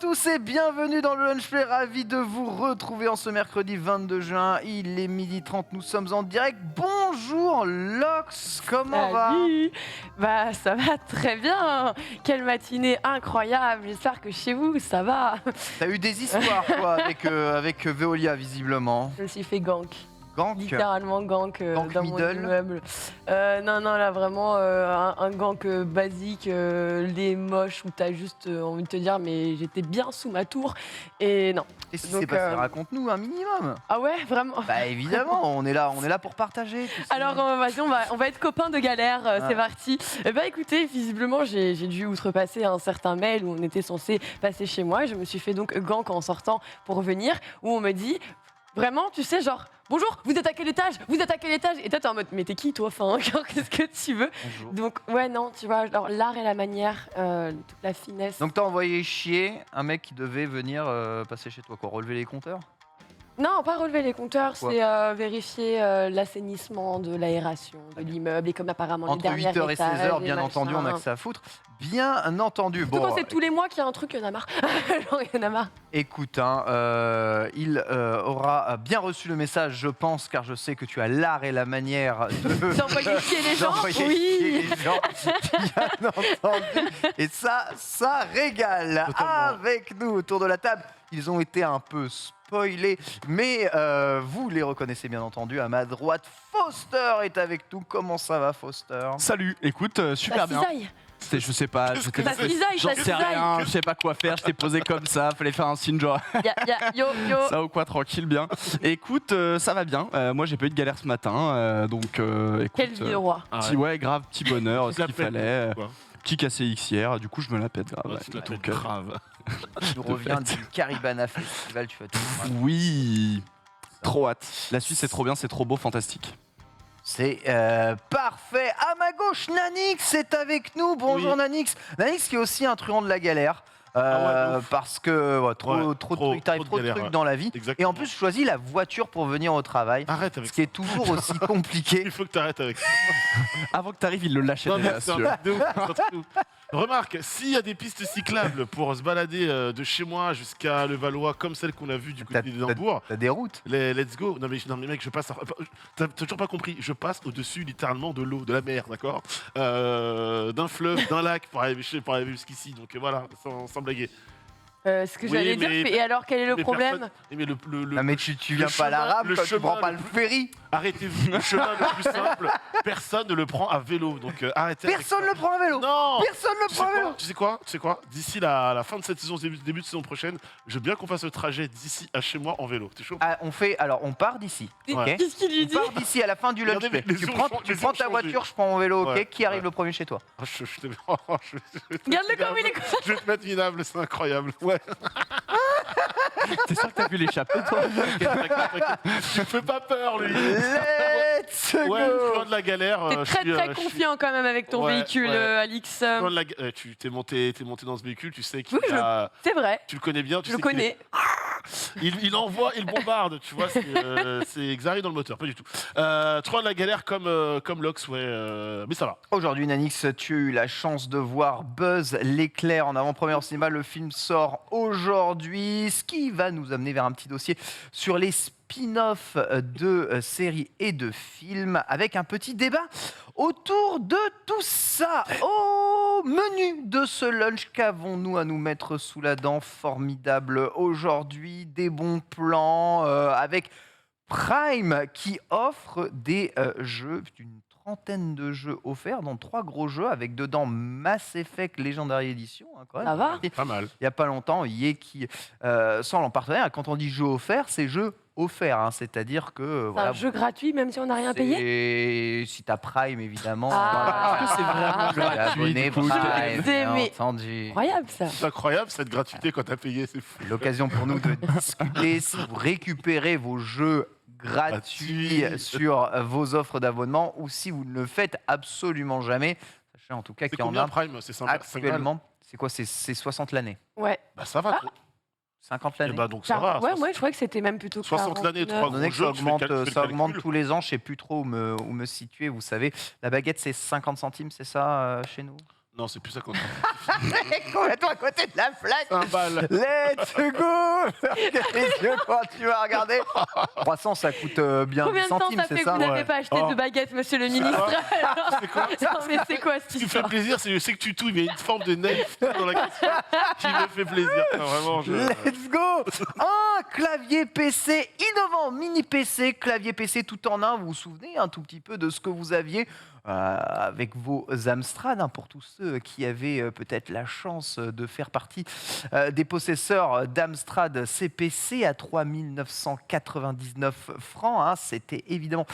tous et bienvenue dans le Lunch Play, ravi de vous retrouver en ce mercredi 22 juin, il est 12h30, nous sommes en direct. Bonjour Lox, comment va? Salut. Bah ça va très bien, quelle matinée incroyable, j'espère que chez vous ça va. T'as eu des histoires toi avec Veolia visiblement. Je me suis fait gank. Gank. Littéralement gank, Gank dans mon middle. immeuble. Non, là vraiment un gank basique, les moches où t'as juste envie de te dire mais j'étais bien sous ma tour et non. Qu'est-ce qui Donc, s'est passé? Raconte-nous un minimum. Ah ouais, vraiment. Bah évidemment, on est là pour partager. Tu sais. Alors vas-y, on va être copains de galère, c'est parti. Bah écoutez, visiblement j'ai dû outrepasser un certain mail où on était censé passer chez moi. Je me suis fait donc gank en sortant pour venir, où on me dit vraiment, tu sais, genre bonjour, vous êtes à quel étage? Vous êtes à quel étage? Et toi t'es en mode mais t'es qui toi? Enfin, qu'est-ce que tu veux? Bonjour. Donc ouais non, tu vois, genre l'art et la manière, toute la finesse. Donc t'as envoyé chier un mec qui devait venir passer chez toi, quoi, relever les compteurs? Non, pas relever les compteurs, Quoi? c'est vérifier l'assainissement de l'aération de l'immeuble et comme apparemment Entre les derniers 8h et étages 16h, bien machin. entendu, on a que ça à foutre. Bien entendu. Surtout quand c'est tous les mois qu'il y a un truc, il y en a marre. Genre, il y en a marre. Écoute, il aura bien reçu le message, je pense, car je sais que tu as l'art et la manière D'envoyer chier les gens, d'envoyer chier oui. les gens, bien entendu. Et ça régale. Totalement. Avec nous autour de la table, ils ont été un peu spoilés, mais vous les reconnaissez bien entendu. À ma droite, Foster est avec nous. Comment ça va, Foster? Salut, écoute, super Ça bien. cisaille. Je sais pas, Qu'est-ce j'étais que Ça c'est cisaille, j'en ça sais cisaille. rien, je sais pas quoi faire, je t'ai posé comme ça, fallait faire un signe genre Yo. ça ou quoi, tranquille bien. Écoute, ça va bien, moi j'ai pas eu de galère ce matin, donc écoute, Quelle vie de roi. ouais, grave, petit bonheur, ce Tu te la qu'il pètes, fallait, quoi. petit KCX hier, du coup je me la pète grave. Ouais, ouais. tu te la tournes Donc, grave. Tu reviens du Caribana Festival, tu vas tout voir. oui, trop hâte, la Suisse c'est trop bien, c'est trop beau, fantastique. C'est parfait. À ma gauche, Nanix est avec nous. Bonjour Oui. Nanix. Nanix qui est aussi un truand de la galère. Ah ouais, de ouf. Parce que ouais, trop de trucs, t'arrives trop de galères, trucs ouais. dans la vie. Exactement. Et en plus, je choisis la voiture pour venir au travail. Arrête avec Ce qui est toujours aussi compliqué. Il faut que tu arrêtes avec ça. Avant que t'arrives, il le lâchait Non, mais déjà, c'est un sûr. truc de ouf, c'est un truc de ouf. Remarque, s'il y a des pistes cyclables pour se balader de chez moi jusqu'à Levallois, comme celle qu'on a vue du côté d'Édimbourg, T'as des routes. let's go. Non mais mec, je passe. T'as toujours pas compris. Je passe au-dessus littéralement de l'eau, de la mer, d'accord, d'un fleuve, d'un lac pour arriver jusqu'ici. Donc voilà, sans blaguer. Ce que Oui, j'allais dire, mais- et alors quel est le Mais problème? personne- Mais Non mais tu viens pas à la chemin- rame le quand tu chemin prends pas le le plus- ferry. Arrêtez-vous. Le chemin le plus simple, personne ne le prend à vélo. Donc arrêtez. avec Personne ça. le prend à vélo. Non. Personne le prend à vélo. Tu sais quoi? D'ici la fin de cette saison, début de saison prochaine, je veux bien qu'on fasse le trajet d'ici à chez moi en vélo. T'es chaud? Ah, on part d'ici. Ouais. Ok. Qu'est-ce qu'il lui On dit? part d'ici à la fin du lunch. Regardez, play. les Tu yeux prends, ont- tu les prends yeux ont ta changé. voiture, je prends mon vélo. Ok. Ouais, Qui arrive ouais. le premier chez toi? Ah, je te Regarde-le comme il est. Je vais te mettre minable, c'est incroyable. Ouais. T'es sûr que t'as vu l'échapper toi? T'inquiète. Tu me fais pas peur, lui. Let's go. Ouais, je suis loin de la galère. T'es très confiant quand même avec ton Ouais, véhicule, ouais. Alix. Tu t'es monté dans ce véhicule, tu sais qu'il Oui, a... C'est vrai, Tu le connais bien, tu je le sais qu'il est- connais. Il envoie, il bombarde, tu vois, c'est Xari dans le moteur, pas du tout. Trop de la galère comme Lox, ouais, mais ça va. Aujourd'hui, Nanix, tu as eu la chance de voir Buzz l'éclair en avant-première au cinéma. Le film sort aujourd'hui, ce qui va nous amener vers un petit dossier sur les spin-offs de séries et de films, avec un petit débat autour de tout ça. Au menu de ce lunch, qu'avons-nous à nous mettre sous la dent? Formidable aujourd'hui, des bons plans avec Prime qui offre des jeux, une trentaine de jeux offerts, dont 3 gros jeux avec dedans Mass Effect Legendary Edition. Hein, quand même. Ça va? Pas mal. Il n'y a pas longtemps, EA qui semble en partenariat. Quand on dit jeux offerts, c'est jeux offerts, hein, c'est-à-dire que C'est un jeu gratuit même si on n'a rien payé? et si t'as Prime évidemment, Ah. Est-ce que c'est vraiment t'es gratuit abonné du coup, Prime, bien mais- entendu. Incroyable ça. C'est incroyable cette gratuité quand t'as payé, c'est fou. L'occasion pour nous de discuter si vous récupérez vos jeux gratuits Gratuit. sur vos offres d'abonnement ou si vous ne le faites absolument jamais. Sachez en tout cas C'est qu'il y en combien a Prime? C'est 5 balles. actuellement. C'est quoi? C'est 60 l'année. Ouais. Bah ça va. quoi. 50 Eh l'année. bah donc ça va. Ouais, moi je crois que c'était même plutôt 60 l'année, 49. 3 Étant donné gros que jeux, ça tu fais augmente, le calcul. ça augmente tous les ans, je ne sais plus trop où me situer. Vous savez, la baguette c'est 50 centimes, c'est ça chez nous? Non, c'est plus ça qu'on Complètement à côté de la plaque. un bal. Let's go. Les yeux quand tu vas regarder. 300, ça coûte bien Combien 10 de temps centimes, ça fait c'est que vous ça? n'avez pas acheté Oh. de baguette, monsieur le ministre? C'est quoi Non, mais c'est quoi cette Ce qui me fait histoire? plaisir, c'est que je sais que tu tout, il y a une forme de naïveté dans la question qui me fait plaisir. Non, vraiment, Let's go. Un clavier PC innovant, mini PC, clavier PC tout en un. Vous vous souvenez un tout petit peu de ce que vous aviez avec vos Amstrad, hein, pour tous ceux qui avaient peut-être la chance de faire partie des possesseurs d'Amstrad CPC à 3 999 francs. Hein. C'était évidemment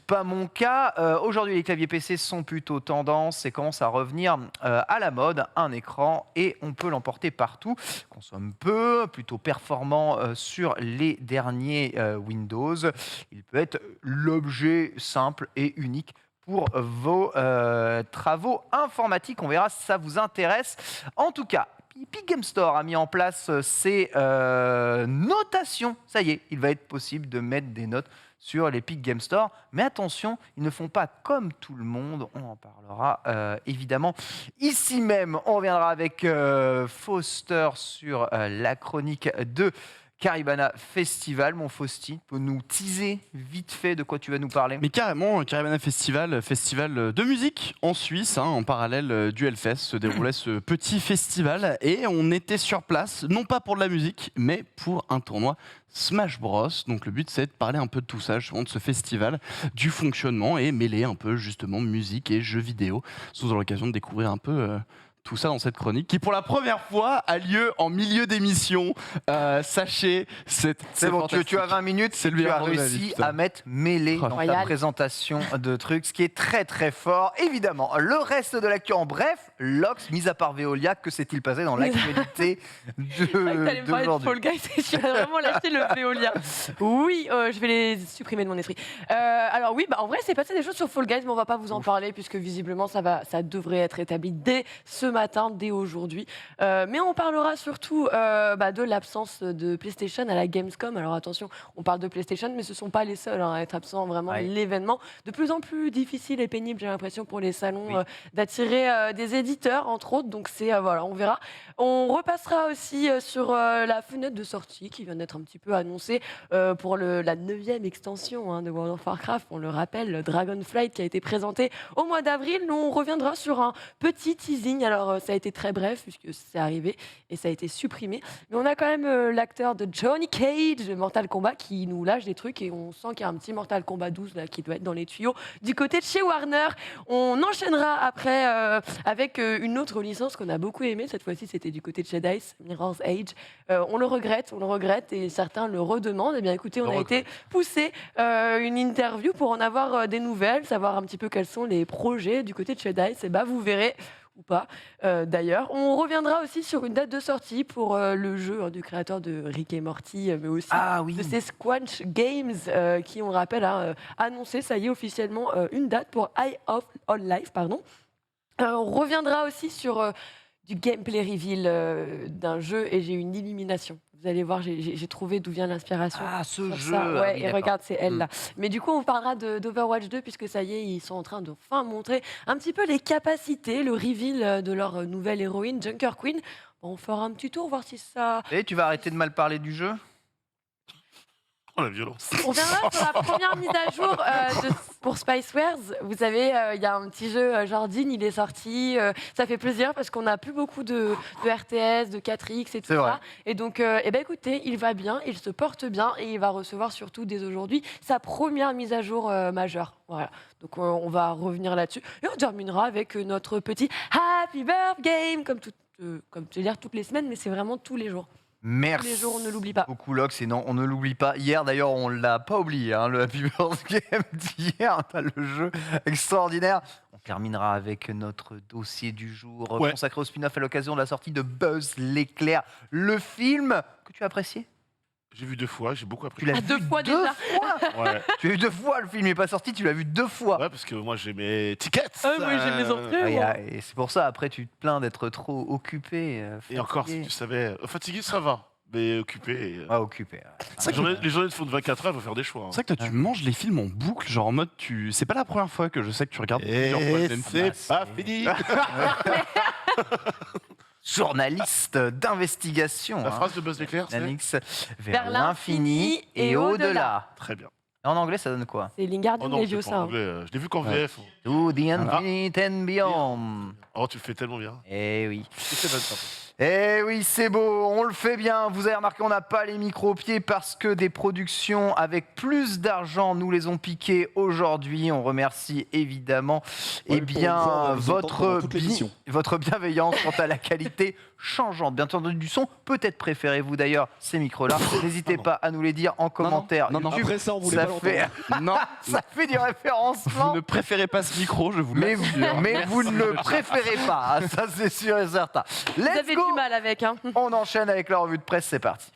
pas mon cas. Aujourd'hui, les claviers PC sont plutôt tendance et commencent à revenir à la mode. Un écran et on peut l'emporter partout. Consomme peu, plutôt performant sur les derniers Windows. Il peut être l'objet simple et unique pour vos travaux informatiques. On verra si ça vous intéresse. En tout cas, Epic Game Store a mis en place ces notations. Ça y est, il va être possible de mettre des notes sur l'Epic Game Store. Mais attention, ils ne font pas comme tout le monde. On en parlera évidemment ici même. On reviendra avec Foster sur la chronique de Caribana Festival. Mon Fausti, peux nous teaser vite fait de quoi tu vas nous parler? Mais carrément, Caribana Festival, festival de musique en Suisse, hein, en parallèle du Hellfest, se déroulait ce petit festival et on était sur place, non pas pour de la musique, mais pour un tournoi Smash Bros. Donc le but c'est de parler un peu de tout ça, justement de ce festival, du fonctionnement et mêler un peu justement musique et jeux vidéo. Vous aurez l'occasion de découvrir un peu tout ça dans cette chronique qui pour la première fois a lieu en milieu d'émission. Sachez, c'est bon, tu as 20 minutes, C'est le tu as meilleur de ma réussi vie, putain. à mettre mêlé dans ta Royal. présentation de trucs, ce qui est très très fort. Évidemment, le reste de l'actu en bref, Lox, mis à part Veolia, que s'est-il passé dans l'actualité Je croyais que t'allais me parler de Fall d'aujourd'hui? Guys et tu vas vraiment lâcher le Veolia. Oui, je vais les supprimer de mon esprit. Alors oui, en vrai, c'est passé des choses sur Fall Guys, mais on va pas vous en parler puisque visiblement ça devrait être établi dès ce matin, dès aujourd'hui. Mais on parlera surtout de l'absence de PlayStation à la Gamescom. Alors attention, on parle de PlayStation, mais ce sont pas les seuls à être absents. Vraiment, Ouais. l'événement de plus en plus difficile et pénible, j'ai l'impression, pour les salons Oui. d'attirer des éditeurs, entre autres. Donc c'est voilà, on verra. On repassera aussi sur la fenêtre de sortie qui vient d'être un petit peu annoncée pour la 9e extension de World of Warcraft. On le rappelle, le Dragonflight qui a été présenté au mois d'avril. Nous, on reviendra sur un petit teasing. Alors, ça a été très bref puisque c'est arrivé et ça a été supprimé. Mais on a quand même l'acteur de Johnny Cage de Mortal Kombat qui nous lâche des trucs et on sent qu'il y a un petit Mortal Kombat 12 là, qui doit être dans les tuyaux du côté de chez Warner. On enchaînera après avec une autre licence qu'on a beaucoup aimée. Cette fois-ci, c'était du côté de chez DICE, Mirror's Edge. On le regrette et certains le redemandent. Eh bien, écoutez, on a été poussé une interview pour en avoir des nouvelles, savoir un petit peu quels sont les projets du côté de chez DICE. Et vous verrez ou pas d'ailleurs. On reviendra aussi sur une date de sortie pour le jeu du créateur de Rick et Morty, mais aussi Oui. de ces Squanch Games qui, on le rappelle, a annoncé, ça y est, officiellement une date pour Eye of On Life. On reviendra aussi sur du gameplay reveal d'un jeu et j'ai une illumination. Vous allez voir, j'ai trouvé d'où vient l'inspiration. Ce Sur jeu. ça. ah Ouais, oui, et d'accord. regarde, c'est elle là. Mais du coup, on parlera d'Overwatch 2 puisque ça y est, ils sont en train de enfin montrer un petit peu les capacités, le reveal de leur nouvelle héroïne, Junker Queen. On fera un petit tour, voir si ça. Et tu vas arrêter de mal parler du jeu? Oh la violence. On viendra sur la première mise à jour pour Spicewares. Vous savez, il y a un petit jeu Jardine, il est sorti. Ça fait plaisir parce qu'on n'a plus beaucoup de RTS, de 4X et tout C'est vrai. ça. Et donc, écoutez, il va bien, il se porte bien et il va recevoir surtout dès aujourd'hui sa première mise à jour majeure. Voilà. Donc, on va revenir là-dessus. Et on terminera avec notre petit Happy Birthday Game, comme je veux dire toutes les semaines, mais c'est vraiment tous les jours. Merci. Tous les jours, on ne l'oublie pas. Beaucoup Lox, et non, on ne l'oublie pas. Hier, d'ailleurs, on l'a pas oublié, le Happy Birthday Game d'hier, le jeu extraordinaire. On terminera avec notre dossier du jour Ouais. consacré au spin-off à l'occasion de la sortie de Buzz l'éclair, le film que tu as apprécié. J'ai vu 2 fois, j'ai beaucoup Tu apprécié. l'as Ah, deux vu fois déjà fois. Ouais. Tu as vu 2 fois, le film n'est pas sorti, tu l'as vu 2 fois. Ouais, parce que moi j'ai mes tickets. Ah, moi, j'ai mes entrées. Et c'est pour ça, après, tu te plains d'être trop occupé. Et encore, si fatigué. tu savais. Fatigué, ça va. Mais occupé. Occupé. Les journées de font de 24 heures, il faut faire des choix. C'est vrai que toi, tu manges les films en boucle, genre en mode c'est pas la première fois que je sais que tu regardes plusieurs fois le Et même c'est film. pas fini. Journaliste d'investigation. La phrase de Buzz l'éclair, c'est Alix, Vers vers l'infini et au-delà. très bien. En anglais, ça donne quoi? C'est Wingardium Oh non, c'est Leviosa. pas en anglais. Je l'ai vu qu'en VF. To the infinite and beyond. Oh, tu le fais tellement bien. Eh oui. C'est bonne, papa. Eh oui, c'est beau, on le fait bien. Vous avez remarqué, on n'a pas les micros au pied parce que des productions avec plus d'argent nous les ont piqués aujourd'hui. On remercie évidemment votre bienveillance quant à la qualité changeante. Bien entendu, du son. Peut-être préférez-vous d'ailleurs ces micros-là. N'hésitez pas à nous les dire en commentaire. non, YouTube. Après ça, on voulait pas l'entendre. Non, Ça fait du référencement. vous ne préférez pas ce micro, je vous Mais, l'assure. mais vous ne le préférez pas, ça c'est sûr et certain. Vous Let's avez go. du mal avec, hein. On enchaîne avec la revue de presse, c'est parti.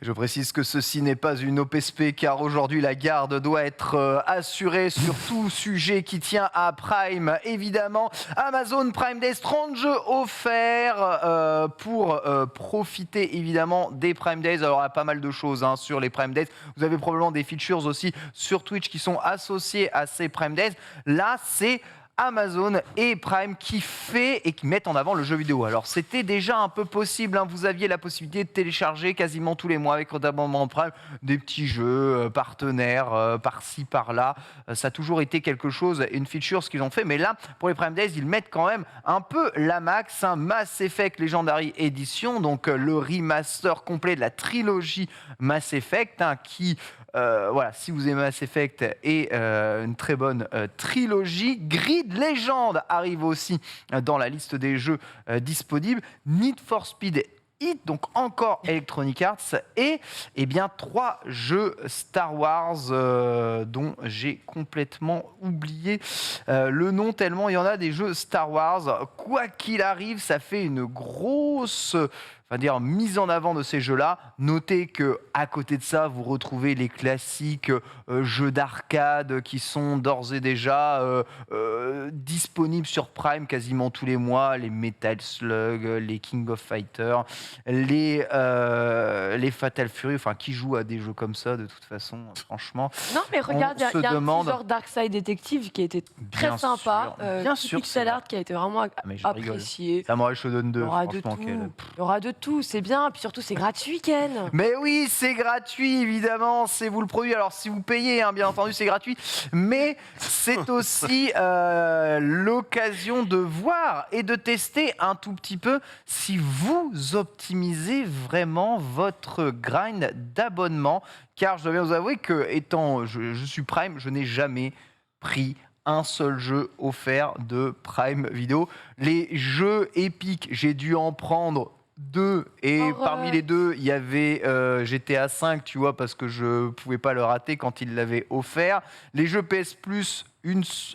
Je précise que ceci n'est pas une OPSP car aujourd'hui la garde doit être assurée sur tout sujet qui tient à Prime. Évidemment, Amazon Prime Days, 30 jeux offerts pour profiter évidemment des Prime Days. Alors il y a pas mal de choses sur les Prime Days. Vous avez probablement des features aussi sur Twitch qui sont associées à ces Prime Days. Là, c'est Amazon et Prime qui fait et qui mettent en avant le jeu vidéo. Alors c'était déjà un peu possible, vous aviez la possibilité de télécharger quasiment tous les mois avec votre abonnement Prime des petits jeux partenaires par-ci par-là. Ça a toujours été quelque chose, une feature ce qu'ils ont fait, mais là pour les Prime Days ils mettent quand même un peu la max, Mass Effect Legendary Edition, donc le remaster complet de la trilogie Mass Effect qui voilà, si vous aimez Mass Effect et une très bonne trilogie. Grid Legend arrive aussi dans la liste des jeux disponibles. Need for Speed Heat, donc encore Electronic Arts, et bien 3 jeux Star Wars dont j'ai complètement oublié le nom tellement il y en a des jeux Star Wars. Quoi qu'il arrive, ça fait une grosse mise en avant de ces jeux-là. Notez que à côté de ça, vous retrouvez les classiques jeux d'arcade qui sont d'ores et déjà disponibles sur Prime quasiment tous les mois. Les Metal Slug, les King of Fighters, les Fatal Fury. Enfin, qui joue à des jeux comme ça de toute façon, franchement. Non, mais regarde, On il y a se un demande- petit genre Darkside Detective qui a été très Bien sympa. sûr, bien sûr, Pixel c'est art qui a été vraiment mais je rigole. apprécié. Samurai Shodown 2, Il y aura de franchement, tout. quel- Il y aura de tout, c'est bien. Puis surtout, c'est gratuit, Ken. Mais oui, c'est gratuit, évidemment, c'est vous le produit. Alors, si vous payez, bien entendu, c'est gratuit. Mais c'est aussi l'occasion de voir et de tester un tout petit peu si vous optimisez vraiment votre grind d'abonnement. Car je dois bien vous avouer que, étant je suis Prime, je n'ai jamais pris un seul jeu offert de Prime Video. Les jeux épiques, j'ai dû en prendre 2 et Horreur. parmi les 2 il y avait GTA 5, tu vois, parce que je pouvais pas le rater quand ils l'avaient offert. Les jeux PS Plus,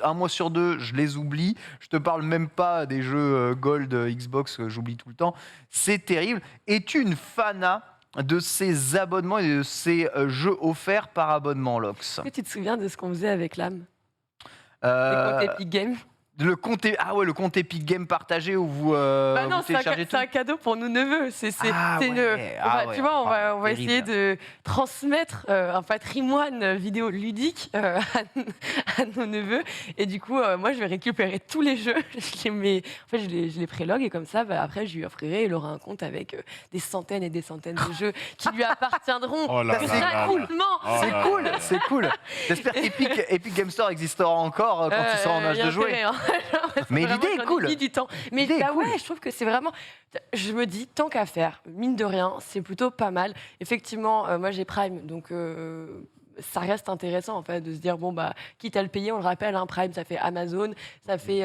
un mois sur 2 je les oublie. Je te parle même pas des jeux Gold Xbox que j'oublie tout le temps. C'est terrible. Es-tu une fana de ces abonnements et de ces jeux offerts par abonnement, Lox? Est-ce que tu te souviens de ce qu'on faisait avec l'âme Euh, Les comptes Epic Games. le compte le compte Epic Game partagé où vous, Bah non, vous c'est téléchargez tout. un cadeau pour nos neveux. C'est Ah une- ouais, on va- ah ouais, tu vois, on va terrible. essayer de transmettre un patrimoine vidéoludique à nos neveux. Et du coup, moi, je vais récupérer tous les jeux. Je les prélogue et comme ça, après, je lui offrirai. Il aura un compte avec des centaines et des centaines de jeux qui lui appartiendront Oh là là là là. gratuitement. Oh C'est là là. cool, c'est cool. J'espère qu'Epic Game Store existera encore quand ils seront en âge y a de jouer. intérêt, hein. Mais Vraiment, l'idée est j'en ai cool. mis du temps. Mais L'idée est bah cool. ouais, je trouve que c'est vraiment. Je me dis, tant qu'à faire, mine de rien, c'est plutôt pas mal. Effectivement, moi j'ai Prime, donc ça reste intéressant en fait de se dire bon bah quitte à le payer, on le rappelle, Prime ça fait Amazon, ça fait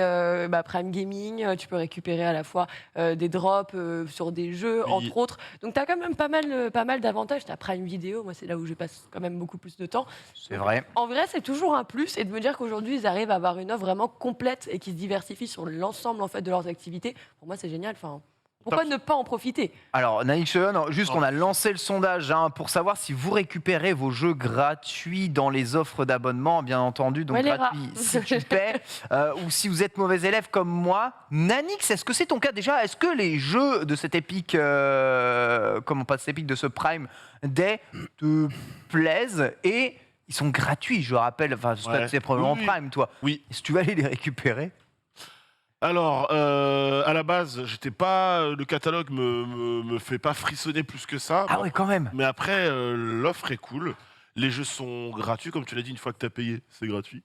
Prime Gaming, tu peux récupérer à la fois des drops sur des jeux Oui. entre autres. Donc tu as quand même pas mal d'avantages. Tu as Prime Vidéo, moi c'est là où je passe quand même beaucoup plus de temps. C'est vrai. En vrai, c'est toujours un plus et de me dire qu'aujourd'hui ils arrivent à avoir une offre vraiment complète et qui se diversifie sur l'ensemble en fait de leurs activités. Pour moi, c'est génial. Enfin, Pourquoi ne pas en profiter? Alors, Naïk Cheon, juste on a lancé le sondage pour savoir si vous récupérez vos jeux gratuits dans les offres d'abonnement, bien entendu, donc Ouais, les rats. gratuits si tu paies, ou si vous êtes mauvais élève comme moi. Nanix, est-ce que c'est ton cas déjà? Est-ce que les jeux de cet épique, comment pas de cet épique, de ce Prime Day te plaisent et ils sont gratuits, je rappelle, enfin, Ouais. c'est probablement Oui, oui. Prime, toi. Oui. Est-ce que tu vas aller les récupérer? Alors, à la base, j'étais pas. Le catalogue me fait pas frissonner plus que ça. Ah Bon, ouais, quand même. mais après, l'offre est cool. Les jeux sont gratuits, comme tu l'as dit, une fois que tu as payé, c'est gratuit.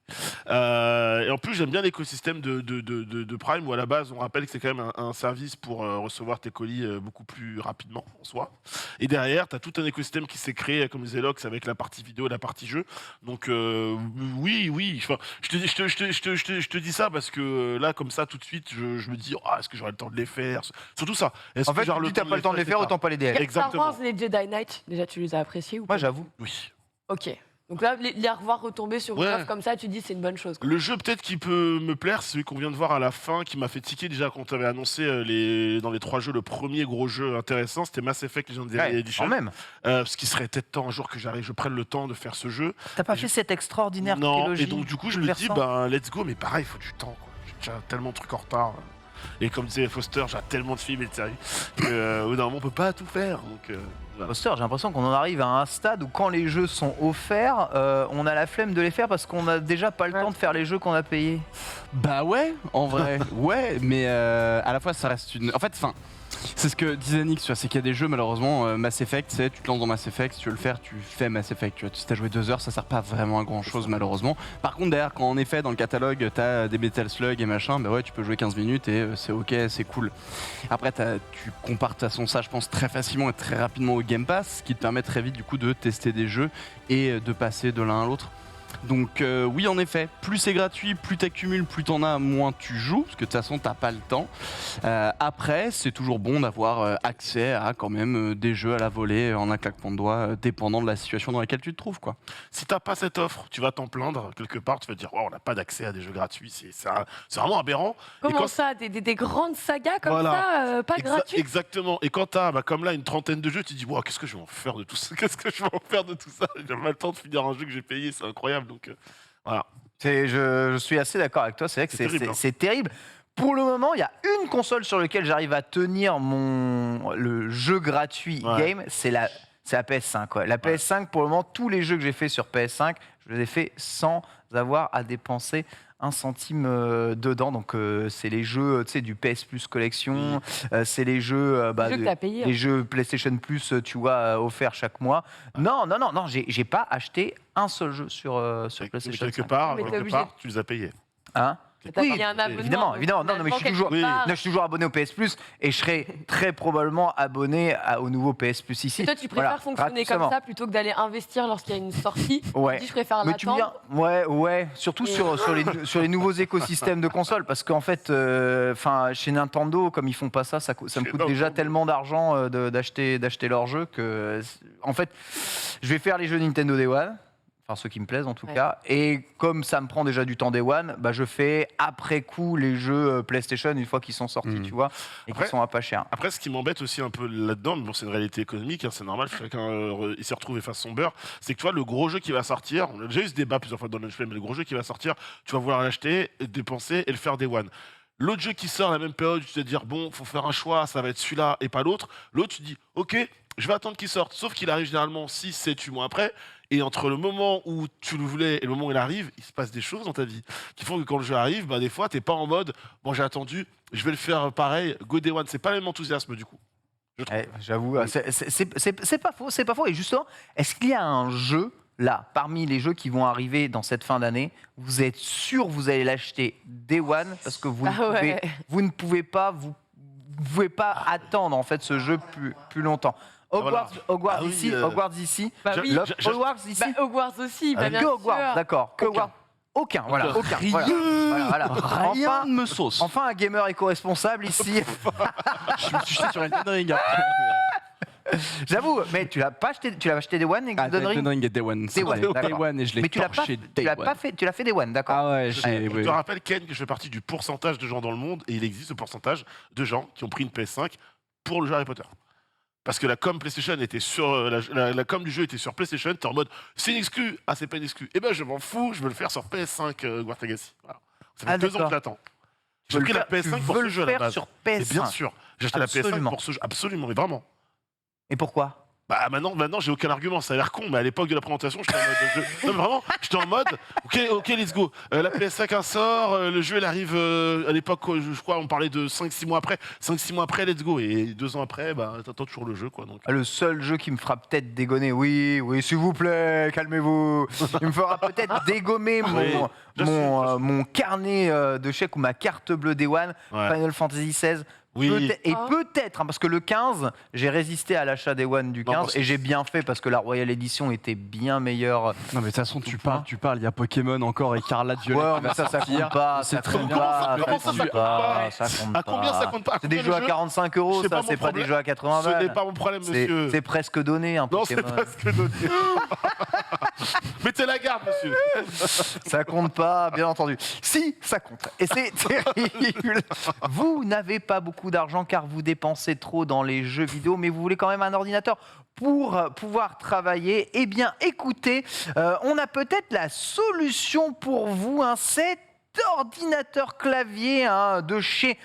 Et en plus, j'aime bien l'écosystème de Prime, où à la base, on rappelle que c'est quand même un service pour recevoir tes colis beaucoup plus rapidement en soi. Et derrière, tu as tout un écosystème qui s'est créé, comme les Elox, avec la partie vidéo et la partie jeu. Donc, oui. Enfin, je te dis ça parce que là, comme ça, tout de suite, je me dis, est-ce que j'aurai le temps de les faire? Surtout ça. Est-ce En que fait, j'aurai tu t'as pas le temps de les faire, etc. autant pas les Star DLC. Exactement. Wars, les Jedi Knight, déjà tu les as appréciés ou pas? Moi, j'avoue. Oui. Ok. Donc là, les revoir retomber sur une Ouais. offre comme ça, tu dis c'est une bonne chose. quoi. Le jeu peut-être qui peut me plaire, c'est celui qu'on vient de voir à la fin, qui m'a fait tiquer déjà quand tu avais annoncé dans les 3 jeux, le premier gros jeu intéressant, c'était Mass Effect Legendary Ouais, Edition. quand même. Ce qui serait peut-être temps un jour que je prenne le temps de faire ce jeu. T'as pas Je- fait cette extraordinaire Non, trilogie et donc du coup je me dis, bouleversante let's go, mais pareil, il faut du temps. Quoi. J'ai déjà tellement de trucs en retard. Et comme disait Foster, j'ai tellement de films et de séries qu'au bout d'un moment on peut pas tout faire. Donc, voilà. Foster, j'ai l'impression qu'on en arrive à un stade où quand les jeux sont offerts, on a la flemme de les faire parce qu'on a déjà pas le Ouais. temps de faire les jeux qu'on a payés. Bah ouais, en vrai, ouais, mais à la fois ça reste une. En fait, enfin, c'est ce que disait Nix, tu vois, c'est qu'il y a des jeux malheureusement, Mass Effect, tu sais, tu te lances dans Mass Effect, si tu veux le faire, tu fais Mass Effect, tu vois, si t'as joué 2 heures, ça sert pas vraiment à grand chose malheureusement. Par contre, derrière, quand en effet dans le catalogue t'as des Metal Slug et machin, bah ouais, tu peux jouer 15 minutes et c'est ok, c'est cool. Après, tu compares de toute façon ça, je pense, très facilement et très rapidement au Game Pass, ce qui te permet très vite du coup de tester des jeux et de passer de l'un à l'autre. Donc oui, en effet, plus c'est gratuit, plus t'accumules, plus t'en as, moins tu joues, parce que de toute façon t'as pas le temps. Après, c'est toujours bon d'avoir accès à quand même des jeux à la volée en un claquement de doigts, dépendant de la situation dans laquelle tu te trouves, quoi. Si t'as pas cette offre, tu vas t'en plaindre quelque part, tu vas te dire, on n'a pas d'accès à des jeux gratuits, c'est vraiment aberrant. Comment quand- ça, des grandes sagas comme Voilà. ça, pas gratuites? Exactement. Et quand t'as, comme là, une trentaine de jeux, tu te dis, qu'est-ce que je vais en faire de tout ça? Qu'est-ce que je vais en faire de tout ça? J'ai pas le temps de finir un jeu que j'ai payé, c'est incroyable. Donc, voilà. Je suis assez d'accord avec toi, c'est vrai que C'est terrible, hein. c'est terrible. Pour le moment, il y a une console sur laquelle j'arrive à tenir le jeu gratuit Ouais. game, c'est la PS5. Ouais. La PS5, pour le moment, tous les jeux que j'ai fait sur PS5, je les ai fait sans avoir à dépenser un centime dedans. Donc, c'est les jeux du PS Plus Collection, c'est les jeux, Les jeux que t'as payés, les hein. jeux PlayStation Plus, tu vois, offerts chaque mois. Non, j'ai pas acheté un seul jeu sur Mais PlayStation quelque 5. part, Mais t'es obligé. tu les as payés. Hein? T'as Oui, payé un abonnement. évidemment, donc évidemment. Non, mais je suis finalement, toujours, quelque part- non, je suis toujours abonné au PS Plus et je serai très probablement abonné au nouveau PS Plus ici. Et toi, tu préfères Voilà, fonctionner comme gratuitement. ça plutôt que d'aller investir lorsqu'il y a une sortie? Ouais. Tu dis, je préfère Mais tu l'attendre. viens, ouais, surtout Et- sur les nouveaux écosystèmes de consoles, parce qu'en fait, chez Nintendo, comme ils font pas ça, ça me Chez coûte déjà Nintendo. tellement d'argent d'acheter leurs jeux que, en fait, je vais faire les jeux Nintendo Day One. Enfin, ceux qui me plaisent en tout Ouais. cas. Et comme ça me prend déjà du temps Day One, je fais après coup les jeux PlayStation une fois qu'ils sont sortis, tu vois, et Après- qu'ils sont à pas cher. Après, ce qui m'embête aussi un peu là-dedans, mais bon, c'est une réalité économique, hein, c'est normal, chacun il s'est retrouvé face à son beurre, c'est que tu vois, le gros jeu qui va sortir, on a déjà eu ce débat plusieurs fois dans le Lunch Play, mais le gros jeu qui va sortir, tu vas vouloir l'acheter, dépenser et le faire Day One. L'autre jeu qui sort à la même période, tu te dire, bon, faut faire un choix, ça va être celui-là et pas l'autre. L'autre, tu dis, ok, je vais attendre qu'il sorte. Sauf qu'il arrive généralement 6, 7, 8 mois après. Et entre le moment où tu le voulais et le moment où il arrive, il se passe des choses dans ta vie qui font que quand le jeu arrive, des fois, t'es pas en mode, bon, j'ai attendu, je vais le faire pareil, go Day One. C'est pas le même enthousiasme du coup. Je trouve. J'avoue, c'est pas faux, c'est pas faux. Et justement, est-ce qu'il y a un jeu là, parmi les jeux qui vont arriver dans cette fin d'année, vous êtes sûr que vous allez l'acheter Day One parce que vous, ne pouvez pas attendre en fait ce jeu plus longtemps. Hogwarts, Voilà. Hogwarts Ah oui, ici, Hogwarts ici. Bah oui. Hogwarts ici. Hogwarts aussi, bien que sûr. Hogwarts, d'accord. Que Hogwarts. Aucun, voilà, aucun. Rien, Voilà. rien Enfin, ne me sauce. enfin un gamer éco-responsable ici. Je me suis jeté sur Elden Ring. J'avoue, mais tu l'as acheté Day One et Ah, Elden Ring. Elden Ring et Day One. Day One, Day d'accord. One et je l'ai Mais tu l'as pas, torché tu Day l'as One. pas fait, tu l'as fait Day One, d'accord. Ah ouais, Je j'ai. te rappelle, Ken, que je fais partie du pourcentage de gens dans le monde, et il existe ce pourcentage de gens qui ont pris une PS5 pour le jeu Harry Potter. Parce que la com PlayStation était sur la com du jeu était sur PlayStation, t'es en mode c'est une exclu, ah c'est pas une exclu. Eh ben je m'en fous, je veux le faire sur PS5 Hogwarts Legacy. Voilà. Ça fait 2 ans d'accord. que je l'attends. J'ai pris la PS5 pour ce jeu à la base. sur Et PS5. bien sûr, j'ai acheté la PS5 Absolument. pour ce jeu, absolument, mais vraiment. Et pourquoi? Bah maintenant j'ai aucun argument, ça a l'air con, mais à l'époque de la présentation, j'étais en mode. Non mais vraiment, j'étais en mode, ok, let's go. La PS5 sort, le jeu il arrive à l'époque, je crois, on parlait de 5-6 mois après. 5-6 mois après, let's go. Et 2 ans après, bah t'attends toujours le jeu quoi. Donc. Le seul jeu qui me fera peut-être dégonner, oui, s'il vous plaît, calmez-vous. Il me fera peut-être dégommer Oui, je sais. mon carnet de chèques ou ma carte bleue Day One, Ouais. Final Fantasy XVI. Oui. Et Ah. peut-être, hein, parce que le 15, j'ai résisté à l'achat Day One du Non, 15 parce que- et j'ai bien fait parce que la Royal Edition était bien meilleure. Non mais de toute façon tu point. parles, il y a Pokémon encore, Écarlate, Violet Ouais, qui mais va ça sortir. compte pas, C'est ça très compte bien. pas, Comment ça compte pas ça compte À combien ça compte pas? À C'est des combien jeux le à jeu 45 euros, C'est ça, pas c'est mon pas des problème. jeux à 80 Ce n'est balles. pas mon problème, monsieur. C'est presque donné, un Non, c'est Pokémon. pas ce que donné. Mettez la garde, monsieur. Ça compte pas, bien entendu. Si, ça compte. Et c'est terrible. Vous n'avez pas beaucoup d'argent car vous dépensez trop dans les jeux vidéo, mais vous voulez quand même un ordinateur pour pouvoir travailler. Eh bien, écoutez, on a peut-être la solution pour vous. Cet ordinateur clavier de chez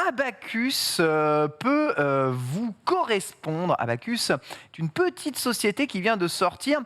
Abacus peut vous correspondre. Abacus est une petite société qui vient de sortir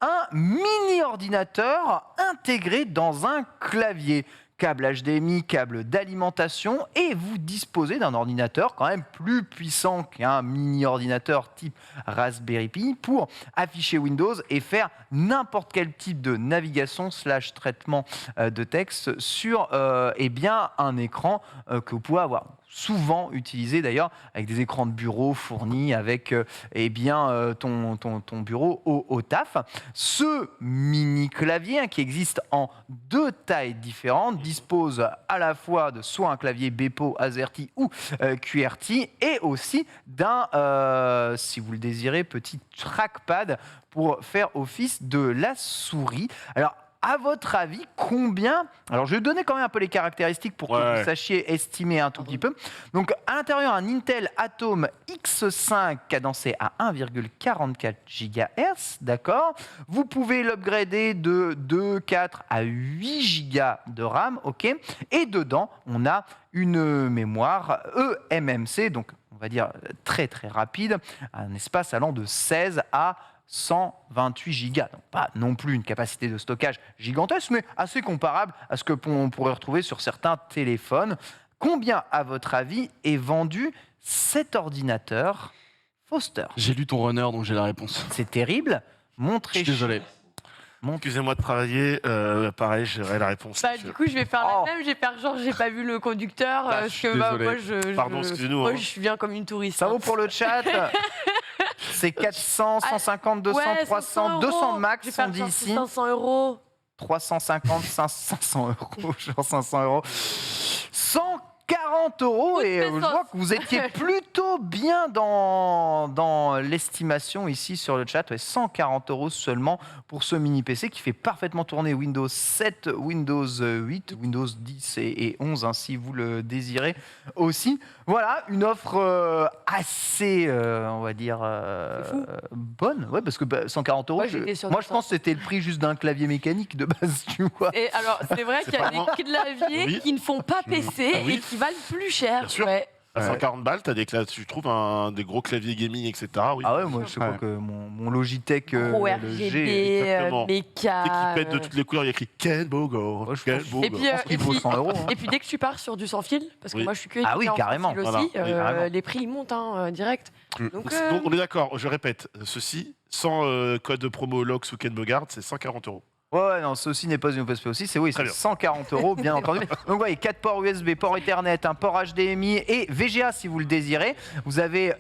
un mini-ordinateur intégré dans un clavier. Câble HDMI, câble d'alimentation, et vous disposez d'un ordinateur quand même plus puissant qu'un mini-ordinateur type Raspberry Pi pour afficher Windows et faire n'importe quel type de navigation / traitement de texte sur eh bien, un écran que vous pouvez avoir. Souvent utilisé d'ailleurs avec des écrans de bureau fournis avec eh bien, ton bureau au taf. Ce mini clavier qui existe en 2 tailles différentes dispose à la fois de soit un clavier Bepo, AZERTY ou QWERTY et aussi d'un, si vous le désirez, petit trackpad pour faire office de la souris. Alors, à votre avis, combien... Alors, je vais donner quand même un peu les caractéristiques pour que vous sachiez estimer un tout petit peu. Donc, à l'intérieur, un Intel Atom X5 cadencé à 1,44 GHz, d'accord. Vous pouvez l'upgrader de 2, 4 à 8 Go de RAM, ok. Et dedans, on a une mémoire eMMC, donc on va dire très très rapide, un espace allant de 16 à 128 gigas. Donc pas non plus une capacité de stockage gigantesque, mais assez comparable à ce que on pourrait retrouver sur certains téléphones. Combien, à votre avis, est vendu cet ordinateur Foster? J'ai lu ton runner donc j'ai la réponse. C'est terrible. Je Montrez. suis désolé. Excusez-moi de travailler, pareil, j'aurai la réponse. Bah, du coup, je vais faire la même. Je vais faire genre, j'ai pas vu le conducteur. Bah, parce je que suis bah, désolé. moi, Pardon, excusez-nous, Moi, hein. je viens comme une touriste. Ça vaut pour le chat. C'est 400, 150, 200, Ouais, 300, 500 200 euros. max, Je vais sont faire dit genre ici. 500 euros. 350, 500 euros, genre 500 euros. 140 euros, et je vois que vous étiez plutôt bien dans l'estimation ici sur le chat. Ouais, 140 euros seulement pour ce mini PC qui fait parfaitement tourner Windows 7, Windows 8, Windows 10 et 11 hein, si vous le désirez aussi. Voilà, une offre assez, on va dire, bonne. Ouais, parce que 140 euros, Ouais, j'étais sur moi 200. je pense que c'était le prix juste d'un clavier mécanique de base, tu vois. Et alors, c'est vrai qu'il y a pas des moi. claviers Oui. qui ne font pas PC Ah oui. et qui valent plus cher. Bien sûr. Ouais. À 140 balles, tu trouves des gros claviers gaming, etc. Oui. Ah ouais, moi je crois Ouais. que mon Logitech, Gros le RGB, G, exactement. méca. Tu sais qu'ils pètent de toutes les couleurs, il y a écrit Ken Bogo. Ouais, je Ken pense- Bogo. Et puis, je pense qu'il vaut 100 euros. hein. Et puis dès que tu pars sur du sans fil, parce que Oui. moi je suis que Ah oui, étudiant en carrément. sans fil aussi, Voilà. Oui, carrément. les prix ils montent direct. Mm. Donc, Donc, on est d'accord, je répète, ceci, sans code de promo LOX ou Ken Bogard, c'est 140 euros. Ouais, non, ceci n'est pas une OPSP aussi, c'est oui, Très c'est bien. 140 euros, bien entendu. Donc, vous voyez, 4 ports USB, port Ethernet, un port HDMI et VGA si vous le désirez. Vous avez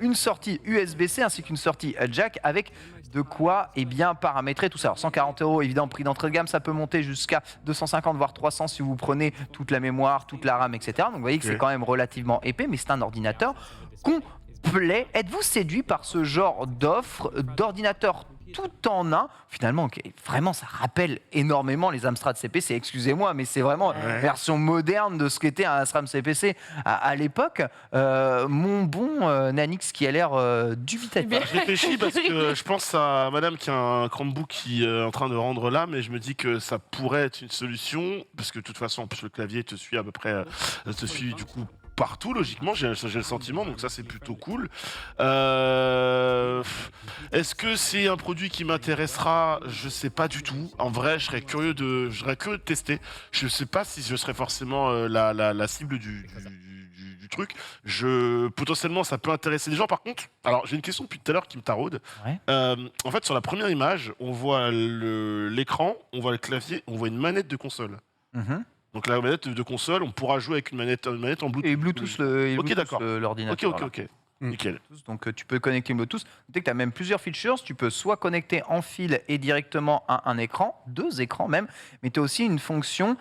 une sortie USB-C ainsi qu'une sortie jack avec de quoi bien paramétrer tout ça. Alors, 140 euros, évidemment, prix d'entrée de gamme, ça peut monter jusqu'à 250 voire 300 si vous prenez toute la mémoire, toute la RAM, etc. Donc, vous voyez que Ok. c'est quand même relativement épais, mais c'est un ordinateur plaît? Êtes-vous séduit par ce genre d'offre d'ordinateur tout en un? Finalement, vraiment, ça rappelle énormément les Amstrad CPC. Excusez-moi, mais c'est vraiment la version moderne de ce qu'était un Amstrad CPC à l'époque. Mon bon Nanix qui a l'air dubitatif. Je réfléchis parce que je pense à madame qui a un Chromebook qui est en train de rendre là, mais je me dis que ça pourrait être une solution, parce que de toute façon, en plus, le clavier te suit à peu près, te suit du coup partout, logiquement, j'ai le sentiment, donc ça c'est plutôt cool. Est-ce que c'est un produit qui m'intéressera? Je sais pas du tout. En vrai, je serais curieux de tester. Je sais pas si je serais forcément la cible du truc. Potentiellement, ça peut intéresser les gens. Par contre, alors j'ai une question depuis tout à l'heure qui me taraude. Ouais. En fait, sur la première image, on voit l'écran, on voit le clavier, on voit une manette de console. Mhm. Donc la manette de console, on pourra jouer avec une manette en Bluetooth. Et Bluetooth, Ok, d'accord. l'ordinateur. Ok. Nickel. Donc tu peux connecter Bluetooth. Tu as même plusieurs features. Tu peux soit connecter en fil et directement à un écran, 2 écrans même, mais tu as aussi une fonction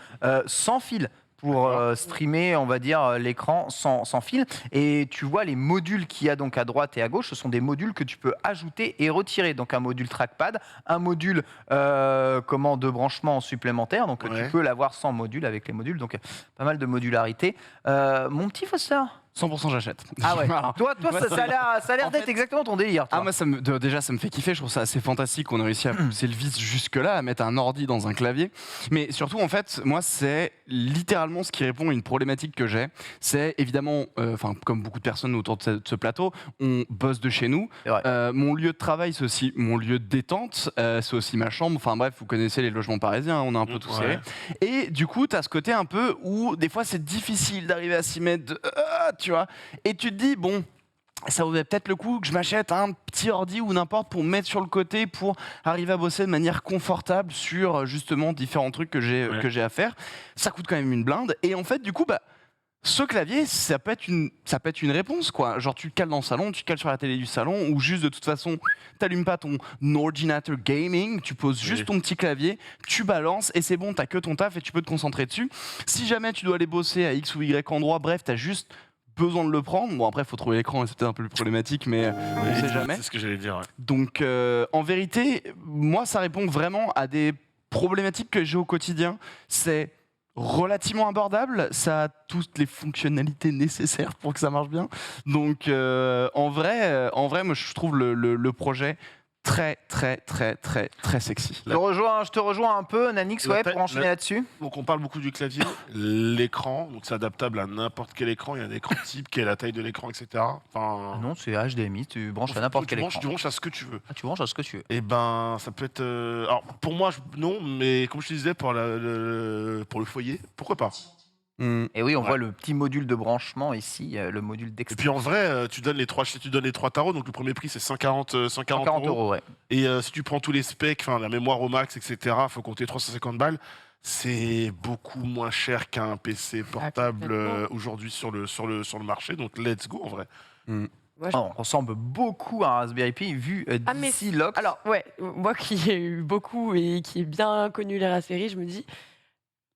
sans fil pour streamer, on va dire, l'écran sans fil. Et tu vois les modules qu'il y a donc à droite et à gauche, ce sont des modules que tu peux ajouter et retirer. Donc un module trackpad, un module de branchement supplémentaire. Donc Ouais. tu peux l'avoir sans module avec les modules. Donc pas mal de modularité. Mon petit Foster. 100% j'achète. Ah ouais. Voilà. Toi, Moi, ça a l'air en d'être fait- exactement ton délire. Toi. Ah, moi, déjà, ça me fait kiffer. Je trouve ça assez fantastique qu'on ait réussi à pousser le vice jusque-là, à mettre un ordi dans un clavier. Mais surtout, en fait, moi, c'est littéralement ce qui répond à une problématique que j'ai. C'est évidemment, comme beaucoup de personnes autour de ce plateau, on bosse de chez nous. C'est vrai. Mon lieu de travail, c'est aussi mon lieu de détente. C'est aussi ma chambre. Enfin, bref, vous connaissez les logements parisiens. On a un peu tout serré. Et du coup, tu as ce côté un peu où, des fois, c'est difficile d'arriver à s'y mettre, tu vois. Et tu te dis, bon, ça vaudrait peut-être le coup que je m'achète un petit ordi ou n'importe pour mettre sur le côté pour arriver à bosser de manière confortable sur justement différents trucs que j'ai à faire. Ça coûte quand même une blinde. Et en fait, du coup, ce clavier, ça peut être une réponse, quoi. Genre, tu le cales dans le salon, tu le cales sur la télé du salon, ou juste de toute façon, t'allumes pas ton ordinateur gaming, tu poses juste ton petit clavier, tu balances et c'est bon, t'as que ton taf et tu peux te concentrer dessus. Si jamais tu dois aller bosser à X ou Y endroit, bref, t'as juste besoin de le prendre. Bon, après, il faut trouver l'écran et c'est peut-être un peu plus problématique, mais on sait jamais. C'est ce que j'allais dire. Ouais. Donc, en vérité, moi, ça répond vraiment à des problématiques que j'ai au quotidien. C'est relativement abordable, ça a toutes les fonctionnalités nécessaires pour que ça marche bien. Donc, en vrai, moi, je trouve le projet très, très, très, très, très sexy. Je te rejoins un peu, Nanix, La ouais, taille- pour enchaîner là-dessus. Donc on parle beaucoup du clavier, l'écran, donc c'est adaptable à n'importe quel écran. Il y a un écran type qui est la taille de l'écran, etc. Enfin, Ah non, c'est HDMI, tu branches à n'importe quel écran. Tu branches à ce que tu veux. Ah, tu branches à ce que tu veux. Et ben, ça peut être. Alors, pour moi, non, mais comme je te disais, pour le foyer, pourquoi pas. Et oui, on Ouais. voit le petit module de branchement ici, le module Et d'extension. puis en vrai, tu donnes les trois tarots, donc le premier prix c'est 140 140 euros. €, ouais. Et si tu prends tous les specs, enfin la mémoire au max, etc., faut compter 350 balles. C'est beaucoup moins cher qu'un PC portable complètement. aujourd'hui sur le marché. Donc let's go en vrai. Moi, je- On ressemble beaucoup à un Raspberry Pi vu Ah, mais d'ici Lox. Alors, ouais, moi qui ai eu beaucoup et qui ai bien connu les Raspberry, je me dis,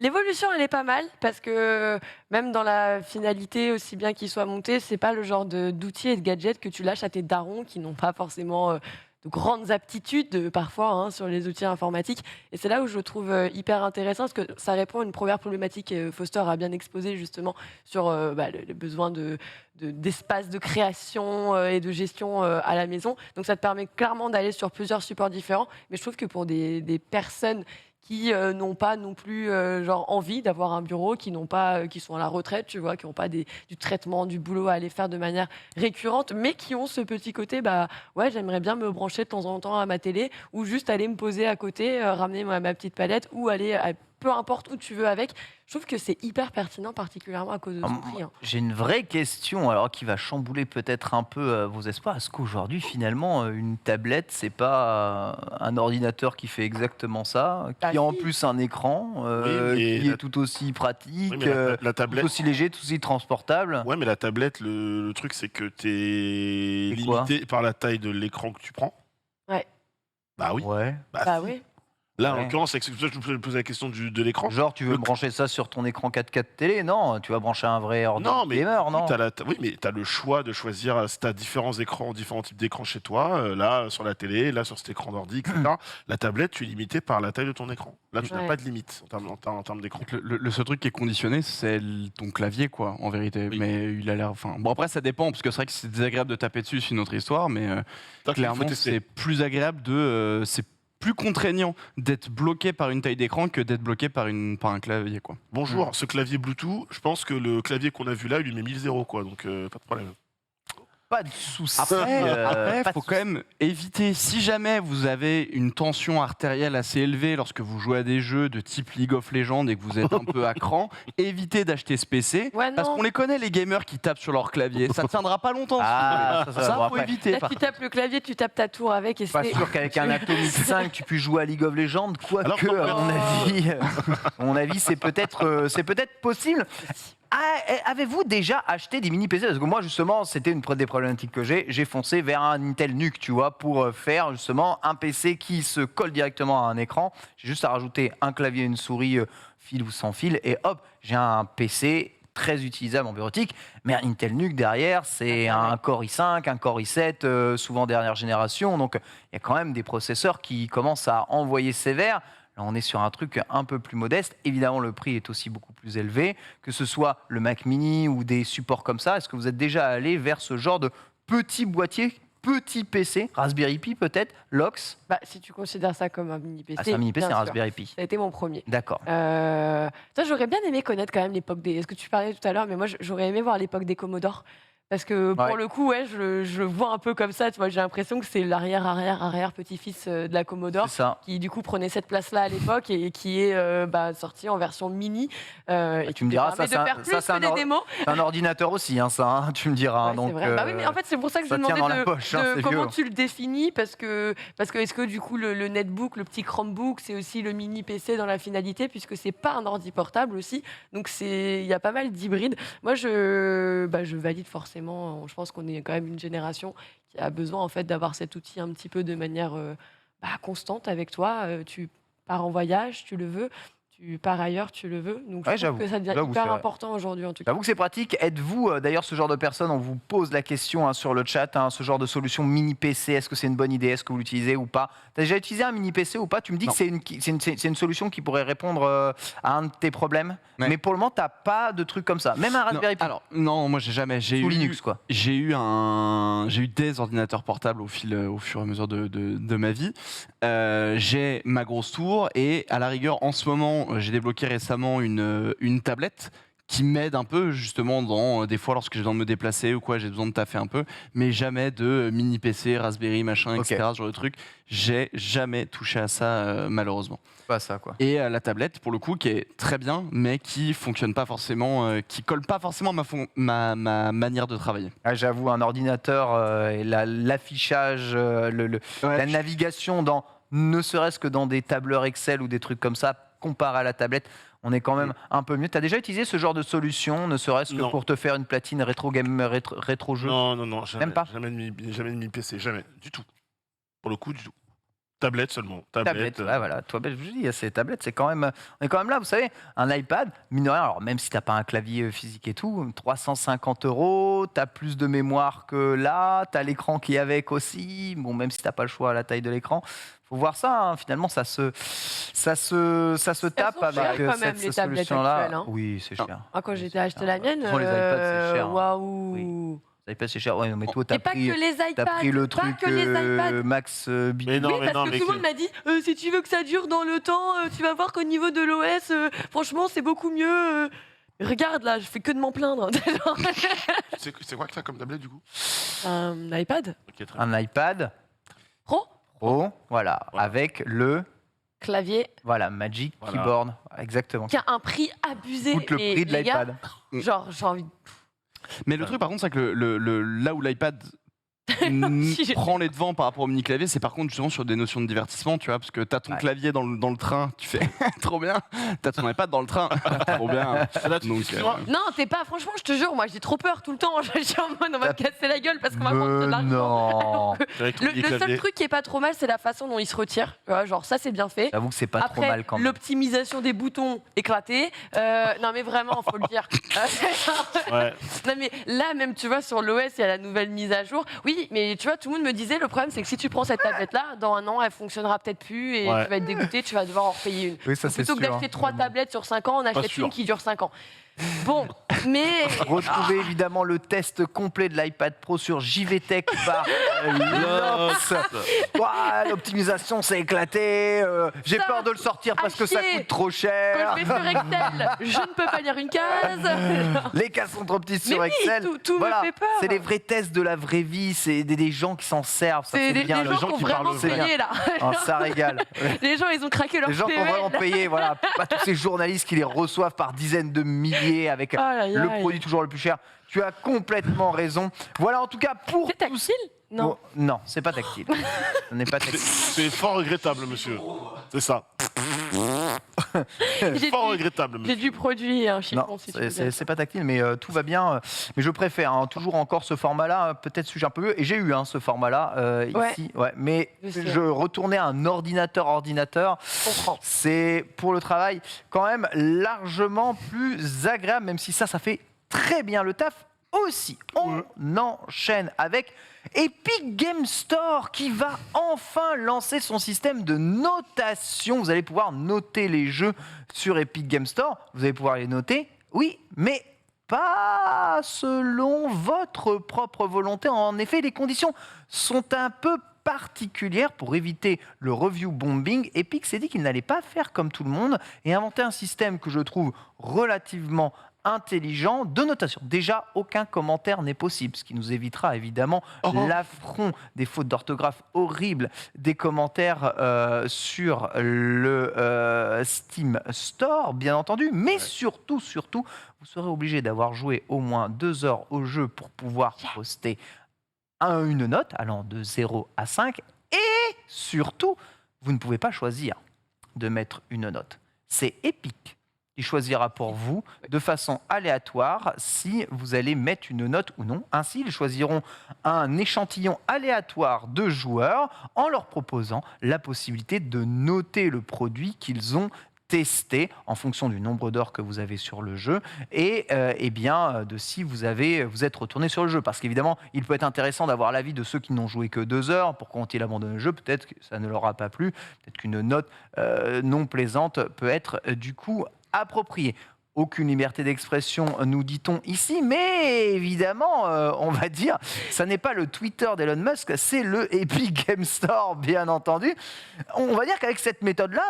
l'évolution, elle est pas mal parce que même dans la finalité, aussi bien qu'il soit monté, c'est pas le genre d'outils et de gadgets que tu lâches à tes darons qui n'ont pas forcément de grandes aptitudes parfois sur les outils informatiques. Et c'est là où je le trouve hyper intéressant parce que ça répond à une première problématique que Foster a bien exposée justement sur le besoin d'espace de création et de gestion à la maison. Donc ça te permet clairement d'aller sur plusieurs supports différents. Mais je trouve que pour des personnes qui n'ont pas non plus envie d'avoir un bureau, qui sont à la retraite, tu vois, qui n'ont pas du traitement, du boulot à aller faire de manière récurrente, mais qui ont ce petit côté, ouais, j'aimerais bien me brancher de temps en temps à ma télé, ou juste aller me poser à côté, ramener ma petite palette, ou aller peu importe où tu veux avec. Je trouve que c'est hyper pertinent, particulièrement à cause de son prix. J'ai une vraie question, alors qui va chambouler peut-être un peu vos espoirs. Est-ce qu'aujourd'hui, finalement, une tablette, c'est pas un ordinateur qui fait exactement ça, Bah qui a en si. plus un écran, mais qui la- est tout aussi pratique, Oui, mais la tout tablette. aussi léger, tout aussi transportable? Ouais, mais la tablette, le truc, c'est que t'es C'est quoi? limité par la taille de l'écran que tu prends. Ouais. Bah oui. Ouais. Bah si. oui. Là, en Ouais. l'occurrence, c'est pour ça que je me posais la question de l'écran. Genre, tu veux Le- brancher ça sur ton écran 4K télé? Non, tu vas brancher un vrai ordi Non, mais gamer, non? oui, mais tu as le choix de choisir si tu as différents écrans, différents types d'écrans chez toi. Là, sur la télé, là, sur cet écran d'ordi, etc. La tablette, tu es limité par la taille de ton écran. Là, tu n'as Ouais. pas de limite en termes d'écran. Le seul truc qui est conditionné, c'est ton clavier, quoi, en vérité. Oui. Mais il a l'air. Enfin, bon, après, ça dépend, parce que c'est vrai que c'est désagréable de taper dessus, c'est une autre histoire, mais Toi, il faut clairement, tester. c'est plus agréable c'est plus contraignant d'être bloqué par une taille d'écran que d'être bloqué par un clavier, quoi. Bonjour, ce clavier Bluetooth, je pense que le clavier qu'on a vu là, il lui met 1000 quoi, donc pas de problème. Pas de soucis. Après, pas faut de quand même éviter, si jamais vous avez une tension artérielle assez élevée lorsque vous jouez à des jeux de type League of Legends et que vous êtes un peu à cran, évitez d'acheter ce PC. Ouais, Parce non. qu'on les connaît, les gamers qui tapent sur leur clavier. Ça tiendra pas longtemps. Ah, ça, ça bon, faut après, éviter. Là, par tu tapes le clavier, tu tapes ta tour avec et pas c'est. sûr qu'avec un Atomic 5 tu puisses jouer à League of Legends, Alors, quoique non, à mon avis c'est peut-être possible. Ah, avez-vous déjà acheté des mini PC? Parce que moi justement c'était une des problématiques que j'ai foncé vers un Intel NUC, tu vois, pour faire justement un PC qui se colle directement à un écran. J'ai juste à rajouter un clavier et une souris fil ou sans fil et hop, j'ai un PC très utilisable en bureautique, mais un Intel NUC derrière, c'est Ah, ouais. un Core i5, un Core i7, souvent dernière génération, donc il y a quand même des processeurs qui commencent à envoyer sévère. Là, on est sur un truc un peu plus modeste. Évidemment, le prix est aussi beaucoup plus élevé, que ce soit le Mac Mini ou des supports comme ça. Est-ce que vous êtes déjà allé vers ce genre de petit boîtier, petit PC, Raspberry Pi peut-être, Lox? Bah, si tu considères ça comme un mini PC. Ah, c'est un mini PC, bien un sûr. Raspberry Pi. Ça a été mon premier. D'accord. Toi, j'aurais bien aimé connaître quand même l'époque des. Est-ce que tu parlais tout à l'heure, mais moi, j'aurais aimé voir l'époque des Commodore. Parce que pour Ouais. le coup, ouais, je le vois un peu comme ça. Tu vois, j'ai l'impression que c'est l'arrière petit-fils de la Commodore. C'est ça. Qui du coup prenait cette place-là à l'époque et qui est sorti en version mini. Et tu me qui diras, permet ça, de c'est faire un- plus ça, c'est que un des or- démos. C'est un ordinateur aussi, hein, ça, hein, tu me diras. Ouais, donc, c'est vrai. Bah oui, mais en fait, c'est pour ça que je ça tient demandais dans la poche, hein, c'est comment vieux. tu le définis, parce que est-ce que du coup le netbook, le petit Chromebook, c'est aussi le mini PC dans la finalité, puisque c'est pas un ordi portable aussi. Donc il y a pas mal d'hybrides. Moi, je valide forcément. Je pense qu'on est quand même une génération qui a besoin en fait d'avoir cet outil un petit peu de manière constante avec toi. Tu pars en voyage, tu le veux. Tu pars ailleurs, tu le veux. Donc Ouais, je trouve que ça devient j'avoue, c'est hyper vrai. important aujourd'hui en tout cas. J'avoue que c'est pratique. Êtes-vous d'ailleurs ce genre de personne? On vous pose la question sur le chat, ce genre de solution mini PC, est-ce que c'est une bonne idée? Est-ce que vous l'utilisez ou pas? Tu as déjà utilisé un mini PC ou pas? Tu me dis Non. que c'est une solution qui pourrait répondre à un de tes problèmes, Ouais. mais pour le moment, tu n'as pas de truc comme ça. Même un Non, Raspberry Pi alors, non, moi j'ai jamais. sous Linux, quoi. J'ai eu des ordinateurs portables au fur et à mesure de ma vie. J'ai ma grosse tour et à la rigueur, en ce moment, j'ai débloqué récemment une tablette qui m'aide un peu justement dans des fois lorsque j'ai besoin de me déplacer ou quoi, j'ai besoin de taffer un peu, mais jamais de mini PC, Raspberry, machin, Ok. etc. Ce genre de truc. J'ai jamais touché à ça malheureusement. Pas ça, quoi. Et la tablette, pour le coup, qui est très bien, mais qui fonctionne pas forcément, qui colle pas forcément à ma manière de travailler. Ah, j'avoue, un ordinateur et l'affichage, la navigation dans, ne serait-ce que dans des tableurs Excel ou des trucs comme ça, comparé à la tablette, on est quand même un peu mieux. Tu as déjà utilisé ce genre de solution, ne serait-ce que Non. pour te faire une platine rétro jeu? Non, jamais. Même pas. Jamais de mini PC, jamais. Du tout. Pour le coup, du tout. Tablette seulement. Tablette, ouais, voilà. Toi, je vous dis, ces tablettes, on est quand même là, vous savez, un iPad, mine de rien, alors même si t'as pas un clavier physique et tout, 350 €, t'as plus de mémoire que là, t'as l'écran qui est avec aussi, bon, même si t'as pas le choix à la taille de l'écran, faut voir ça, hein, finalement, ça se tape sont chères avec quand même, cette les tablettes solution-là. actuelles, hein. Oui, c'est cher. Ah, quand j'étais acheté la mienne, Souvent, les iPads, c'est cher, hein. Waouh. Les iPads, c'est cher. Ouais, non, mais toi, Et pas que les iPads. t'as pris le pas truc que les iPads. Max Big. Mais non, Oui, mais parce non, que tout le monde m'a dit si tu veux que ça dure dans le temps, tu vas voir qu'au niveau de l'OS, franchement, c'est beaucoup mieux. Regarde là, je fais que de m'en plaindre. C'est quoi que t'as comme tablette du coup? Un iPad Ok, très bien. Un iPad Pro, Pro, voilà, Voilà. avec le clavier, Magic Voilà. Keyboard, exactement. qui a un prix abusé. Coûte le prix de les gars. l'iPad. Genre, j'ai envie. Mais le truc, par contre, c'est que là où l'iPad Si, j'ai- prend les devants par rapport au mini-clavier, c'est par contre justement sur des notions de divertissement, tu vois, parce que t'as ton Ouais. clavier dans le train, tu fais trop bien, t'as ton iPad dans le train, trop bien. Là, tu- Donc, excuse-moi, Non, t'es pas, franchement, je te jure, moi j'ai trop peur tout le temps. Je suis en mode, on va me casser la gueule parce qu'on va prendre de Mais l'argent. non. avec ton Le seul clavier. truc qui est pas trop mal, c'est la façon dont il se retire. Tu vois, genre, ça, c'est bien fait. J'avoue que c'est pas trop Après, mal quand même. l'optimisation des boutons éclatés. Non, mais vraiment, faut le dire. Ouais. Non, mais là, même, tu vois, sur l'OS, il y a la nouvelle mise à jour. Oui, mais tu vois, tout le monde me disait, le problème, c'est que si tu prends cette tablette-là, dans 1 an, elle fonctionnera peut-être plus et Ouais. tu vas être dégoûté, tu vas devoir en repayer une. Oui, ça Donc, c'est plutôt sûr. que d'acheter 3 tablettes sur 5 ans, on achète sûr. une qui dure 5 ans. Bon, mais. Retrouvez évidemment le test complet de l'iPad Pro sur JVTech par Lops. Ouah, l'optimisation s'est éclatée. J'ai Ça, peur de le sortir parce que ça chier. coûte trop Quand cher. je vais sur Excel, je ne peux pas lire une case. Les cases sont trop petites sur Mais oui, Excel. tout me fait peur. C'est des vrais tests de la vraie vie. C'est des gens qui s'en servent. Ça C'est fait des bien. gens gens qui ont qui vraiment parlent payé là. Ah, ça régale. Les gens, ils ont craqué leur Les gens qui ont PEL. vraiment payé, voilà, pas tous ces journalistes qui les reçoivent par dizaines de milliers avec Aïe, aïe, le aïe. produit toujours le plus cher. Tu as complètement raison. Voilà, en tout cas, pour C'est tous. tactile Non. Oh, non, c'est pas tactile. Ce n'est pas tactile. C'est fort regrettable, monsieur. C'est ça. J'ai Fort du- regrettable, monsieur. J'ai du produit et un chiffon Non, si tu veux. c'est pas tactile, mais tout va bien. Mais je préfère toujours encore ce format-là, peut-être suis-je un peu mieux. Et j'ai eu ce format-là Ouais. ici. Ouais, mais Je sais. je retournais à un ordinateur. Je comprends. C'est pour le travail quand même largement plus agréable, même si ça fait très bien le taf aussi. On enchaîne avec Epic Game Store qui va enfin lancer son système de notation. Vous allez pouvoir noter les jeux sur Epic Game Store. Vous allez pouvoir les noter, oui, mais pas selon votre propre volonté. En effet, les conditions sont un peu particulière pour éviter le review bombing. Epic s'est dit qu'il n'allait pas faire comme tout le monde et inventer un système que je trouve relativement intelligent de notation. Déjà, aucun commentaire n'est possible, ce qui nous évitera évidemment l'affront des fautes d'orthographe horribles des commentaires sur le Steam Store, bien entendu, mais surtout, vous serez obligé d'avoir joué au moins 2 heures au jeu pour pouvoir poster une note allant de 0 à 5 et surtout, vous ne pouvez pas choisir de mettre une note. C'est Epic qui choisira pour vous de façon aléatoire si vous allez mettre une note ou non. Ainsi, ils choisiront un échantillon aléatoire de joueurs en leur proposant la possibilité de noter le produit qu'ils ont testé en fonction du nombre d'heures que vous avez sur le jeu et de si vous êtes retourné sur le jeu. Parce qu'évidemment, il peut être intéressant d'avoir l'avis de ceux qui n'ont joué que 2 heures pour quand ils abandonnent le jeu. Peut-être que ça ne leur a pas plu. Peut-être qu'une note non plaisante peut être du coup appropriée. Aucune liberté d'expression, nous dit-on ici, mais évidemment, on va dire, ça n'est pas le Twitter d'Elon Musk, c'est le Epic Game Store, bien entendu. On va dire qu'avec cette méthode-là,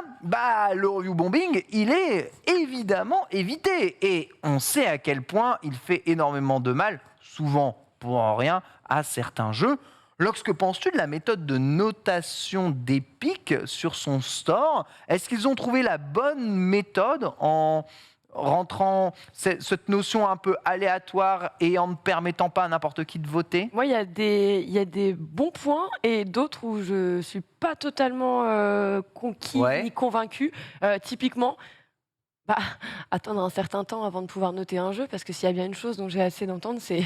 le review bombing, il est évidemment évité. Et on sait à quel point il fait énormément de mal, souvent pour rien, à certains jeux. Lox, que penses-tu de la méthode de notation d'Epic sur son store? Est-ce qu'ils ont trouvé la bonne méthode en rentrant cette notion un peu aléatoire et en ne permettant pas à n'importe qui de voter? Moi, il y a des bons points et d'autres où je suis pas totalement conquis ni convaincu. Typiquement, attendre un certain temps avant de pouvoir noter un jeu, parce que s'il y a bien une chose dont j'ai assez d'entendre, c'est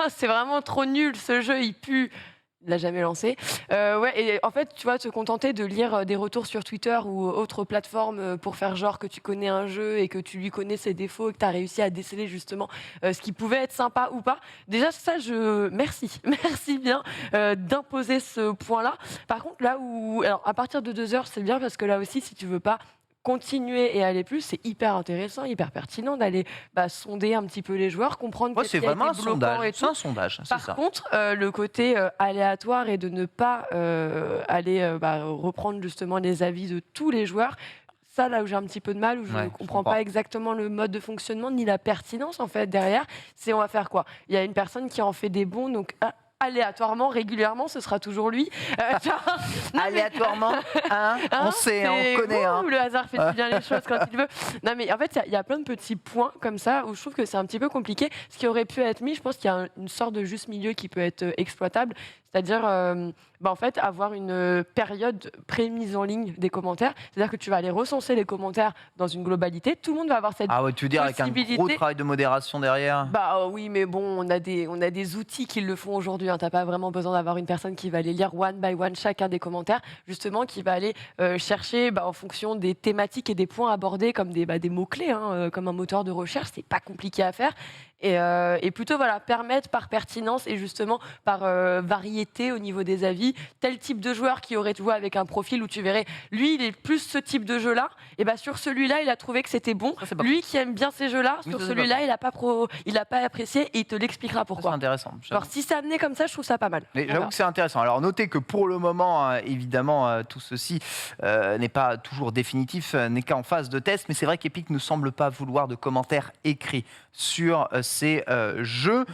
c'est vraiment trop nul, ce jeu, il pue. Il l'a jamais lancé. Et en fait, tu vois, te contenter de lire des retours sur Twitter ou autres plateformes pour faire genre que tu connais un jeu et que tu lui connais ses défauts et que tu as réussi à déceler justement ce qui pouvait être sympa ou pas. Déjà, ça, merci bien d'imposer ce point-là. Par contre, là où... Alors, à partir de 2 heures, c'est bien parce que là aussi, si tu veux pas continuer et aller plus, c'est hyper intéressant, hyper pertinent d'aller sonder un petit peu les joueurs, comprendre qu'est-ce C'est qui a vraiment un été bloquant et sondage. tout. C'est un sondage, c'est Par ça. contre, le côté aléatoire et de ne pas aller reprendre justement les avis de tous les joueurs, ça là où j'ai un petit peu de mal, où je ne comprends pas exactement le mode de fonctionnement ni la pertinence en fait derrière, c'est on va faire quoi? Il y a une personne qui en fait des bons, donc aléatoirement, régulièrement, ce sera toujours lui. Aléatoirement, on sait, on connaît. Le hasard fait bien les choses quand il veut. Non, mais en fait, il y a plein de petits points comme ça où je trouve que c'est un petit peu compliqué. Ce qui aurait pu être mis, je pense qu'il y a une sorte de juste milieu qui peut être exploitable. c'est-à-dire en fait avoir une période pré-mise en ligne des commentaires, c'est-à-dire que tu vas aller recenser les commentaires dans une globalité, tout le monde va avoir cette Ah ouais, tu veux dire avec un gros possibilité. travail de modération derrière? Oui, mais bon, on a des outils qui le font aujourd'hui. Hein. Tu n'as pas vraiment besoin d'avoir une personne qui va aller lire one by one chacun des commentaires, justement, qui va aller chercher en fonction des thématiques et des points abordés comme des mots-clés, comme un moteur de recherche. C'est pas compliqué à faire. Et plutôt permettre par pertinence et justement par variété au niveau des avis, tel type de joueur qui aurait joué avec un profil où tu verrais, lui il est plus ce type de jeu-là, et sur celui-là il a trouvé que c'était bon, Ça, c'est pas lui qui aime bien ces jeux-là, Oui, sur ça, c'est celui-là il a pas apprécié et il te l'expliquera C'est pourquoi. intéressant. Alors si c'est amené comme ça, je trouve ça pas mal. Mais Voilà. j'avoue que c'est intéressant. Alors notez que pour le moment, évidemment, tout ceci n'est pas toujours définitif, n'est qu'en phase de test, mais c'est vrai qu'Epic ne semble pas vouloir de commentaires écrits sur ces jeux.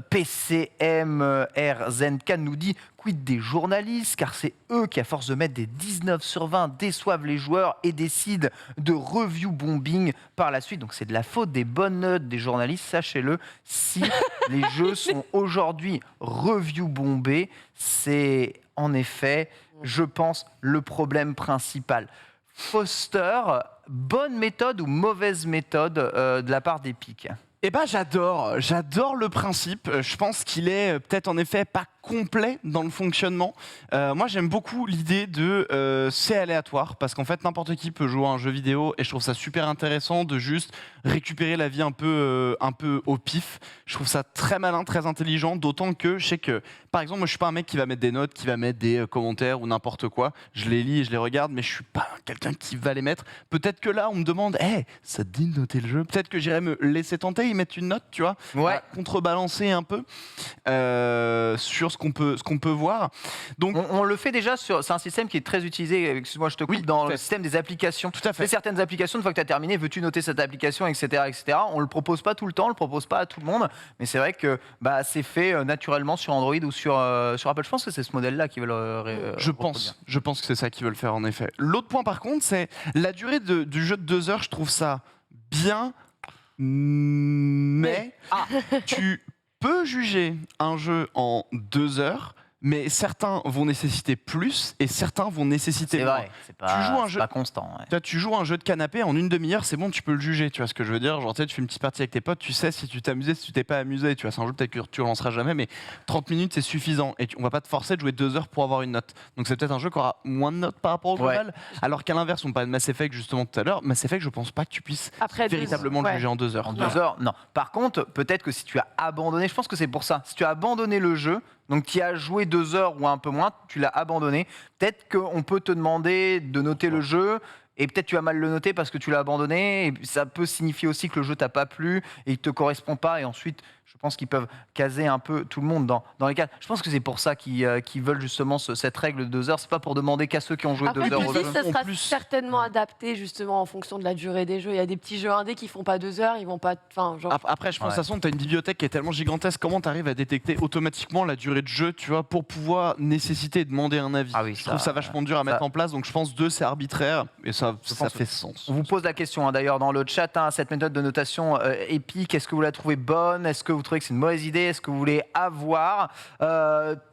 PCMR Zenkan nous dit quid des journalistes, car c'est eux qui, à force de mettre des 19 sur 20, déçoivent les joueurs et décident de review bombing par la suite. Donc c'est de la faute des bonnes notes des journalistes, sachez-le. Si les jeux sont aujourd'hui review bombés, c'est en effet, je pense, le problème principal. Foster, bonne méthode ou mauvaise méthode de la part d'Epic? J'adore le principe. Je pense qu'il est peut-être en effet pas complet dans le fonctionnement. Moi, j'aime beaucoup l'idée de c'est aléatoire parce qu'en fait, n'importe qui peut jouer à un jeu vidéo et je trouve ça super intéressant de juste récupérer la vie un peu au pif. Je trouve ça très malin, très intelligent, d'autant que je sais que, par exemple, moi, je suis pas un mec qui va mettre des notes, qui va mettre des commentaires ou n'importe quoi. Je les lis et je les regarde, mais je suis pas quelqu'un qui va les mettre. Peut-être que là, on me demande, ça te dit de noter le jeu? Peut-être que j'irais me laisser tenter, y mettre une note, tu vois, Ouais. contrebalancer un peu sur ce qu'on peut voir. Donc, On le fait déjà sur. C'est un système qui est très utilisé, excuse-moi, je te coupe, dans tout à le fait. système des applications. Tout à fait. Tu sais, certaines applications, une fois que tu as terminé, veux-tu noter cette application, etc., etc. On le propose pas tout le temps, on le propose pas à tout le monde, mais c'est vrai que c'est fait naturellement sur Android ou sur Apple. Je pense que c'est ce modèle-là qui veut le. Je pense que c'est ça qu'ils veulent faire en effet. L'autre point par contre, c'est la durée du jeu de 2 heures. Je trouve ça bien, mais tu peux juger un jeu en 2 heures, mais certains vont nécessiter plus et certains vont nécessiter C'est moins. vrai, c'est pas, Tu joues un c'est jeu- pas constant. Ouais. Toi, tu joues un jeu de canapé en une demi-heure, c'est bon, tu peux le juger, tu vois ce que je veux dire. Genre, tu sais, tu fais une petite partie avec tes potes, tu sais si tu t'es amusé, si tu t'es pas amusé, tu vois. C'est un jeu peut-être que tu relanceras jamais, mais 30 minutes c'est suffisant et on va pas te forcer de jouer 2 heures pour avoir une note. Donc c'est peut-être un jeu qui aura moins de notes par rapport au global. Alors qu'à l'inverse, on parlait de Mass Effect justement tout à l'heure. Mass Effect, je pense pas que tu puisses Après, véritablement le juger en 2 heures. En 2 heures, non. Par contre, peut-être que si tu as abandonné, je pense que c'est pour ça. Si tu as abandonné le jeu, donc tu y as joué 2 heures ou un peu moins, tu l'as abandonné. Peut-être qu'on peut te demander de noter le jeu. Et peut-être tu vas mal le noter parce que tu l'as abandonné. Et ça peut signifier aussi que le jeu t'a pas plu et il te correspond pas. Et ensuite, je pense qu'ils peuvent caser un peu tout le monde dans les cas. Je pense que c'est pour ça qu'ils veulent justement cette règle de 2 heures. C'est pas pour demander qu'à ceux qui ont joué Après, 2 heures au tu jeu. dis, ça En sera plus- certainement adapté justement en fonction de la durée des jeux. Il y a des petits jeux indés qui font pas 2 heures, ils vont pas. Enfin, genre. Après, je pense, de Ouais. toute façon, tu as une bibliothèque qui est tellement gigantesque. Comment tu arrives à détecter automatiquement la durée de jeu, tu vois, pour pouvoir nécessiter et demander un avis? Ah oui, Je trouve ça vachement dur à mettre en place. Donc, je pense 2, c'est arbitraire et ça pense fait sens. On vous pose la question d'ailleurs dans le chat, cette méthode de notation Epic, est-ce que vous la trouvez bonne? Est-ce que vous trouvez que c'est une mauvaise idée? Est-ce que vous voulez avoir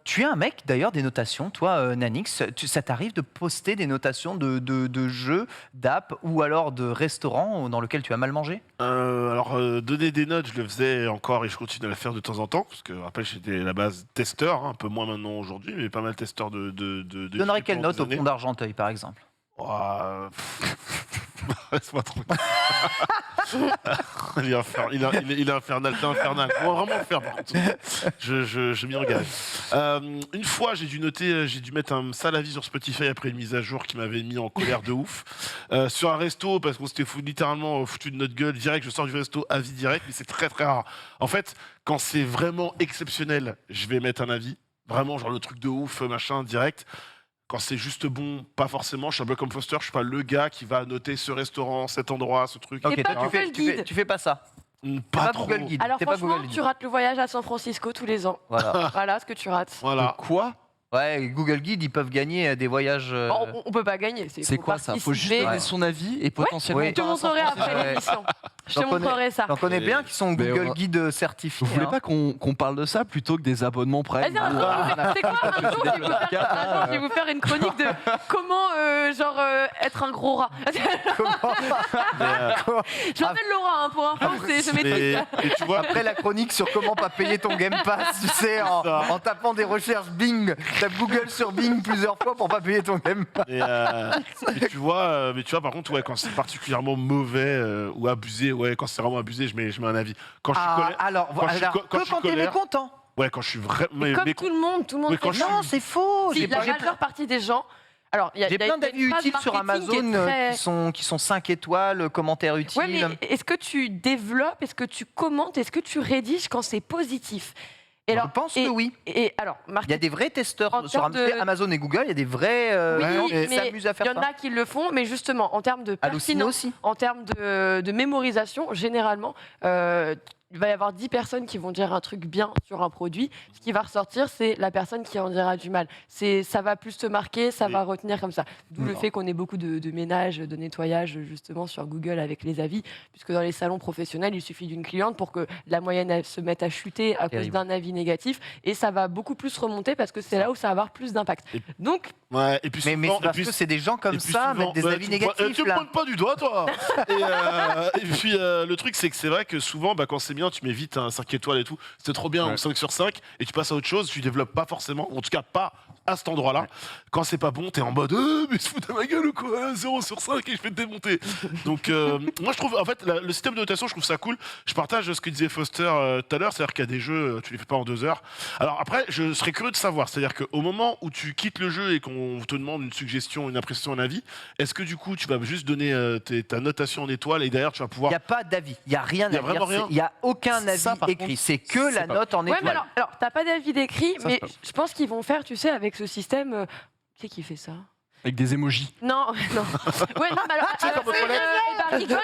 Tu es un mec d'ailleurs des notations, toi Nanix, ça t'arrive de poster des notations de jeux, d'app ou alors de restaurants dans lesquels tu as mal mangé? Donner des notes, je le faisais encore et je continue à le faire de temps en temps, parce que rappelle, j'étais à la base testeur, un peu moins maintenant aujourd'hui, mais pas mal testeur de Tu donnerais YouTube quelle pendant note des au années. pont d'Argenteuil par exemple? Laisse-moi tranquille. Il est infernal, t'es infernal. On va vraiment le faire par contre. Je m'y engage. Une fois, j'ai dû mettre un sale avis sur Spotify après une mise à jour qui m'avait mis en colère de ouf. Sur un resto, parce qu'on s'était littéralement foutu de notre gueule direct, je sors du resto, avis direct, mais c'est très très rare. En fait, quand c'est vraiment exceptionnel, je vais mettre un avis. Vraiment, genre le truc de ouf, machin, direct. Quand c'est juste bon, pas forcément. Je suis un peu comme Foster, je suis pas le gars qui va noter ce restaurant, cet endroit, ce truc. Ok, Et pas toi, Google Guide. tu fais pas ça. Pas Pas trop. Google Guide. Alors T'es pas franchement, Google Guide. tu rates le voyage à San Francisco tous les ans. Voilà. Voilà ce que tu rates. Voilà. Quoi? Ouais, Google Guide, ils peuvent gagner des voyages. Bon, on peut pas gagner. C'est quoi ça? Faut juste participer. donner son avis et potentiellement. Oui. Je te montrerai après Ouais. l'émission. Je te montrerai ça. J'en connais bien qui sont Mais Google on- Guide certifiés. Vous voulez hein. pas qu'on parle de ça plutôt que des abonnements Prime Vas-y, un jour, c'est quoi un jour, je vais vous faire une chronique de comment, être un gros rat. Je m'appelle Laura, hein, pour info, je maîtrise ça. Et tu vois, Après la chronique sur comment pas payer ton Game Pass, tu sais, en tapant des recherches Bing, tape Google sur Bing plusieurs fois pour pas payer ton Game Pass. mais tu vois, par contre, ouais, quand c'est particulièrement mauvais ou abusé, ouais, quand c'est vraiment abusé, je mets un avis. Quand je suis colère, Alors, quand je suis alors co- quand que je suis quand t'es colère, mécontent. ouais, quand je suis vraiment, Comme tout le monde mais quand fait je ça. Non, c'est faux. Si, J'ai la pas- j'ai majeure partie des gens. Alors, il y a, j'ai il y a- plein il y a d'avis une phrase utiles sur marketing qui Amazon est très- qui sont 5 étoiles, commentaires utiles. Ouais, mais est-ce que tu développes, est-ce que tu commentes, est-ce que tu rédiges quand c'est positif? Et Je pense que oui. Et alors, Il y a des vrais testeurs En sur termes de- Amazon et Google, il y a des vrais oui, gens qui mais s'amusent à il faire y en ça. a qui le font, mais justement, en termes de Halluciné pertinence, aussi. en termes de mémorisation, généralement, il va y avoir 10 personnes qui vont dire un truc bien sur un produit. Ce qui va ressortir, c'est la personne qui en dira du mal. Ça va plus te marquer, ça va retenir comme ça. D'où le fait qu'on ait beaucoup de ménage, de nettoyage, justement, sur Google avec les avis. Puisque dans les salons professionnels, il suffit d'une cliente pour que la moyenne elle, se mette à chuter à cause Terrible. d'un avis négatif. Et ça va beaucoup plus remonter parce que c'est là où ça va avoir plus d'impact. Et- Donc, ouais, et puis Mais souvent, c'est parce que c'est des gens comme et puis ça, souvent, mettre des ouais, avis tu négatifs. me là. pointes pas du doigt, toi. Et puis le truc, c'est que c'est vrai que souvent, quand c'est bien, tu mets vite un 5 étoiles et tout. C'était trop bien, Ouais. ou 5 sur 5, et tu passes à autre chose. Tu développes pas forcément, ou en tout cas pas à cet endroit-là. Quand c'est pas bon, t'es en mode mais se fout de ma gueule ou quoi, 0 sur 5 et je vais te démonter. Donc moi je trouve, en fait, le système de notation, je trouve ça cool. Je partage ce que disait Foster tout à l'heure, c'est-à-dire qu'il y a des jeux, tu les fais pas en 2 heures. Alors après, je serais curieux de savoir, c'est-à-dire qu'au moment où tu quittes le jeu et qu'on te demande une suggestion, une impression, un avis, est-ce que du coup tu vas juste donner ta notation en étoiles et derrière tu vas Il pouvoir... n'y a pas d'avis, il n'y a rien Il y a à vraiment dire, rien. il n'y a aucun avis Ça, par écrit, contre, c'est que la c'est pas- note en ouais, mais étoiles. alors t'as pas d'avis décrit, Ça, mais c'est pas- je pense qu'ils vont faire, tu sais, avec ce système. Qui c'est qui fait ça? Avec des emojis. Non, non. Ouais, non, mais alors, C'est comme aux toilettes. rigole,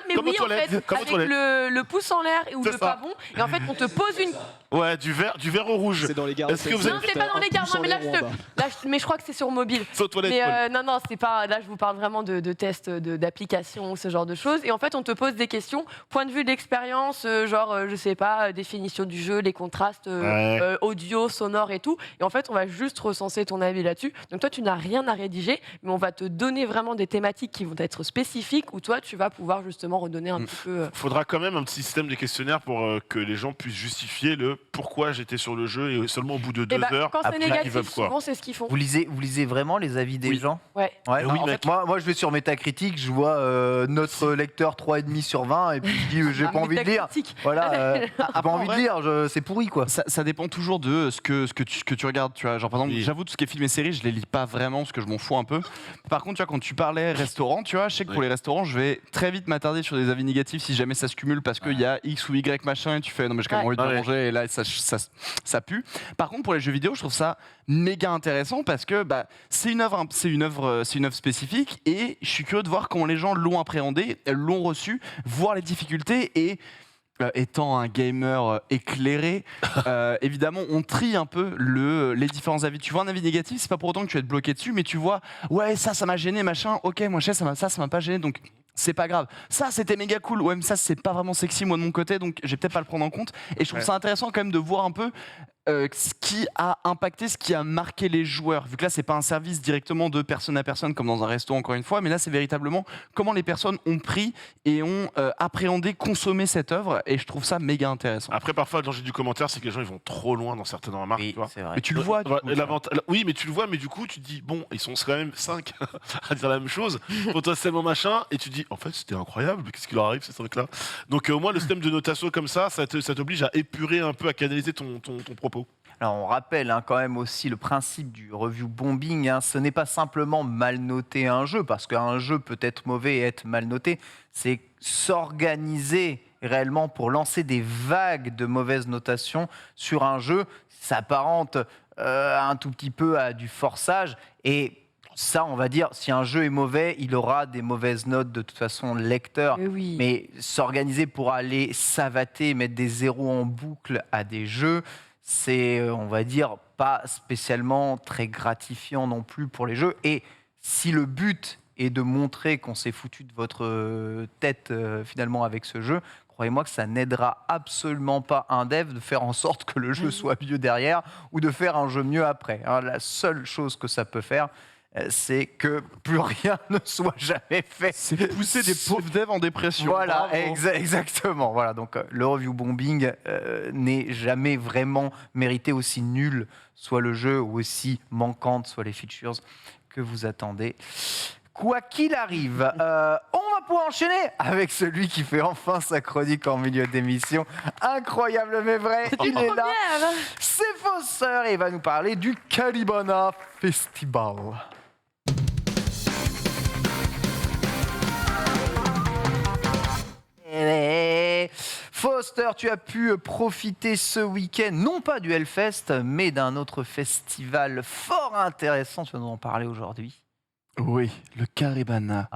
mais Comme aux oui, en toilettes, fait, comme aux avec toilettes. le pouce en l'air ou C'est le ça. pas bon, et en fait, on te pose une. Ouais, du vert au rouge. C'est dans les gares. Est-ce que vous Non, c'est pas dans les gares, non, mais là, mais je crois que c'est sur mobile. C'est aux toilettes, Mais Paul. non, c'est pas. Là, je vous parle vraiment de tests d'applications, ce genre de choses. Et en fait, on te pose des questions, point de vue d'expérience, je sais pas, définition du jeu, les contrastes Ouais. audio, sonore et tout. Et en fait, on va juste recenser ton avis là-dessus. Donc toi, tu n'as rien à rédiger, mais on va te donner vraiment des thématiques qui vont être spécifiques où toi, tu vas pouvoir justement redonner un petit peu. Faudra quand même un petit système de questionnaire pour que les gens puissent justifier le pourquoi j'étais sur le jeu et seulement au bout de 2 Et bah, heures. quand c'est après, ils négatif, veulent quoi. souvent, c'est ce qu'ils font. Vous lisez vraiment les avis des Oui. gens? Ouais. Ouais, Eh oui, en mec. fait, moi, je vais sur Metacritic, je vois notre lecteur 3,5 sur 20, et puis je dis, j'ai pas envie de lire. Critique. Voilà, j'ai pas Après, en envie de vrai- lire, c'est pourri quoi. Ça dépend toujours de ce que tu regardes. Tu vois. Genre, par exemple, Oui. j'avoue, tout ce qui est film et séries, je les lis pas vraiment parce que je m'en fous un peu. Par contre, tu vois, quand tu parlais restaurant, tu vois, je sais que pour Oui. les restaurants, je vais très vite m'attarder sur des avis négatifs si jamais ça se cumule parce qu'il y a X ou Y machin et tu fais non, mais j'ai quand même Ouais. envie de pas Ouais. manger et là, ça pue. Par contre, pour les jeux vidéo, je trouve ça méga intéressant parce que c'est une œuvre spécifique et je suis curieux de voir comment les gens l'ont appréhendé, l'ont reçu, voir les difficultés et étant un gamer éclairé, évidemment, on trie un peu les différents avis. Tu vois un avis négatif, c'est pas pour autant que tu vas être bloqué dessus, mais tu vois, ouais, ça m'a gêné, machin. Ok, moi, je sais, ça m'a pas gêné, donc c'est pas grave. Ça, c'était méga cool. Ouais, mais ça, c'est pas vraiment sexy, moi, de mon côté, donc je vais peut-être pas le prendre en compte. Et je trouve Ouais. ça intéressant quand même de voir un peu ce qui a impacté, ce qui a marqué les joueurs. Vu que là, c'est pas un service directement de personne à personne comme dans un resto, encore une fois, mais là, c'est véritablement comment les personnes ont pris et ont appréhendé, consommé cette œuvre. Et je trouve ça méga intéressant. Après, parfois, le danger du commentaire, c'est que les gens ils vont trop loin dans certaines remarques. Oui, tu vois. c'est vrai. Mais tu le vois. du Ouais, coup, et oui, mais tu le vois, mais du coup, tu te dis, bon, ils sont quand même 5 à dire la même chose, potentiellement machin, et tu te dis, en fait, c'était incroyable, mais qu'est-ce qui leur arrive, ces trucs-là? Donc, au moins, le système de notation comme ça t'oblige à épurer un peu, à canaliser ton propos. Alors on rappelle quand même aussi le principe du review bombing, ce n'est pas simplement mal noter un jeu, parce qu'un jeu peut être mauvais et être mal noté, c'est s'organiser réellement pour lancer des vagues de mauvaises notations sur un jeu. Ça s'apparente un tout petit peu à du forçage, et ça on va dire, si un jeu est mauvais, il aura des mauvaises notes de toute façon, le lecteur. Mais oui. Mais s'organiser pour aller savater, mettre des zéros en boucle à des jeux, c'est, on va dire, pas spécialement très gratifiant non plus pour les jeux. Et si le but et de montrer qu'on s'est foutu de votre tête finalement avec ce jeu, croyez-moi que ça n'aidera absolument pas un dev de faire en sorte que le jeu soit mieux derrière ou de faire un jeu mieux après. Hein, la seule chose que ça peut faire, c'est que plus rien ne soit jamais fait. C'est pousser des pauvres devs en dépression. Voilà, Bravo. exactement. Voilà, donc le review bombing n'est jamais vraiment mérité, aussi nul soit le jeu ou aussi manquantes soient les features que vous attendez. Quoi qu'il arrive, on va pouvoir enchaîner avec celui qui fait enfin sa chronique en milieu d'émission. Incroyable mais vrai, il est là. Première. C'est Foster et il va nous parler du Caribana Festival. Foster, tu as pu profiter ce week-end, non pas du Hellfest, mais d'un autre festival fort intéressant. Tu vas nous en parler aujourd'hui. Oui, le Caribana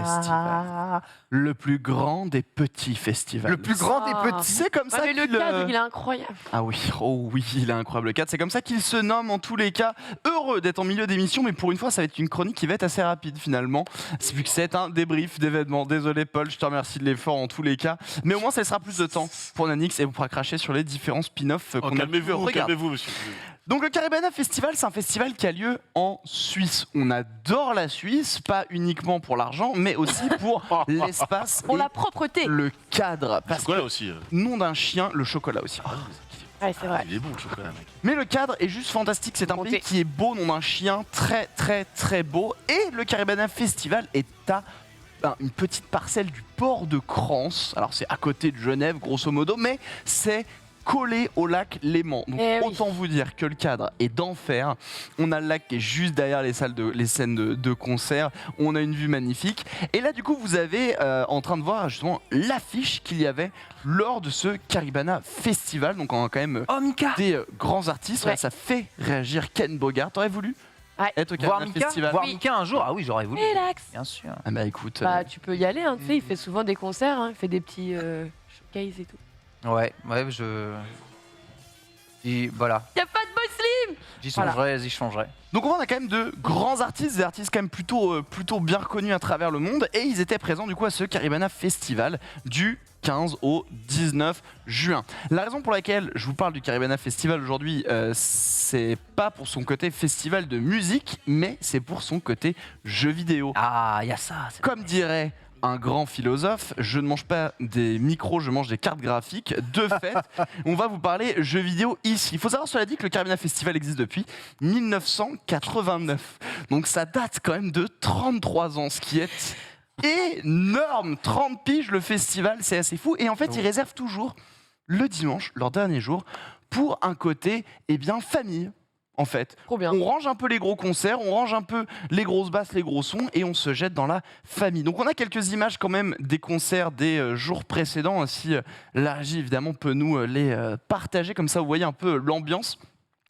Festival. Le plus grand des petits festivals. Le plus grand des petits. C'est comme Ouais, ça mais le qu'il... cadre, il est incroyable. Ah oui, oh oui, il est incroyable le cadre. C'est comme ça qu'il se nomme en tous les cas. Heureux d'être en milieu d'émission, mais pour une fois, ça va être une chronique qui va être assez rapide finalement. C'est vu que c'est un débrief d'événements. Désolé Paul, je te remercie de l'effort en tous les cas. Mais au moins, ça laissera plus de temps pour Nanix et vous pourra cracher sur les différents spin-offs qu'on a pu regarder. Calmez-vous, monsieur. Donc le Caribana Festival, c'est un festival qui a lieu en Suisse. On adore la Suisse, pas uniquement pour l'argent, mais aussi pour l'espace Pour et la propreté. le cadre. Le Parce que, chocolat aussi. nom d'un chien, le chocolat aussi. Ouais, c'est vrai. Il est bon le chocolat, mec. Mais le cadre est juste fantastique. C'est un Comptez. pays qui est beau, nom d'un chien, très très très beau. Et le Caribana Festival est à une petite parcelle du port de Crans. Alors c'est à côté de Genève, grosso modo, mais c'est collé au lac Léman. Donc Eh oui. autant vous dire que le cadre est d'enfer. On a le lac qui est juste derrière les scènes de concert. On a une vue magnifique. Et là du coup vous avez en train de voir justement l'affiche qu'il y avait lors de ce Caribana Festival. Donc on a quand même Oh Mika, des grands artistes. Ouais. Là, ça fait réagir Ken Bogart. T'aurais voulu Ouais. être au voir Caribana Mika, Festival? voir Oui. Mika un jour. Ah oui, j'aurais voulu. Relax. Bien sûr. Ah bah écoute, Bah, tu peux y aller, hein, tu sais, il fait souvent des concerts, hein, il fait des petits showcases et tout. Ouais, et voilà, Y a pas de boss slim. j'y Voilà. changerai. donc on a quand même de grands artistes, des artistes quand même plutôt bien reconnus à travers le monde, et ils étaient présents du coup à ce Caribana Festival du 15 au 19 juin. La raison pour laquelle je vous parle du Caribana Festival aujourd'hui, c'est pas pour son côté festival de musique, mais c'est pour son côté jeu vidéo. Ah, il y a ça. Comme dirait un grand philosophe, je ne mange pas des micros, je mange des cartes graphiques. De fait, on va vous parler jeux vidéo ici. Il faut savoir, cela dit, que le Caribana Festival existe depuis 1989. Donc ça date quand même de 33 ans, ce qui est énorme. 30 piges le festival, c'est assez fou. Et en fait, ils réservent toujours le dimanche, leur dernier jour, pour un côté, famille. En fait, Trop bien. on range un peu les gros concerts, on range un peu les grosses basses, les gros sons, et on se jette dans la famille. Donc on a quelques images quand même des concerts des jours précédents, si la régie évidemment peut nous les partager, comme ça vous voyez un peu l'ambiance.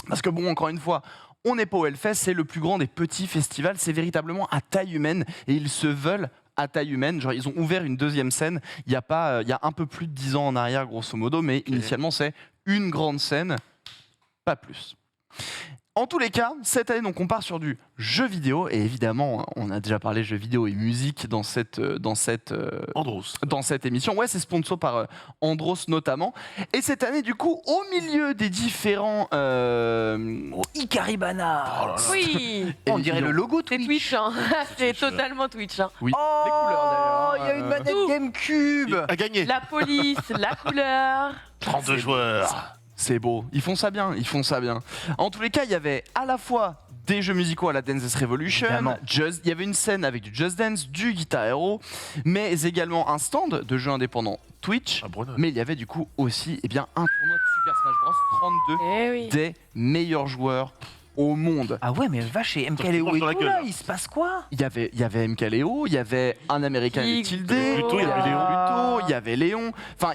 Parce que bon, encore une fois, on n'est pas au Hellfest, c'est le plus grand des petits festivals, c'est véritablement à taille humaine, et ils se veulent à taille humaine. Genre, ils ont ouvert une deuxième scène il y a un peu plus de 10 ans en arrière, grosso modo, mais initialement c'est une grande scène, pas plus. En tous les cas, cette année, donc, on part sur du jeu vidéo, et évidemment, on a déjà parlé jeux vidéo et musique dans cette émission. Ouais, c'est sponsor par Andros notamment. Et cette année, du coup, au milieu des différents... Oh, Icaribana. Oh là là. Oui, On dirait le logo c'est Twitch. Twitch, hein. C'est totalement Twitch. Hein. Oui, Oh, les couleurs d'ailleurs. il y a une manette Tout. GameCube. A gagné. La police, la couleur. 32 joueurs. C'est beau, ils font ça bien, ils font ça bien. En tous les cas, il y avait à la fois des jeux musicaux à la Dance Dance Revolution, Évidemment. il y avait une scène avec du Just Dance, du Guitar Hero, mais également un stand de jeux indépendants Twitch. À Brno. Mais il y avait du coup aussi un tournoi de Super Smash Bros 32 Eh oui. des meilleurs joueurs au monde. Ah ouais, mais vache, et Sauf qu'il MKLeo marche et dans la tout gueule, là, là. il se passe quoi? Il y avait MKLeo, il y avait un Américain Qui- Tilde, Pluto, il y avait Léon. il y avait Léon, enfin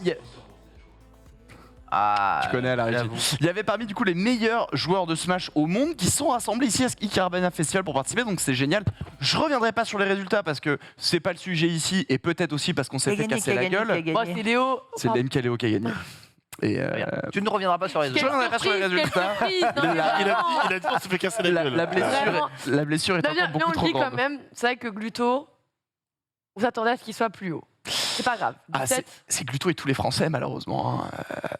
Ah, tu connais la régie. j'avoue. Il y avait parmi du coup les meilleurs joueurs de Smash au monde qui sont rassemblés ici à ce Icaribana Festival pour participer, donc c'est génial. Je reviendrai pas sur les résultats parce que c'est pas le sujet ici et peut-être aussi parce qu'on s'est fait casser la gueule. Bon, c'est Léo. C'est le MKLeo qui a gagné. Et Tu ne reviendras pas sur les Je autres. reviendrai pas sur les résultats. surprise, non, mais Il a vraiment. dit on s'est fait casser la gueule. Vraiment. la blessure est Non, encore mais beaucoup on trop le dit quand grande. même, c'est vrai que Gluto, vous attendez à ce qu'il soit plus haut. C'est pas grave. Ah, 17. c'est Gluto et tous les Français, malheureusement. hein.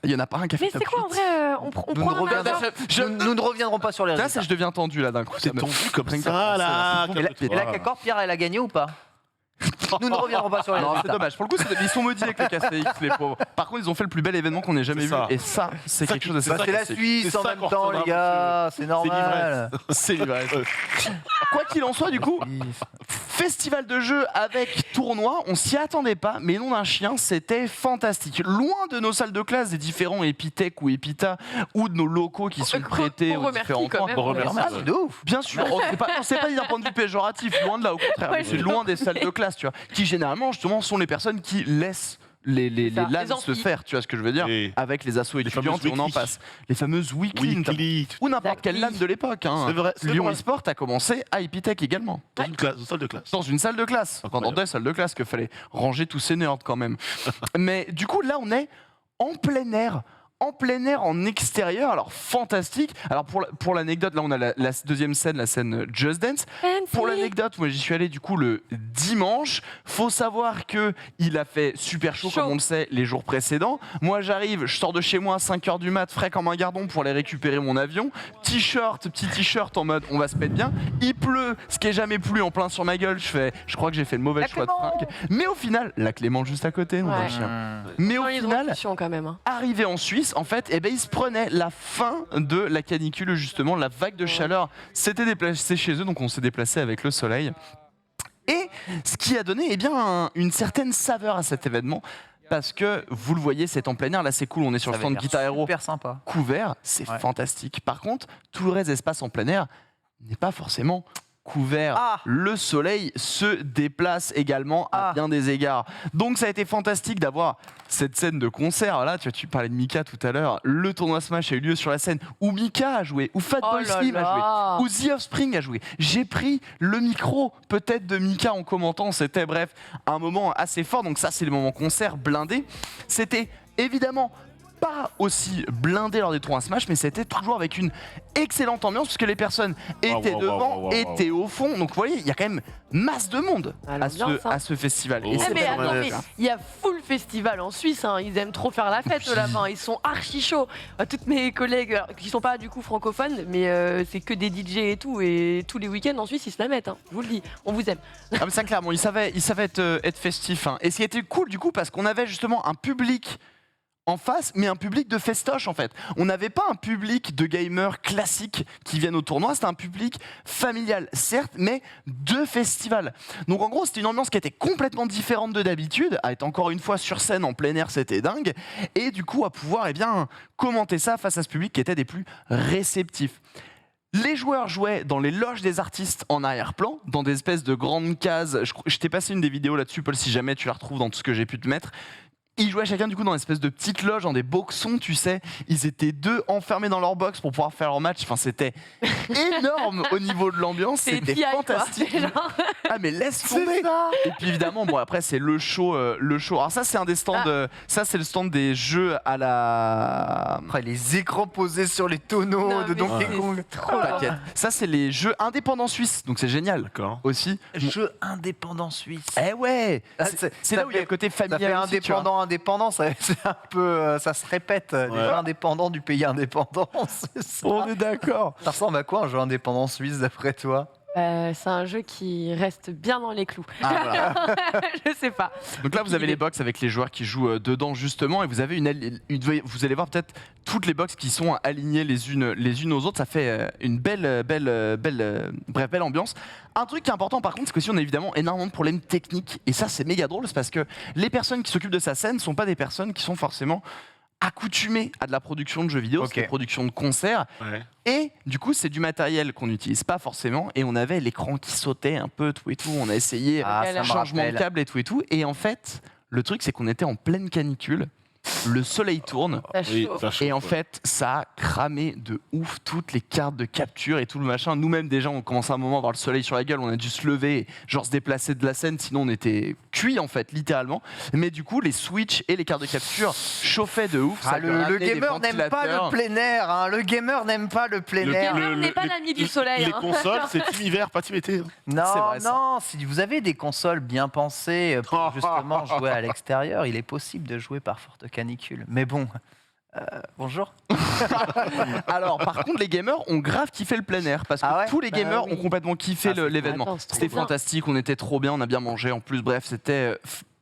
Il y en a pas un qui a fait Mais c'est top quoi en 8. vrai on Nous prend ne un reviendrons- hasard. Nous ne reviendrons pas sur les Là, résultats. je deviens tendu là d'un coup. C'est ça me- tendu comme Rien que ça, penser, là. c'est Et là, qu'accord, Pierre, elle a gagné ou pas? Nous ne reviendrons pas sur les Non, c'est résultats. dommage. Pour le coup, ils sont maudits avec le KCX, les pauvres. Par contre, ils ont fait le plus bel événement qu'on ait jamais C'est vu. ça. Et ça, c'est Ça quelque qui- chose d'assez Bah, c'est la fantastique. Suisse C'est en ça même qu'on temps, les retiendra, gars. C'est normal. C'est l'ivresse. Quoi qu'il en soit, du coup, festival de jeux avec tournoi, on s'y attendait pas, mais non d'un chien, c'était fantastique. Loin de nos salles de classe, des différents Epitech ou Epita, ou de nos locaux qui sont prêtés On aux remercie différents quand points. même. On remercie. Ah, c'est de ouf. Bien sûr, c'est pas dit d'un point de vue péjoratif, loin de là, au contraire, Ouais, mais c'est je loin sais. des salles de classe, tu vois, qui généralement justement sont les personnes qui laissent les Ça, LAN les se amphis. faire, tu vois ce que je veux dire, Oui. avec les assos étudiantes, fameuses et on en weekly. passe. Les fameuses weekly, Weekly. ou n'importe quelle LAN de l'époque. Hein. C'est vrai, c'est Lyon vrai. eSport a commencé à Epitech également. Dans une classe, une salle de classe. Dans une salle de classe. Enfin, dans Incroyable. des salles de classe qu'il fallait ranger tous ces nerds quand même. Mais du coup, là, on est en plein air. En plein air, en extérieur, alors fantastique. Alors pour l'anecdote, là on a la deuxième scène, la scène Just Dance. Pour l'anecdote, moi j'y suis allé du coup le dimanche. Faut savoir que il a fait super chaud, Chaud. comme on le sait les jours précédents. Moi j'arrive, je sors de chez moi à 5h du mat, frais comme un gardon pour aller récupérer mon avion. Petit t-shirt en mode on va se mettre bien. Il pleut, ce qui est jamais plu en plein sur ma gueule. Je crois que j'ai fait le mauvais La choix de Clément. fringues. Mais au final, la Clément juste à côté, mon Ouais. bon chien. Mais au Non, ils ont final, option quand même. hein. arrivé en Suisse, en fait, eh ben, ils se prenaient la fin de la canicule, justement, la vague de chaleur s'était déplacée chez eux, donc on s'est déplacé avec le soleil. Et ce qui a donné eh bien, une certaine saveur à cet événement, parce que vous le voyez, c'est en plein air, là c'est cool, on est sur le stand Guitar Hero Super sympa. couvert, c'est Ouais. fantastique. Par contre, tout le reste d'espace en plein air n'est pas forcément couvert. Ah. Le soleil se déplace également à Ah. bien des égards. Donc ça a été fantastique d'avoir cette scène de concert. Là, tu parlais de Mika tout à l'heure. Le tournoi Smash a eu lieu sur la scène où Mika a joué, où Fatboy Oh là Slim a joué, là. où The Offspring a joué. J'ai pris le micro peut-être de Mika en commentant. C'était bref un moment assez fort. Donc ça, c'est le moment concert blindé. C'était évidemment pas aussi blindé lors des tournois Smash, mais c'était toujours avec une excellente ambiance puisque les personnes étaient wow, devant, wow, wow, wow. étaient au fond. Donc vous voyez, il y a quand même masse de monde Ah, à l'ambiance, hein. ce festival. Oh. Et Eh, c'est mais pas attends, dommage, mais hein. il y a full festival en Suisse, hein. Ils aiment trop faire la fête là-bas, ils sont archi chauds. Toutes mes collègues qui sont pas du coup francophones, mais c'est que des DJ et tout, et tous les week-ends en Suisse ils se la mettent, hein. Je vous le dis, on vous aime. Ah mais ça clairement, il savait être festif. Hein. Et ce qui était cool du coup, parce qu'on avait justement un public en face, mais un public de festoche en fait. On n'avait pas un public de gamers classiques qui viennent au tournoi, c'était un public familial certes, mais de festival. Donc en gros, c'était une ambiance qui était complètement différente de d'habitude, à être encore une fois sur scène en plein air, c'était dingue, et du coup à pouvoir commenter ça face à ce public qui était des plus réceptifs. Les joueurs jouaient dans les loges des artistes en arrière-plan, dans des espèces de grandes cases. Je t'ai passé une des vidéos là-dessus, Paul, si jamais tu la retrouves dans tout ce que j'ai pu te mettre. Ils jouaient chacun du coup dans une espèce de petite loge, dans des boxons, tu sais. Ils étaient deux enfermés dans leur box pour pouvoir faire leur match. Enfin, c'était énorme au niveau de l'ambiance. C'est C'était TI, quoi. fantastique. C'est genre- Ah mais laisse tomber. Et puis évidemment, bon après c'est le show. Alors ça c'est un des stands. Ça c'est le stand des jeux à la. Après, les écrans posés sur les tonneaux Non, de mais Donkey c'est Kong. trop T'inquiète. Ça c'est les jeux indépendants suisses. Donc c'est génial D'accord. aussi. Jeu indépendant suisse. Eh ouais. Ah, C'est là où il y a le côté Ça familial. fait aussi, tu vois. indépendant, c'est un peu, ça se répète. Les Ouais. jeux indépendants du pays indépendant, c'est ça. On est d'accord. Ça ressemble à quoi un jeu indépendant suisse d'après toi? C'est un jeu qui reste bien dans les clous. Ah, voilà. Je sais pas. Donc là, vous avez les box avec les joueurs qui jouent dedans justement, et vous avez vous allez voir peut-être toutes les box qui sont alignées les unes aux autres. Ça fait une belle ambiance. Un truc qui est important par contre, c'est que si on a évidemment énormément de problèmes techniques, et ça c'est méga drôle, c'est parce que les personnes qui s'occupent de sa scène ne sont pas des personnes qui sont forcément accoutumées à de la production de jeux vidéo, Ok. c'est de la production de concerts. Ouais. Et du coup, c'est du matériel qu'on n'utilise pas forcément. Et on avait l'écran qui sautait un peu, tout et tout. On a essayé Ah, ça me changement de rappelle. câble et tout et tout. Et en fait, le truc, c'est qu'on était en pleine canicule. le soleil tourne. Ça Oui, chauffe. ça chauffe, Et en ouais. fait, ça a cramé de ouf toutes les cartes de capture et tout le machin. Nous-mêmes, déjà, on commençait à un moment à avoir le soleil sur la gueule. On a dû se lever, et, genre se déplacer de la scène, sinon on était cuits, en fait, littéralement. Mais du coup, les switches et les cartes de capture chauffaient de ouf. Ça lui a le ramené des gamer n'aime pas le ventilateurs. plein air. Hein. Le gamer n'aime pas le plein Le air. gamer n'est pas l'ami du soleil, Les hein. consoles, c'est team hiver, pas team été. Non, C'est vrai, ça. non, si vous avez des consoles bien pensées pour justement jouer à l'extérieur, il est possible de jouer par forte canicule. Mais bon, bonjour. Alors, par contre, les gamers ont grave kiffé le plein air parce que Ah ouais tous les Bah gamers oui. ont complètement kiffé Ah, c'est l'événement. Attends, c'est trop C'était bien. fantastique, on était trop bien, on a bien mangé en plus. Bref, c'était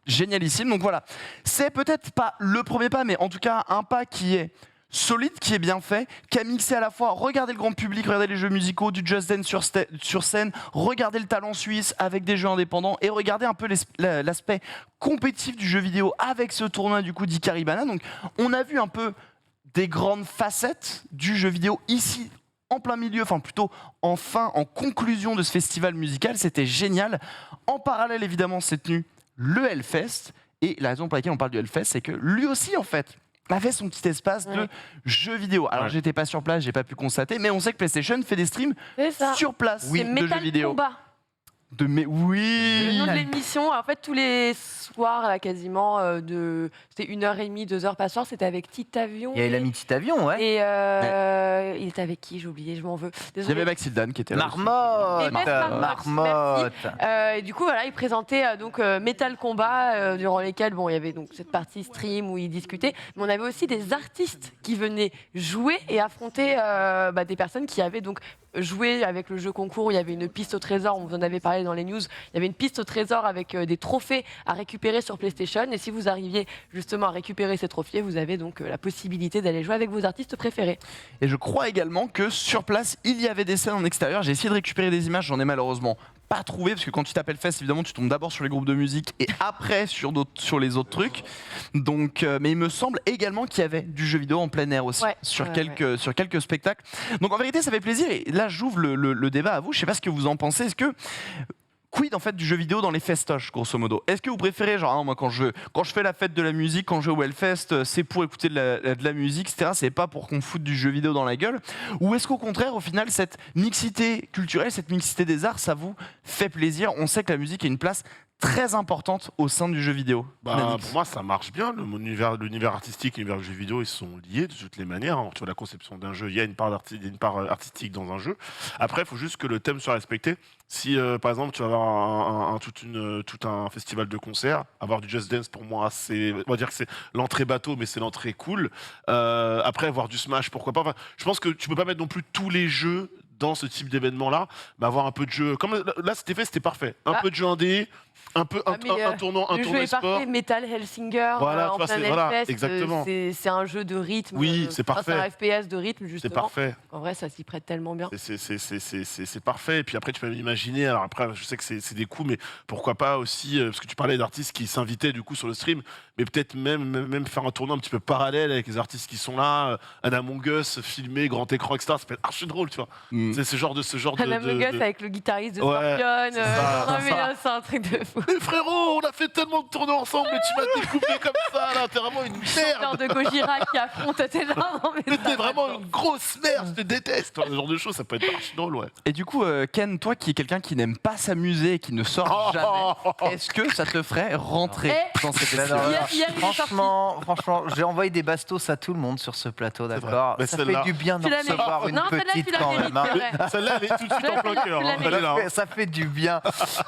génialissime. Donc voilà, c'est peut-être pas le premier pas, mais en tout cas, un pas qui est solide, qui est bien fait, qui a mixé à la fois regarder le grand public, regarder les jeux musicaux, du Just Dance sur scène, regarder le talent suisse avec des jeux indépendants et regarder un peu l'aspect compétitif du jeu vidéo avec ce tournoi du coup d'Icaribana. Donc on a vu un peu des grandes facettes du jeu vidéo ici en plein milieu, enfin plutôt en conclusion de ce festival musical, c'était génial. En parallèle évidemment s'est tenu le Hellfest et la raison pour laquelle on parle du Hellfest c'est que lui aussi en fait avait son petit espace de Ouais. jeux vidéo. Alors Ouais. j'étais pas sur place, j'ai pas pu constater, mais on sait que PlayStation fait des streams C'est ça. sur place C'est de Metal jeux vidéo. Combat. Oui. Le nom de l'émission, en fait, tous les soirs, là, quasiment, c'était 1h30, 2h par soir, c'était avec Tite Avion. Il y avait l'ami petit avion, ouais. Et il était avec qui? J'ai oublié, je m'en veux. Il y Désolée. avait Maxildan qui était là. aussi. Marmotte, Et Marmotte, Et du coup, voilà, il présentait donc Metal Combat, durant lesquels bon, il y avait donc cette partie stream où il discutait, mais on avait aussi des artistes qui venaient jouer et affronter des personnes qui avaient donc joué avec le jeu concours où il y avait une piste au trésor, on vous en avait parlé dans les news, il y avait une piste au trésor avec des trophées à récupérer sur PlayStation et si vous arriviez justement à récupérer ces trophées, vous avez donc la possibilité d'aller jouer avec vos artistes préférés. Et je crois également que sur place, il y avait des scènes en extérieur. J'ai essayé de récupérer des images, j'en ai malheureusement pas trouvé parce que quand tu t'appelles Fest, évidemment, tu tombes d'abord sur les groupes de musique et après sur les autres trucs. Donc, mais il me semble également qu'il y avait du jeu vidéo en plein air aussi Ouais, sur ouais, sur quelques spectacles. Donc en vérité, ça fait plaisir. Et là, j'ouvre le débat à vous. Je sais pas ce que vous en pensez. Est-ce que quid en fait du jeu vidéo dans les festoches, grosso modo? Est-ce que vous préférez, genre, moi quand je fais la fête de la musique, quand je vais au Hellfest, c'est pour écouter de la musique, etc. C'est pas pour qu'on foute du jeu vidéo dans la gueule? Ou est-ce qu'au contraire, au final, cette mixité culturelle, cette mixité des arts, ça vous fait plaisir? On sait que la musique a une place très importante au sein du jeu vidéo. Bah, Manix. pour moi, ça marche bien. L'univers artistique et l'univers du jeu vidéo, ils sont liés de toutes les manières. Hein. Tu vois, la conception d'un jeu, il y a une part, artistique dans un jeu. Après, il faut juste que le thème soit respecté. Si, par exemple, tu vas avoir tout un festival de concerts, avoir du Just Dance, pour moi, on va dire que c'est l'entrée bateau, mais c'est l'entrée cool. Après, avoir du Smash, pourquoi pas. Enfin, je pense que tu peux pas mettre non plus tous les jeux dans ce type d'événement-là, mais avoir un peu de jeu. Comme là, c'était parfait. Un peu de jeu indé, un tournoi Le jeu est sport. parfait, Metal Hellsinger, Voilà, en tu vois, plein voilà, Hellfest, exactement. c'est un jeu de rythme. Oui, c'est enfin, parfait. C'est un FPS de rythme, C'est justement. parfait. En vrai, ça s'y prête tellement bien. C'est parfait. Et puis après, tu peux imaginer. Alors après, je sais que c'est des coups, mais pourquoi pas aussi, parce que tu parlais d'artistes qui s'invitaient du coup sur le stream, mais peut-être même faire un tournoi un petit peu parallèle avec les artistes qui sont là, un Among Us filmé, grand écran, etc. Ça peut être archi drôle, tu vois. Mm. C'est ce genre de. Un Among Us avec le guitariste de Ouais, Scorpion. c'est ça, non, c'est mais ça. là, c'est un truc de fou. Mais frérot, on a fait tellement de tournois ensemble et tu m'as découpé comme ça, là. T'es vraiment une Chanteur merde. de Gojira qui affronte tes là. Non, mais ça T'es va vraiment pas. une grosse merde. Je te déteste. Ce genre de choses, ça peut être archi drôle, ouais. Et du coup, Ken, toi qui es quelqu'un qui n'aime pas s'amuser et qui ne sort jamais, est-ce que ça te ferait rentrer dans cet Ben festival? non, Hier, non. il est Franchement, j'ai envoyé des bastos à tout le monde sur ce plateau, vrai. d'accord? Mais Ça celle-là- fait du bien Tu d'en l'as recevoir mérité. une Non, celle-là, tu petite la quand mérites, même. Hein. c'est vrai. Celle-là, elle est tout de suite en plein cœur. Tu l'as Hein. Elle est là. Hein. Ça fait du bien.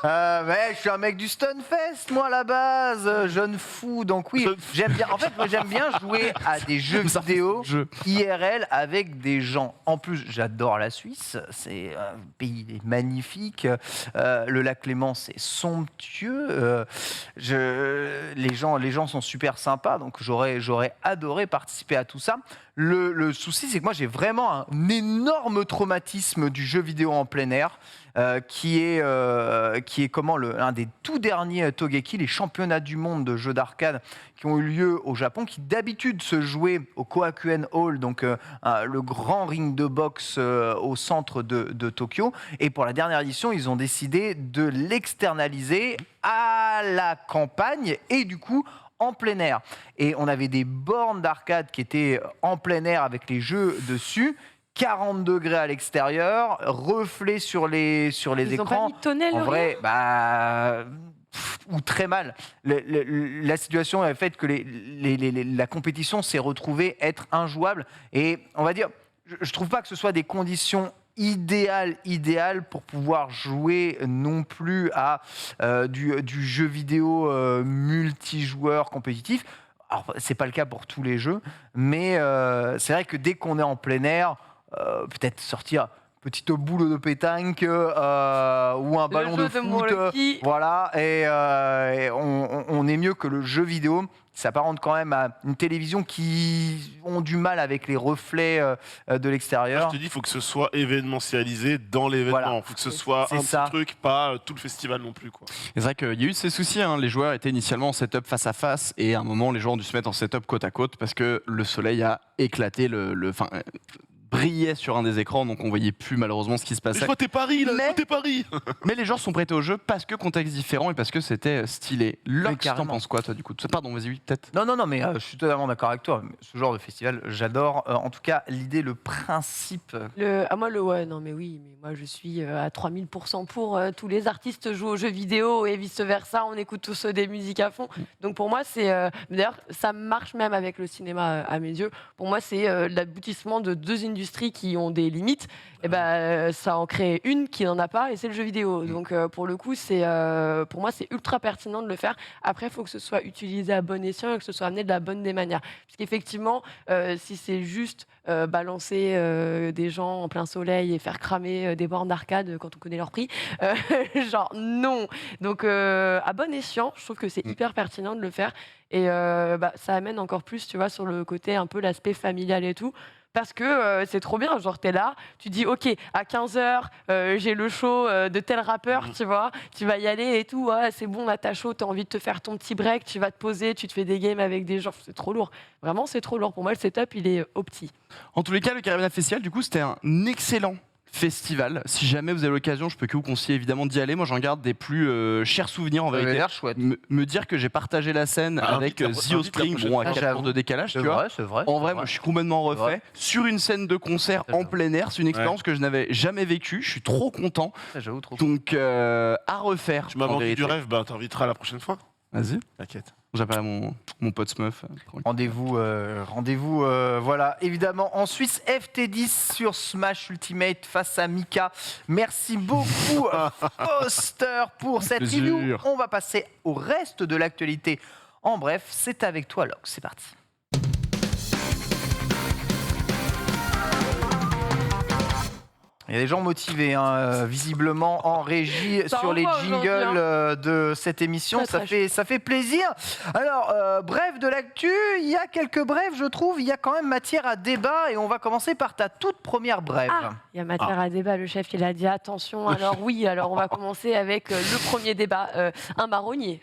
Mais je suis un mec du Stunfest, moi à la base, jeune fou. Donc oui, j'aime bien. En fait, moi j'aime bien jouer à des jeux vidéo Jeu. IRL avec des gens. En plus, j'adore la Suisse. C'est un pays magnifique. Le lac Léman, c'est somptueux. Les gens sont super sympas. Donc j'aurais adoré participer à tout ça. Le souci, c'est que moi, j'ai vraiment un énorme traumatisme du jeu vidéo en plein air, qui est un des tout derniers Togeki, les championnats du monde de jeux d'arcade qui ont eu lieu au Japon, qui d'habitude se jouaient au Korakuen Hall, donc le grand ring de boxe au centre de Tokyo. Et pour la dernière édition, ils ont décidé de l'externaliser à la campagne et du coup en plein air. Et on avait des bornes d'arcade qui étaient en plein air avec les jeux dessus. 40 degrés à l'extérieur, reflets sur les Ils ont pas écrans. mis de tonnelle, En rien. vrai, ou très mal. La situation a fait que la compétition s'est retrouvée être injouable. Et on va dire, je trouve pas que ce soit des conditions idéales pour pouvoir jouer non plus à du jeu vidéo multijoueur compétitif. Alors, c'est pas le cas pour tous les jeux, mais c'est vrai que dès qu'on est en plein air, peut-être sortir petite boule de pétanque ou un ballon jeu de de foot, Molki. voilà, et on est mieux que le jeu vidéo. Ça s'apparente quand même à une télévision qui ont du mal avec les reflets de Moi, l'extérieur. je te dis, il faut que ce soit événementialisé dans l'événement. Il Voilà. faut que ce soit C'est un ça. petit truc, pas tout le festival non plus. Quoi. C'est vrai qu'il y a eu ces soucis, hein. Les joueurs étaient initialement en setup face à face et à un moment les joueurs ont dû se mettre en setup côte à côte parce que le soleil a éclaté, brillait sur un des écrans, donc on voyait plus malheureusement ce qui se Mais passait. je vois tes paris, là, Mais- je vois tes paris. Mais les joueurs sont prêtés au jeu parce que contexte différent et parce que c'était stylé. Lox, t'en carrément. penses quoi toi du coup? Pardon, vas-y, oui, peut-être. Non, mais je suis totalement d'accord avec toi. Ce genre de festival, j'adore. En tout cas, l'idée, le principe. Ouais, non, mais oui, mais moi je suis à 3000% pour tous les artistes jouent aux jeux vidéo et vice versa, on écoute tous des musiques à fond. Donc pour moi, c'est. D'ailleurs, ça marche même avec le cinéma à mes yeux. Pour moi, c'est l'aboutissement de deux industries qui ont des limites. Et ça en crée une qui n'en a pas et c'est le jeu vidéo. Donc pour le coup, pour moi, c'est ultra pertinent de le faire. Après, il faut que ce soit utilisé à bon escient et que ce soit amené de la bonne des manières. Parce qu'effectivement, si c'est juste balancer des gens en plein soleil et faire cramer des bornes d'arcade quand on connaît leur prix, genre non. Donc à bon escient, je trouve que c'est hyper pertinent de le faire. Et ça amène encore plus, tu vois, sur le côté un peu l'aspect familial et tout. Parce que c'est trop bien, genre t'es là, tu dis ok, à 15h, j'ai le show de tel rappeur, tu vois, tu vas y aller et tout, ouais, c'est bon, là t'as chaud, t'as envie de te faire ton petit break, tu vas te poser, tu te fais des games avec des gens, c'est trop lourd. Vraiment, c'est trop lourd. Pour moi, le setup, il est au petit. En tous les cas, le Caribana Festival, du coup, c'était un excellent festival. Si jamais vous avez l'occasion, je peux que vous conseiller évidemment d'y aller. Moi, j'en garde des plus chers souvenirs en Ça avait vérité. l'air chouette. Me dire que j'ai partagé la scène Ah, avec invite la Zio String, prochaine bon, à fois. 4 J'avoue. jours de décalage, C'est tu vois. vrai, c'est vrai. En vrai, c'est moi, je suis complètement C'est refait vrai. sur une scène de concert C'est en vrai. plein air. C'est une expérience que je n'avais jamais vécue. Je suis trop content. Ça, j'avoue, trop. Donc, à refaire. Tu m'as en vendu vérité. du rêve, t'inviteras la prochaine fois. Vas-y. T'inquiète. J'appelle mon pote Smurf. Rendez-vous, voilà, évidemment en Suisse, FT10 sur Smash Ultimate face à Mika. Merci beaucoup Foster pour cette Plaisir. review. On va passer au reste de l'actualité. En bref, c'est avec toi Lox, c'est parti. Il y a des gens motivés, hein, visiblement, en régie Ça sur les envoie aujourd'hui, jingles de cette émission. Très Ça fait plaisir. Alors, bref de l'actu, il y a quelques brèves, je trouve. Il y a quand même matière à débat et on va commencer par ta toute première brève. Ah, il y a matière à débat, le chef il a dit attention. Alors oui, alors on va commencer avec le premier débat, un marronnier.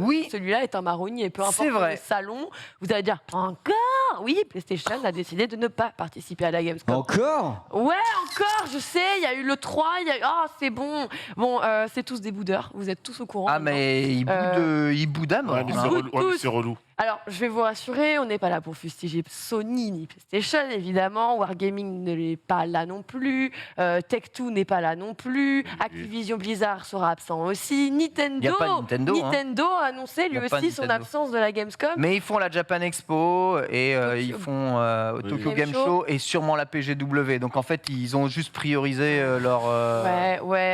Oui. Celui-là est un marronnier, peu importe C'est vrai. le salon. Vous allez dire encore. Oui, PlayStation a décidé de ne pas participer à la Gamescom. Encore? Ouais, encore, je sais, il y a eu le 3, Ah, c'est bon. Bon, c'est tous des boudeurs, vous êtes tous au courant. Ah, maintenant. mais il boude à mort. Ouais, mais hein. c'est relou. Ouais, mais tous. c'est relou. Alors, je vais vous rassurer, on n'est pas là pour fustiger Sony ni PlayStation, évidemment. Wargaming ne l'est pas là non plus. Tech2 n'est pas là non plus. Activision Blizzard sera absent aussi. Nintendo, Il y a pas de Nintendo, hein. Nintendo a annoncé Il y lui a pas aussi son Nintendo. absence de la Gamescom. Mais ils font la Japan Expo et Tokyo- ils font Tokyo Oui. Game Show et sûrement la PGW. Donc en fait, ils ont juste priorisé Ouais,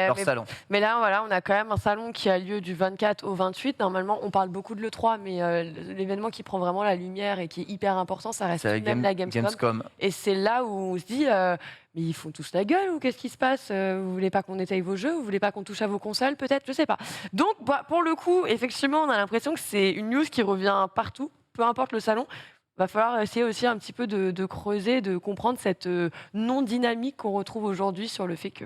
leur mais salon. Mais là, voilà, on a quand même un salon qui a lieu du 24 au 28. Normalement, on parle beaucoup de l'E3, mais l'événement qui prend vraiment la lumière et qui est hyper important, ça reste C'est tout de même la Gamescom. Gamescom. Et c'est là où on se dit, mais ils font tous la gueule ou qu'est-ce qui se passe? Vous voulez pas qu'on étaye vos jeux? Vous voulez pas qu'on touche à vos consoles? Peut-être, je sais pas. Donc, pour le coup, effectivement, on a l'impression que c'est une news qui revient partout, peu importe le salon. Va falloir essayer aussi un petit peu de creuser, de comprendre cette non-dynamique qu'on retrouve aujourd'hui sur le fait que...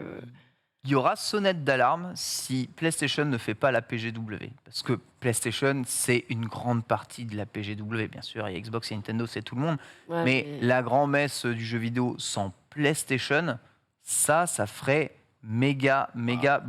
Il y aura sonnette d'alarme si PlayStation ne fait pas la PGW. Parce que PlayStation, c'est une grande partie de la PGW. Bien sûr, il y a Xbox et Nintendo, c'est tout le monde. Ouais, Mais la grand-messe du jeu vidéo sans PlayStation, ça ferait méga bizarre.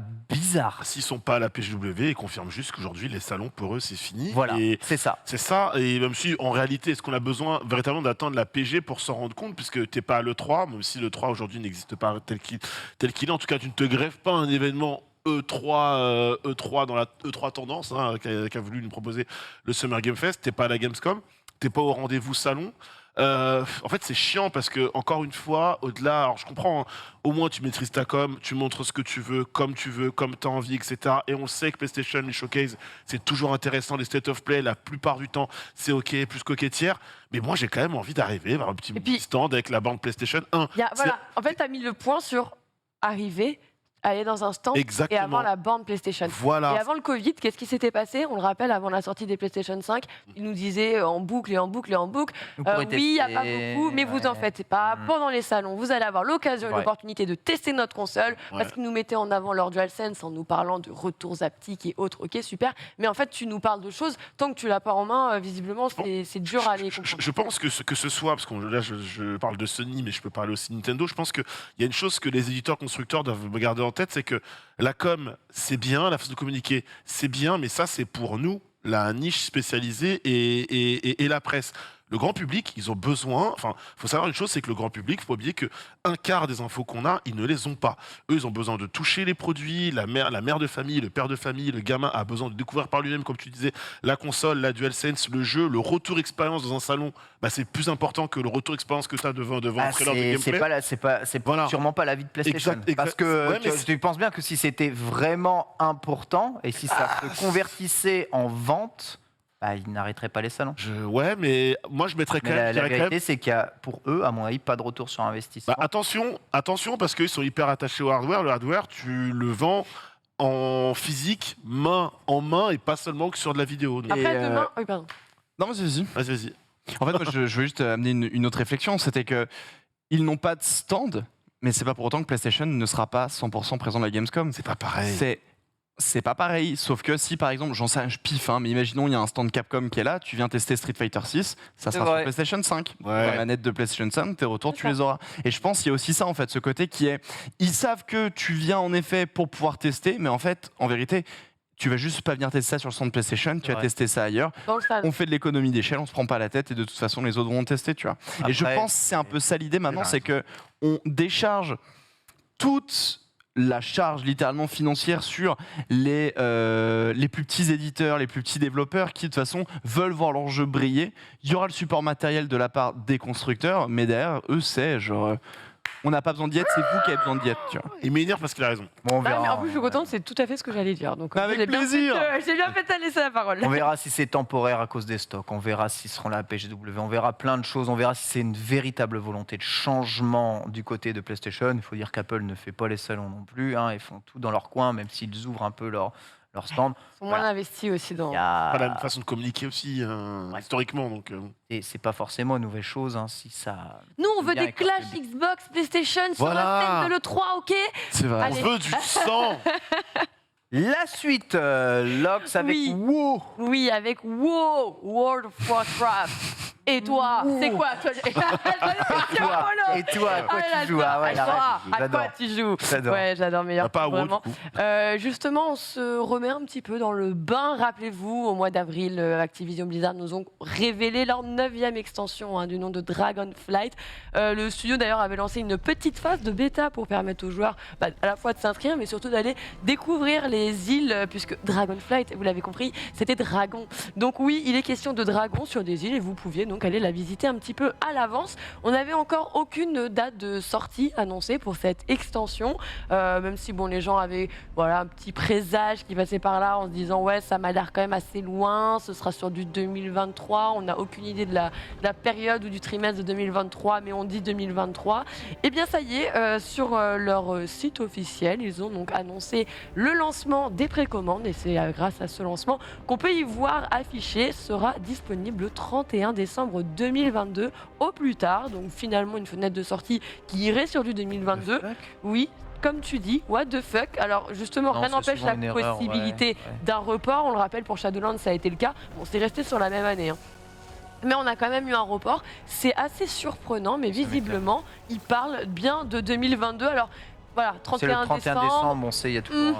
bizarre. S'ils sont pas à la PGW, ils confirment juste qu'aujourd'hui, les salons, pour eux, c'est fini. Voilà, Et c'est ça. c'est ça, et même si en réalité, est-ce qu'on a besoin véritablement d'attendre la PG pour s'en rendre compte, puisque t'es pas à l'E3, même si l'E3 aujourd'hui n'existe pas tel qu'il est, en tout cas tu ne te greffes pas un événement E3 dans la E3 tendance, hein, qu'a voulu nous proposer le Summer Game Fest, t'es pas à la Gamescom, t'es pas au rendez-vous salon. En fait, c'est chiant parce que, encore une fois, au-delà, alors je comprends, hein, au moins tu maîtrises ta com, tu montres ce que tu veux, comme tu as envie, etc. Et on sait que PlayStation, les showcases, c'est toujours intéressant, les state of play, la plupart du temps, c'est ok, plus coquetière. Mais moi, j'ai quand même envie d'arriver vers un petit stand avec la bande PlayStation 1. Voilà, en fait, tu as mis le point sur arriver. Aller dans un stand et avoir la bande PlayStation. Voilà. Et avant le Covid, qu'est-ce qui s'était passé? On le rappelle, avant la sortie des PlayStation 5, ils nous disaient en boucle et en boucle et en boucle, oui, il n'y a pas beaucoup, mais vous en faites pas. Pendant les salons, vous allez avoir l'occasion et l'opportunité de tester notre console, parce qu'ils nous mettaient en avant leur DualSense en nous parlant de retours haptiques et autres. Ok, super. Mais en fait, tu nous parles de choses, tant que tu l'as pas en main, visiblement, c'est dur à aller comprendre. Je pense que ce soit, parce que là, je parle de Sony, mais je peux parler aussi de Nintendo, je pense qu'il y a une chose que les éditeurs-constructeurs doivent garder en tête, c'est que la com, c'est bien, la façon de communiquer, c'est bien, mais ça, c'est pour nous, la niche spécialisée et la presse. Le grand public, ils ont besoin. Enfin, il faut savoir une chose, c'est que le grand public, il faut pas oublier qu'un quart des infos qu'on a, ils ne les ont pas. Eux, ils ont besoin de toucher les produits. La mère de famille, le père de famille, le gamin a besoin de découvrir par lui-même, comme tu disais, la console, la DualSense, le jeu, le retour expérience dans un salon. Bah, c'est plus important que le retour expérience que tu as devant un trailer de gameplay. C'est sûrement pas l'avis de PlayStation. Parce que tu penses bien que si c'était vraiment important et si ça se convertissait en vente. Bah, ils n'arrêteraient pas les salons. Ouais, mais moi je mettrais quand même. La vérité, c'est qu'il y a pour eux, à mon avis, pas de retour sur investissement. Bah, attention, parce qu'ils sont hyper attachés au hardware. Le hardware, tu le vends en physique, main en main, et pas seulement que sur de la vidéo. Donc. Après, demain. Oui, pardon. Non, vas-y. Vas-y. En fait, moi, je veux juste amener une autre réflexion. C'était qu'ils n'ont pas de stand, mais c'est pas pour autant que PlayStation ne sera pas 100% présent à la Gamescom. C'est pas pareil. C'est pas pareil, sauf que si par exemple, j'en sais un, je piffe, mais imaginons il y a un stand Capcom qui est là, tu viens tester Street Fighter 6, ça sera sur PlayStation 5. La manette de PlayStation 5, tes retours, tu les auras. Et je pense qu'il y a aussi ça en fait, ce côté qui est, ils savent que tu viens en effet pour pouvoir tester, mais en fait, en vérité, tu vas juste pas venir tester ça sur le stand PlayStation, tu vas tester ça ailleurs. On fait de l'économie d'échelle, on se prend pas la tête et de toute façon les autres vont tester, tu vois. Après, et je pense que c'est un peu ça l'idée maintenant, c'est que on décharge toute la charge littéralement financière sur les plus petits éditeurs, les plus petits développeurs qui de toute façon veulent voir leur jeu briller. Il y aura le support matériel de la part des constructeurs, mais derrière eux c'est genre on n'a pas besoin de diète, c'est vous qui avez besoin de diète. Il m'énerve parce qu'il a raison. Bon, on verra, mais en plus je suis contente, c'est tout à fait ce que j'allais dire. Donc, avec plaisir. J'ai bien fait de laisser la parole. On verra si c'est temporaire à cause des stocks, on verra s'ils seront là à PGW, on verra plein de choses, on verra si c'est une véritable volonté de changement du côté de PlayStation. Il faut dire qu'Apple ne fait pas les salons non plus, ils font tout dans leur coin, même s'ils ouvrent un peu leur stand. Ils sont moins investis aussi dans. Pas la même façon de communiquer aussi, historiquement. Donc, Et c'est pas forcément une nouvelle chose, si ça. Nous, on veut des clashs Xbox, PlayStation sur la scène de l'E3, ok? C'est vrai. On veut du sang. La suite, Lox avec WoW. Oui, avec WoW, World of Warcraft. Et toi, c'est quoi toi? Et toi, à quoi tu joues? À quoi tu joues? Ouais, j'adore meilleur. Pas vraiment. Justement, on se remet un petit peu dans le bain. Rappelez-vous, au mois d'avril, Activision Blizzard nous ont révélé leur 9e extension du nom de Dragonflight. Le studio d'ailleurs avait lancé une petite phase de bêta pour permettre aux joueurs à la fois de s'inscrire, mais surtout d'aller découvrir les îles, puisque Dragonflight, vous l'avez compris, c'était dragon. Donc oui, il est question de dragon sur des îles et vous pouviez donc aller la visiter un petit peu à l'avance. On n'avait encore aucune date de sortie annoncée pour cette extension, même si les gens avaient un petit présage qui passait par là en se disant ouais, ça m'a l'air quand même assez loin, ce sera sur du 2023, on n'a aucune idée de la période ou du trimestre de 2023, mais on dit 2023. Et bien ça y est, sur leur site officiel, ils ont donc annoncé le lancement des précommandes et c'est grâce à ce lancement qu'on peut y voir affiché, sera disponible le 31 décembre 2022 au plus tard, donc finalement une fenêtre de sortie qui irait sur du 2022. Oui, comme tu dis, what the fuck. Alors justement, rien n'empêche la possibilité d'un report. On le rappelle, pour Shadowlands, ça a été le cas. Bon, c'est resté sur la même année. Mais on a quand même eu un report. C'est assez surprenant, mais visiblement, ils parlent bien de 2022. Alors, Voilà, C'est le 31 31 décembre, on sait, il y a toujours.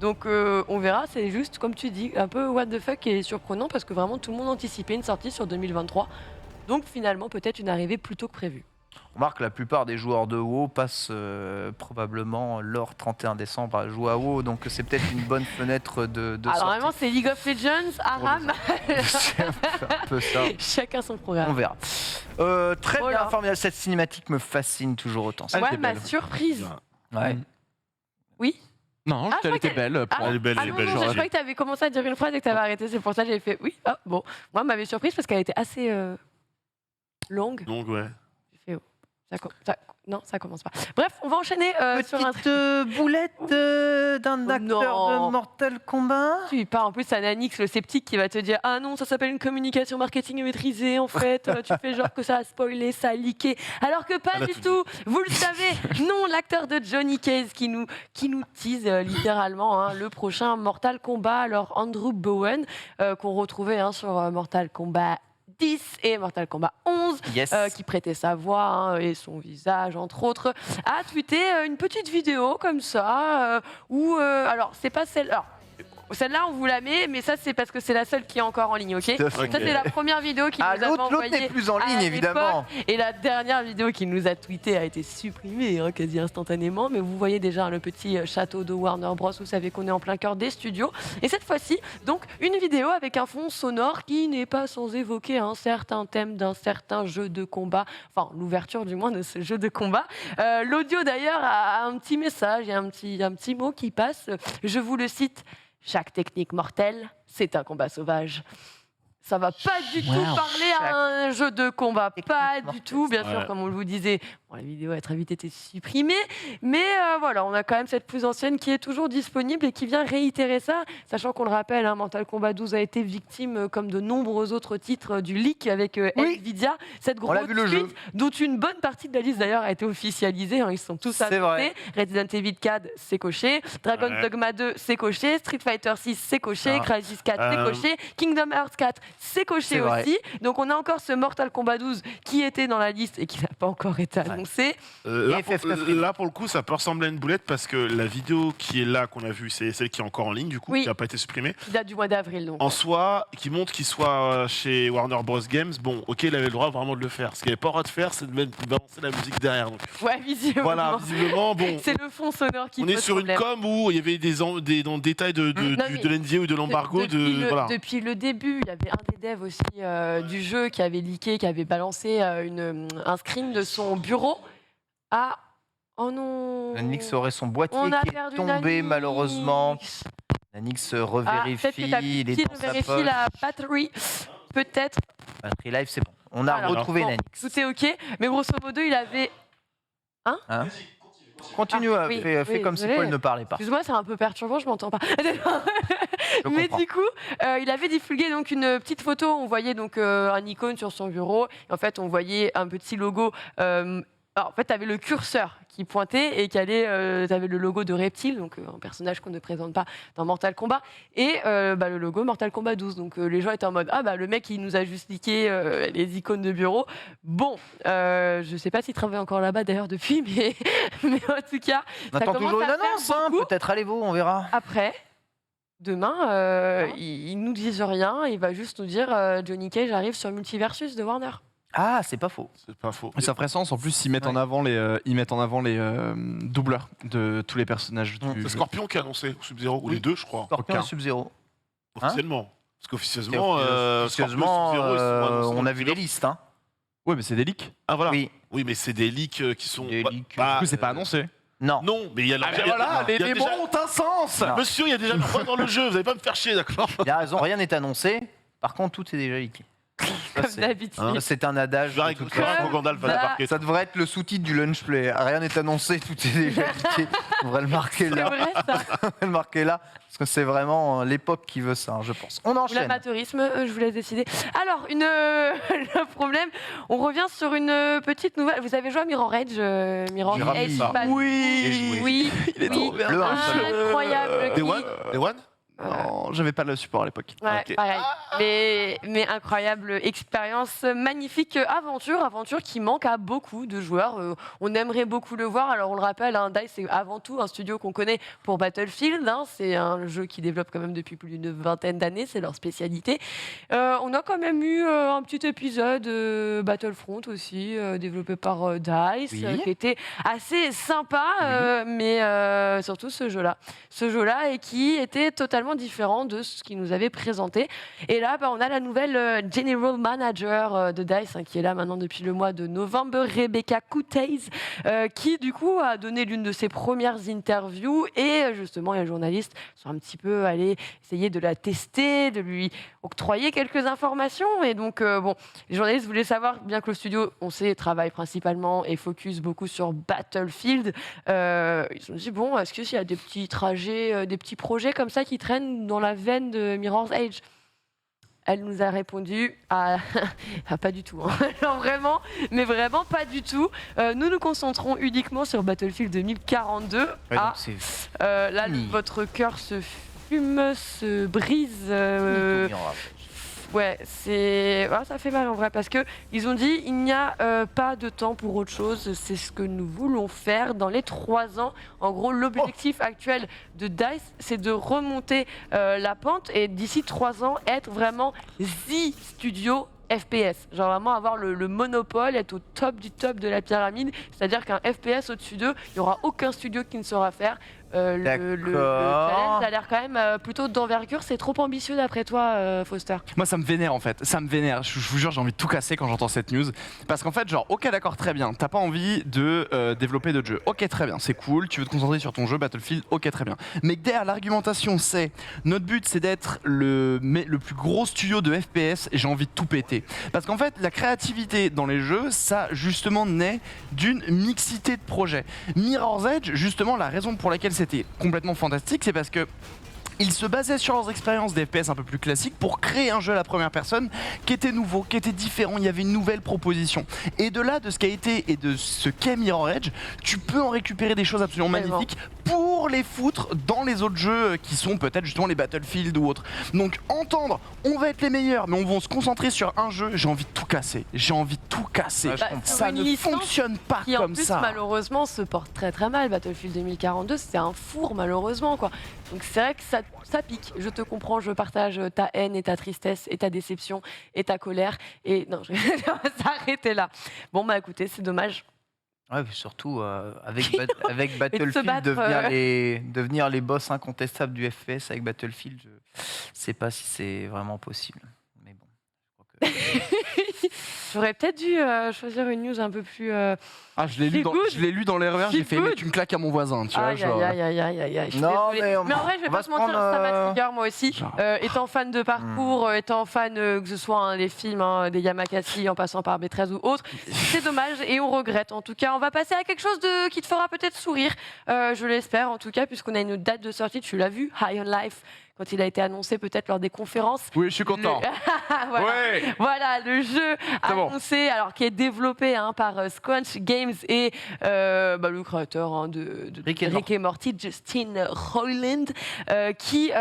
Donc on verra, c'est juste comme tu dis, un peu what the fuck et surprenant parce que vraiment tout le monde anticipait une sortie sur 2023. Donc finalement peut-être une arrivée plus tôt que prévu. On remarque que la plupart des joueurs de WoW passent probablement leur 31 décembre à jouer à WoW, donc c'est peut-être une bonne fenêtre de Alors sortie. vraiment c'est League of Legends, Aram, C'est un peu ça. chacun son On programme. verra. Très Voilà. bien formidable, cette cinématique me fascine toujours autant. Elle Ouais, était ma belle. surprise. Ouais. Oui. Non, Ah, elle je était crois belle. Ah, Elle est belle, ah elle est non, belle, non, j'aurais je croyais que tu avais commencé à dire une phrase et que tu avais arrêté, c'est pour ça que j'ai fait oui. Ah bon, moi elle m'avait surprise parce qu'elle était assez longue. Donc, ouais. J'ai fait, oh, non, ça commence pas. Bref, on va enchaîner sur un Petite boulette d'un acteur non. de Mortal Kombat. Tu pars en plus à Nanix, le sceptique, qui va te dire ah non, ça s'appelle une communication marketing maîtrisée. En fait, tu fais genre que ça a spoilé, ça a leaké. Alors que pas Elle a du tout tout. Vous le savez, non, l'acteur de Johnny Cage qui nous tease littéralement le prochain Mortal Kombat. Alors Andrew Bowen qu'on retrouvait sur Mortal Kombat 10 et Mortal Kombat 11, Yes. qui prêtait sa voix et son visage, entre autres, a tweeté une petite vidéo comme ça, où, alors, c'est pas celle... Alors, celle-là, on vous la met, mais ça, c'est parce que c'est la seule qui est encore en ligne, ok? Tout à fait. Ça, c'est la première vidéo qu'il Ah, nous a l'autre envoyée. n'est plus en à ligne, l'époque. évidemment. Et la dernière vidéo qu'il nous a tweetée a été supprimée quasi instantanément. Mais vous voyez déjà le petit château de Warner Bros. Vous savez qu'on est en plein cœur des studios. Et cette fois-ci, donc, une vidéo avec un fond sonore qui n'est pas sans évoquer un certain thème d'un certain jeu de combat. Enfin, l'ouverture du moins de ce jeu de combat. L'audio d'ailleurs a un petit message et un petit mot qui passe. Je vous le cite. Chaque technique mortelle, c'est un combat sauvage. Ça va pas du tout parler à un jeu de combat, pas du tout. Bien sûr, Ouais. comme on vous le disait, la vidéo a très vite été supprimée. Mais voilà, on a quand même cette plus ancienne qui est toujours disponible et qui vient réitérer ça, sachant qu'on le rappelle, Mortal Kombat 12 a été victime, comme de nombreux autres titres, du leak avec Oui. Nvidia. Cette On l'a grosse vu le suite, jeu. dont une bonne partie de la liste d'ailleurs a été officialisée. Ils sont tous C'est annoncés. vrai. Resident Evil 4, c'est coché. Dragon's Ouais. Dogma 2, c'est coché. Street Fighter 6, c'est coché. Ah. Crysis 4, c'est Euh, coché. Kingdom Hearts 4, c'est coché C'est vrai. aussi. Donc on a encore ce Mortal Kombat 12 qui était dans la liste et qui n'a pas encore été annoncé. Là, Et pour, FF9 là, pour le coup, ça peut ressembler à une boulette parce que la vidéo qui est là, qu'on a vue, c'est celle qui est encore en ligne, du coup, Oui. qui n'a pas été supprimée. Qui date du mois d'avril. Donc. En soi, qui montre qu'il soit chez Warner Bros. Games, bon, ok, il avait le droit vraiment de le faire. Ce qu'il n'avait pas le droit de faire, c'est de balancer la musique derrière. Donc, Ouais, visiblement. voilà, visiblement, bon. C'est le fond sonore qui On pose est sur une problème. com où il y avait des détails de mais l'NDA ou de l'embargo. Voilà. Depuis le début, il y avait un des devs aussi du jeu qui avait leaké, qui avait balancé un screen de son bureau à... Oh non. Nanix aurait son boîtier On a qui est perdu tombé Nanix. malheureusement. Nanix Ah, revérifie, peut-être que ta il est petite dans sa vérifie poche. la batterie. Peut-être. Batterie live, c'est bon. On a Alors, retrouvé bon, Nanix. Tout est OK. Mais grosso modo, il avait... Continue, Ah, oui, fais oui, comme si désolé. Paul ne parlait pas. Excuse-moi, c'est un peu perturbant, je m'entends pas. Je Mais comprends. du coup, il avait divulgué donc une petite photo. On voyait donc un icône sur son bureau. Et en fait, on voyait un petit logo. Alors, en fait, tu avais le curseur qui pointait et qui allait. Tu avais le logo de Reptile, donc un personnage qu'on ne présente pas dans Mortal Kombat, et le logo Mortal Kombat 12. Donc les gens étaient en mode le mec il nous a juste niqué les icônes de bureau. Bon, je sais pas s'il travaille encore là-bas d'ailleurs depuis, mais en tout cas, On ça attend commence toujours une à faire annonce, hein, beaucoup. peut-être allez-vous, on verra. Après, demain, ils nous disent rien. Il va juste nous dire Johnny Cage arrive sur Multiversus de Warner. Ah, c'est pas faux. C'est pas faux. Et ça ferait sens. En plus, ils mettent Ouais. en avant les doubleurs de tous les personnages du C'est jeu. Scorpion qui a annoncé, ou Sub-Zero, ou Oui. les deux, je crois, Scorpion Aucun. et Sub-Zero. officiellement. Parce qu'officieusement, Officieusement, Scorpion et Sub-Zero, ils sont annoncés on dans a le vu les trailer. listes. Hein. Ouais, mais c'est des leaks. Ah voilà. Oui. Oui, mais c'est des leaks qui sont. Des bah, leaks, bah, Du coup, c'est pas annoncé. Non. non, mais il y a Ah, il y a- voilà, il y a les déjà- mots ont un sens. Non. Monsieur, il y a déjà le roi dans le jeu, vous allez pas me faire chier, d'accord? Il a raison, rien n'est annoncé. Par contre, tout est déjà leaké. Ça, Comme c'est- d'habitude. Hein. c'est un adage. Je verrai de toute que façon. Gandalf va Bah, débarquer. Ça devrait être le sous-titre du lunch play. Rien n'est annoncé, tout est déjà leaké. On devrait le marquer C'est là. vrai ça. On devrait le marquer là. Parce que c'est vraiment l'époque qui veut ça, hein, je pense. On Ou enchaîne. l'amateurisme, je vous laisse décider. Alors, le problème, on revient sur une petite nouvelle. Vous avez joué à Mirror Edge Mirror J'ai Edge ramené ça. Bad- J'ai joué. Oui, Il est oui. trop bien. Le un seul. Incroyable. Day One? Day One? Non, j'avais pas le support à l'époque. Ouais, Ok. pareil. Mais incroyable expérience, magnifique aventure qui manque à beaucoup de joueurs. On aimerait beaucoup le voir. Alors on le rappelle, DICE c'est avant tout un studio qu'on connaît pour Battlefield. C'est un jeu qui développe quand même depuis plus d'une vingtaine d'années, c'est leur spécialité. On a quand même eu un petit épisode Battlefront aussi, développé par DICE, Oui. qui était assez sympa, mais surtout ce jeu-là, et qui était totalement différent de ce qu'ils nous avaient présenté. Et là, on a la nouvelle General Manager de DICE, qui est là maintenant depuis le mois de novembre, Rebecca Coutez, qui du coup a donné l'une de ses premières interviews, et justement les journalistes sont un petit peu allés essayer de la tester, de lui octroyer quelques informations. Et donc, les journalistes voulaient savoir, bien que le studio, on sait, travaille principalement et focus beaucoup sur Battlefield, ils se sont dit, bon, est-ce qu'il y a des petits trajets, des petits projets comme ça qui traînent dans la veine de Mirror's Edge? Elle nous a répondu pas du tout. Alors vraiment, mais vraiment pas du tout. Nous nous concentrons uniquement sur Battlefield 2042. Ouais, donc c'est Là, fini. votre cœur se fume, se brise. Ouais, ça fait mal en vrai, parce que ils ont dit il n'y a pas de temps pour autre chose. C'est ce que nous voulons faire dans les 3 ans. En gros, l'objectif actuel de DICE, c'est de remonter la pente et d'ici 3 ans être vraiment the studio FPS. Genre vraiment avoir le monopole, être au top du top de la pyramide. C'est-à-dire qu'un FPS au-dessus d'eux, il n'y aura aucun studio qui ne saura faire. Le challenge a l'air quand même plutôt d'envergure. C'est trop ambitieux d'après toi, Foster? Moi, ça me vénère en fait. Ça me vénère. Je vous jure, j'ai envie de tout casser quand j'entends cette news. Parce qu'en fait, genre, ok, d'accord, très bien. T'as pas envie de développer d'autres jeux. Ok, très bien, c'est cool. Tu veux te concentrer sur ton jeu Battlefield. Ok, très bien. Mais derrière l'argumentation, c'est notre but, c'est d'être le plus gros studio de FPS. Et j'ai envie de tout péter. Parce qu'en fait, la créativité dans les jeux, ça justement naît d'une mixité de projets. Mirror's Edge, justement, la raison pour laquelle c'était complètement fantastique, c'est parce que ils se basaient sur leurs expériences des FPS un peu plus classiques pour créer un jeu à la première personne qui était nouveau, qui était différent, il y avait une nouvelle proposition. Et de là, de ce qu'a été et de ce qu'est Mirror's Edge, tu peux en récupérer des choses absolument magnifiques pour les foutre dans les autres jeux qui sont peut-être justement les Battlefield ou autres. Donc entendre, on va être les meilleurs, mais on va se concentrer sur un jeu, j'ai envie de tout casser. J'ai envie de tout casser. Ouais, je comprends. Ça Une ne licence fonctionne pas qui en comme plus ça. malheureusement se porte très très mal. Battlefield 2042, c'est un four malheureusement quoi. Donc c'est vrai que ça pique. Je te comprends, je partage ta haine et ta tristesse et ta déception et ta colère. Et non, je vais s'arrêter là. Bon bah écoutez, c'est dommage. Ouais, puis surtout avec Battlefield, se battre, devenir les boss incontestables du FPS avec Battlefield, je sais pas si c'est vraiment possible. Mais bon, je crois que... J'aurais peut-être dû choisir une news un peu plus. Ah, je l'ai lu, Feel good. je l'ai lu dans les revers, j'ai fait Feel mettre une claque à mon voisin, tu vois. Aïe, genre. aïe, aïe, aïe, aïe, aïe. Je suis Non, désolée. mais en vrai, je vais on pas va te se mentir, prendre, ça m'a trigger moi aussi. Genre. Étant fan de parcours, étant fan que ce soit des films, des Yamakasi, en passant par B13 ou autres, c'est dommage et on regrette. En tout cas, on va passer à quelque chose qui te fera peut-être sourire, je l'espère en tout cas, puisqu'on a une date de sortie, tu l'as vu, High on Life, quand il a été annoncé peut-être lors des conférences. Oui, je suis content. Voilà. Ouais. Voilà, le jeu C'est bon. annoncé, alors qui est développé par Squanch Games et le créateur de Rick and Morty, Justin Roiland, qui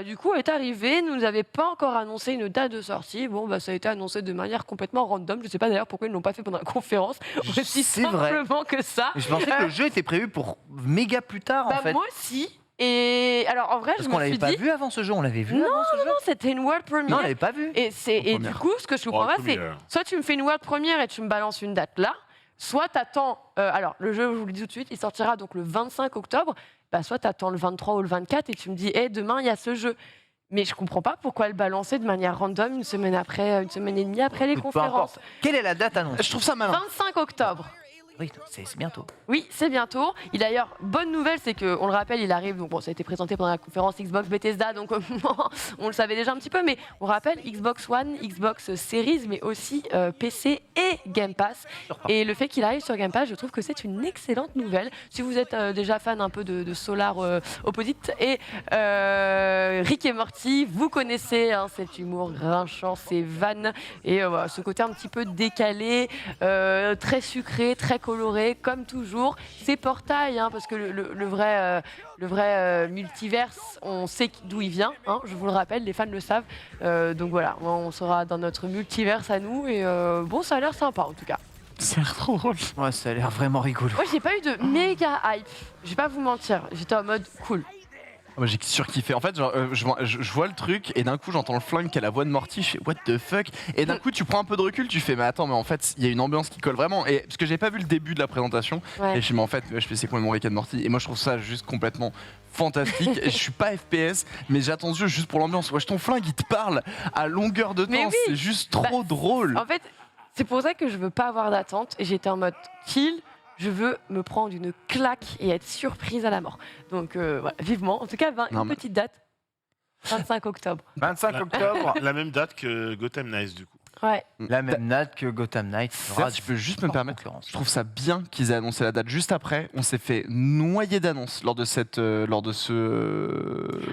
du coup est arrivé. Nous n'avait pas encore annoncé une date de sortie. Bon, ça a été annoncé de manière complètement random. Je ne sais pas d'ailleurs pourquoi ils ne l'ont pas fait pendant la conférence. Aussi C'est vrai. simplement que ça. Mais je pensais que le jeu était prévu pour méga plus tard en fait. Moi aussi. Et alors en vrai, Parce je qu'on me l'avait suis pas dit, vu avant ce jeu, on l'avait vu Non, avant ce jeu. non, c'était une world premiere. Non, on l'avait pas vu. Et du première. coup, ce que je comprends pas, c'est première. soit tu me fais une world première et tu me balances une date là, soit t'attends. Alors, le jeu, je vous le dis tout de suite, il sortira donc le 25 octobre. Soit t'attends le 23 ou le 24 et tu me dis, demain il y a ce jeu. Mais je comprends pas pourquoi le balancer de manière random une semaine et demie après les Peu conférences. importe. Quelle est la date annoncée? Je trouve ça malin. 25 octobre. Oui, c'est bientôt. Oui, c'est bientôt. Et d'ailleurs, bonne nouvelle, c'est qu'on le rappelle, il arrive. Donc bon, ça a été présenté pendant la conférence Xbox Bethesda, donc on le savait déjà un petit peu, mais on rappelle Xbox One, Xbox Series, mais aussi PC et Game Pass. Et le fait qu'il arrive sur Game Pass, je trouve que c'est une excellente nouvelle. Si vous êtes déjà fan un peu de Solar Opposite et Rick et Morty, vous connaissez cet humour grinchant, ces vannes et voilà, ce côté un petit peu décalé, très sucré, très coloré, comme toujours. C'est Portail, parce que le vrai multiverse, on sait d'où il vient, je vous le rappelle, les fans le savent. Donc voilà, on sera dans notre multiverse à nous et bon, ça a l'air sympa en tout cas. Ça a l'air trop drôle. Ouais, ça a l'air vraiment rigolo. Moi, j'ai pas eu de méga hype, je vais pas vous mentir, j'étais en mode cool. Moi j'ai surkiffé. En fait, genre, je vois le truc et d'un coup j'entends le flingue qui a la voix de Morty. Je fais what the fuck. Et d'un coup tu prends un peu de recul, tu fais mais attends, mais en fait il y a une ambiance qui colle vraiment. Et parce que j'ai pas vu le début de la présentation Ouais. et je fais mais en fait je fais c'est quoi mon Rick and Morty. Et moi je trouve ça juste complètement fantastique. Et je suis pas FPS, mais j'attends juste pour l'ambiance. Wesh, ton flingue il te parle à longueur de temps. Mais oui. C'est juste trop drôle. En fait, c'est pour ça que je veux pas avoir d'attente et j'étais en mode chill. Je veux me prendre une claque et être surprise à la mort. Donc voilà, vivement. En tout cas, Non, une mais- petite date. 25 octobre. 25 octobre, La même date que Gotham Knights, du coup. Ouais. la même date que Gotham Knights. D'ailleurs, si je peux juste me Hors permettre, concurrence. je trouve ça bien qu'ils aient annoncé la date juste après. On s'est fait noyer d'annonces lors de ce